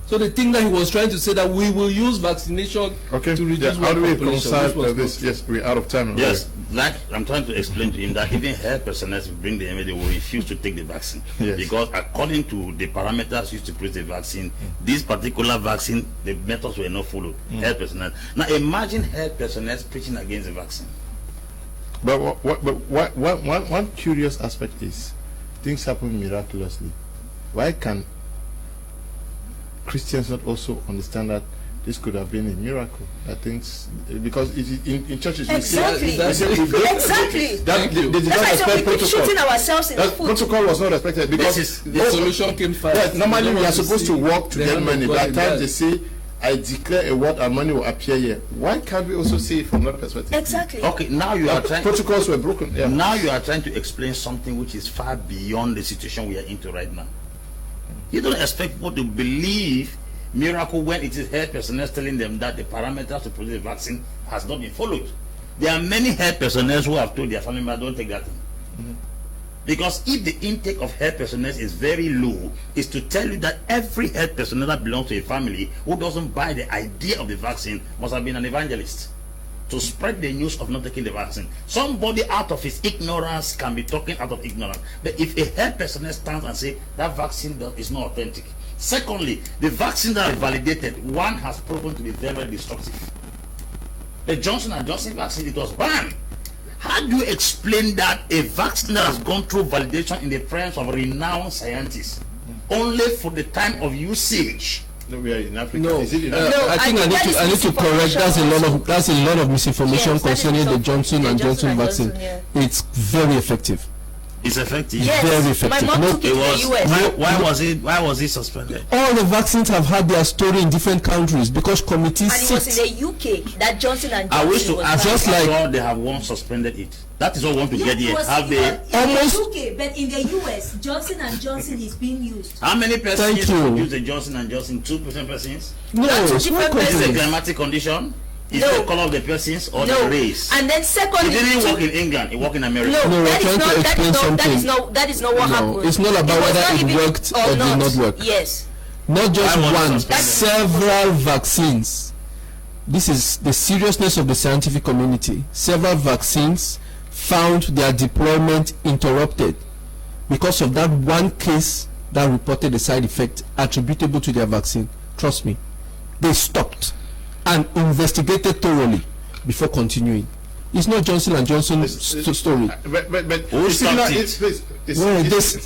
Speaker 3: So the thing that he was trying to say, that we will use vaccination to reduce
Speaker 1: how do we
Speaker 3: population.
Speaker 1: reconcile this? Yes, we're out of time.
Speaker 2: Yes, like I'm trying to explain to him that even health personnel who bring the MA, they will refuse to take the vaccine.
Speaker 1: Yes.
Speaker 2: Because according to the parameters used to produce the vaccine, this particular vaccine, the methods were not followed. Health personnel. Now imagine health personnel preaching against the vaccine.
Speaker 1: But one curious aspect is things happen miraculously. Why can Christians not also understand that this could have been a miracle? That things, because in churches
Speaker 4: Exactly.
Speaker 1: exactly. They did not
Speaker 4: That's why
Speaker 1: respect
Speaker 4: we keep shooting
Speaker 1: protocol.
Speaker 4: ourselves in the
Speaker 1: That
Speaker 4: foot.
Speaker 1: protocol was not respected because
Speaker 3: The solution came first.
Speaker 1: yes, normally we are supposed to work to
Speaker 3: the
Speaker 1: get
Speaker 3: hand of
Speaker 1: money.
Speaker 3: God
Speaker 1: By
Speaker 3: in
Speaker 1: the time
Speaker 3: that.
Speaker 1: they say, I declare a word and money will appear here. Why can't we also see it from that perspective?
Speaker 4: Exactly.
Speaker 2: Okay, now you are trying.
Speaker 1: Protocols were broken. Yeah.
Speaker 2: Now you are trying to explain something which is far beyond the situation we are into right now. You don't expect people to believe miracle when it is health personnel telling them that the parameters to produce the vaccine has not been followed. There are many health personnel who have told their family members, don't take that thing. Because if the intake of health personnel is very low, is to tell you that every health personnel that belongs to a family who doesn't buy the idea of the vaccine must have been an evangelist to spread the news of not taking the vaccine. Somebody out of his ignorance can be talking out of ignorance. But if a health personnel stands and say that vaccine is not authentic. Secondly, the vaccine that is validated, one has proven to be very, very destructive. The Johnson & Johnson vaccine, it was banned. How do you explain that a vaccine that has gone through validation in the presence of renowned scientists, only for the time of usage?
Speaker 1: No, we are in Africa.
Speaker 3: No,
Speaker 1: Is it in
Speaker 4: No,
Speaker 3: I think I need to correct. That's a lot of misinformation
Speaker 4: Yes, that is
Speaker 3: concerning the
Speaker 4: also-
Speaker 3: Johnson
Speaker 4: the
Speaker 3: and Johnson
Speaker 4: Johnson,
Speaker 3: vaccine.
Speaker 4: yeah.
Speaker 3: It's very effective.
Speaker 2: It's effective.
Speaker 4: Yes,
Speaker 3: Very effective.
Speaker 4: my mom
Speaker 3: No,
Speaker 4: took it
Speaker 2: It
Speaker 4: in
Speaker 2: was.
Speaker 4: the US.
Speaker 2: Why was it suspended?
Speaker 3: All the vaccines have had their story in different countries because committees
Speaker 4: And it was
Speaker 3: sit.
Speaker 4: in the UK that Johnson and
Speaker 2: I wish
Speaker 4: Johnson
Speaker 2: to
Speaker 4: was
Speaker 2: ask,
Speaker 4: banned.
Speaker 3: just like-
Speaker 2: sure they have once suspended it. That is all I want to
Speaker 5: Yeah,
Speaker 2: get here.
Speaker 5: it was
Speaker 2: Have they?
Speaker 5: in
Speaker 3: Almost-
Speaker 5: the UK, but in the US, Johnson and Johnson is being used.
Speaker 2: How many persons
Speaker 3: Thank you.
Speaker 2: use the Johnson & Johnson? 2% persons?
Speaker 3: No,
Speaker 4: Not two
Speaker 3: it's not
Speaker 4: different
Speaker 2: Is it a
Speaker 3: company.
Speaker 2: climatic condition? Is
Speaker 4: No.
Speaker 2: it the color of the persons or
Speaker 4: No.
Speaker 2: the race?
Speaker 4: And then
Speaker 2: It
Speaker 4: secondly,
Speaker 2: didn't work in England. It worked in America.
Speaker 4: no,
Speaker 3: No, we're
Speaker 4: that is
Speaker 3: trying to
Speaker 4: not that
Speaker 3: explain
Speaker 4: is not that is
Speaker 3: something.
Speaker 4: not that is not what
Speaker 3: No,
Speaker 4: happened.
Speaker 3: it's not about
Speaker 4: was
Speaker 3: whether
Speaker 4: not
Speaker 3: it
Speaker 4: even-
Speaker 3: worked or did not work.
Speaker 4: Yes.
Speaker 3: Not just
Speaker 2: Why was
Speaker 3: one,
Speaker 2: it suspended?
Speaker 3: several vaccines. This is the seriousness of the scientific community. Several vaccines found their deployment interrupted because of that one case that reported a side effect attributable to their vaccine. Trust me, they stopped and investigated thoroughly before continuing. It's not Johnson and Johnson story.
Speaker 1: But
Speaker 2: Who
Speaker 1: it's similar,
Speaker 2: stopped it?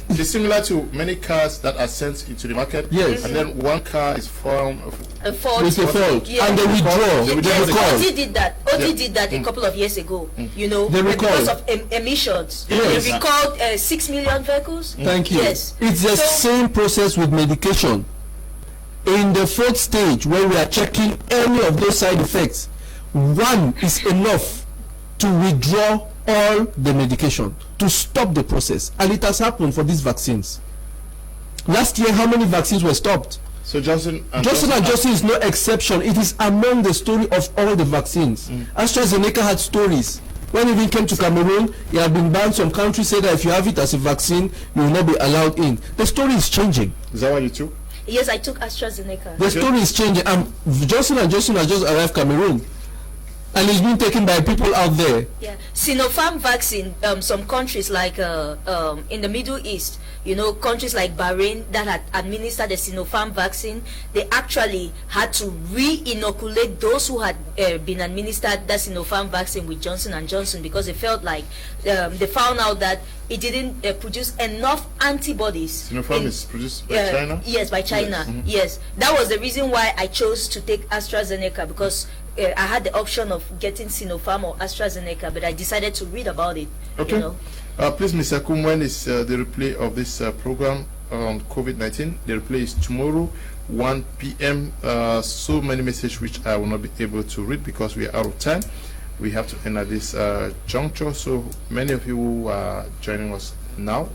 Speaker 1: it's similar to many cars that are sent into the market.
Speaker 3: Yes.
Speaker 1: And then one car is found.
Speaker 4: A fault.
Speaker 3: With a fault,
Speaker 4: Yeah.
Speaker 3: and they withdraw.
Speaker 4: Yeah,
Speaker 3: They
Speaker 4: yes,
Speaker 3: recall.
Speaker 4: Odi did that. Odi
Speaker 1: Yeah.
Speaker 4: did that a couple of years ago. You know,
Speaker 3: They recall.
Speaker 4: because of emissions.
Speaker 3: Yes.
Speaker 4: They recalled 6 million vehicles.
Speaker 3: Thank you.
Speaker 4: Yes.
Speaker 3: It's the
Speaker 4: So-
Speaker 3: same process with medication. In the fourth stage, when we are checking any of those side effects, one is enough to withdraw all the medication, to stop the process. And it has happened for these vaccines. Last year, how many vaccines were stopped?
Speaker 1: So Johnson and
Speaker 3: Johnson is no exception. It is among the story of all the vaccines. AstraZeneca had stories. When it even came to Cameroon, it had been banned. Some countries say that if you have it as a vaccine, you will not be allowed in. The story is changing.
Speaker 1: Is that what you took?
Speaker 4: Yes, I took AstraZeneca.
Speaker 3: The story is changing. And Johnson and Johnson has just arrived Cameroon, and it's been taken by people out there.
Speaker 4: Yeah, Sinopharm vaccine. Some countries like in the Middle East, you know, countries like Bahrain that had administered the Sinopharm vaccine, they actually had to re-inoculate those who had been administered that Sinopharm vaccine with Johnson and Johnson because they felt like they found out that it didn't produce enough antibodies.
Speaker 1: Sinopharm is produced by China?
Speaker 4: Yes, by China. Yes, that was the reason why I chose to take AstraZeneca because I had the option of getting Sinopharm or AstraZeneca, but I decided to read about it.
Speaker 1: Okay.
Speaker 4: You know?
Speaker 1: Please, Mr. Kum, when is the replay of this program on COVID-19. The replay is tomorrow, 1 p.m. So many messages which I will not be able to read because we are out of time. We have to end at this juncture. So many of you who are joining us now,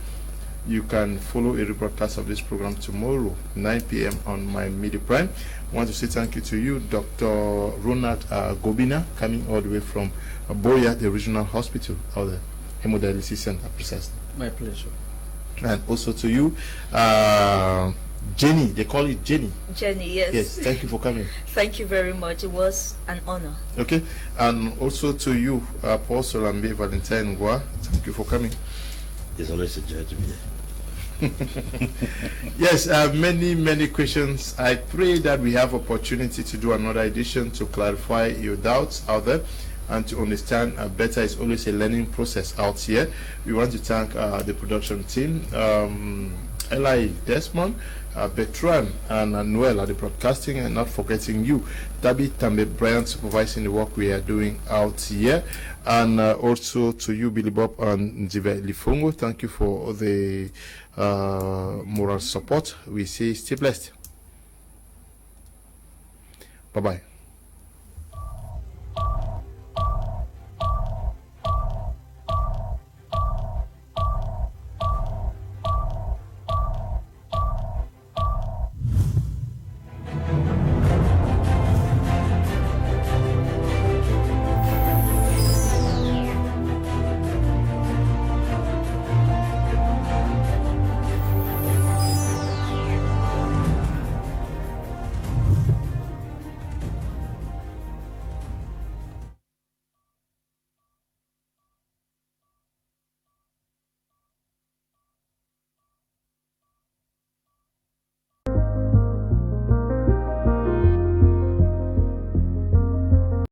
Speaker 1: you can follow a rebroadcast of this program tomorrow, 9 p.m. on my Media Prime. I want to say thank you to you, Dr. Ronald Gobina, coming all the way from Buea, the regional hospital, or the Haemodialysis Center, precisely.
Speaker 3: My pleasure.
Speaker 1: And also to you, Jenny, they call it Jenny.
Speaker 4: Jenny, yes.
Speaker 1: Yes, thank you for coming.
Speaker 4: Thank you very much. It was an honor.
Speaker 1: Okay, and also to you, Apostle Ambe, Valentine, Ngwa, thank you for coming.
Speaker 2: It's always a joy to be here.
Speaker 1: Yes, many questions. I pray that we have opportunity to do another edition to clarify your doubts out there and to understand better. It's always a learning process out here. We want to thank the production team, Eli Desmond, Bertrand, and Noel at the broadcasting, and not forgetting you, Tabi Tambe Brian, supervising the work we are doing out here, and also to you, Billy Bob and Nzive Lifongo. Thank you for the moral support. We say stay blessed. Bye bye.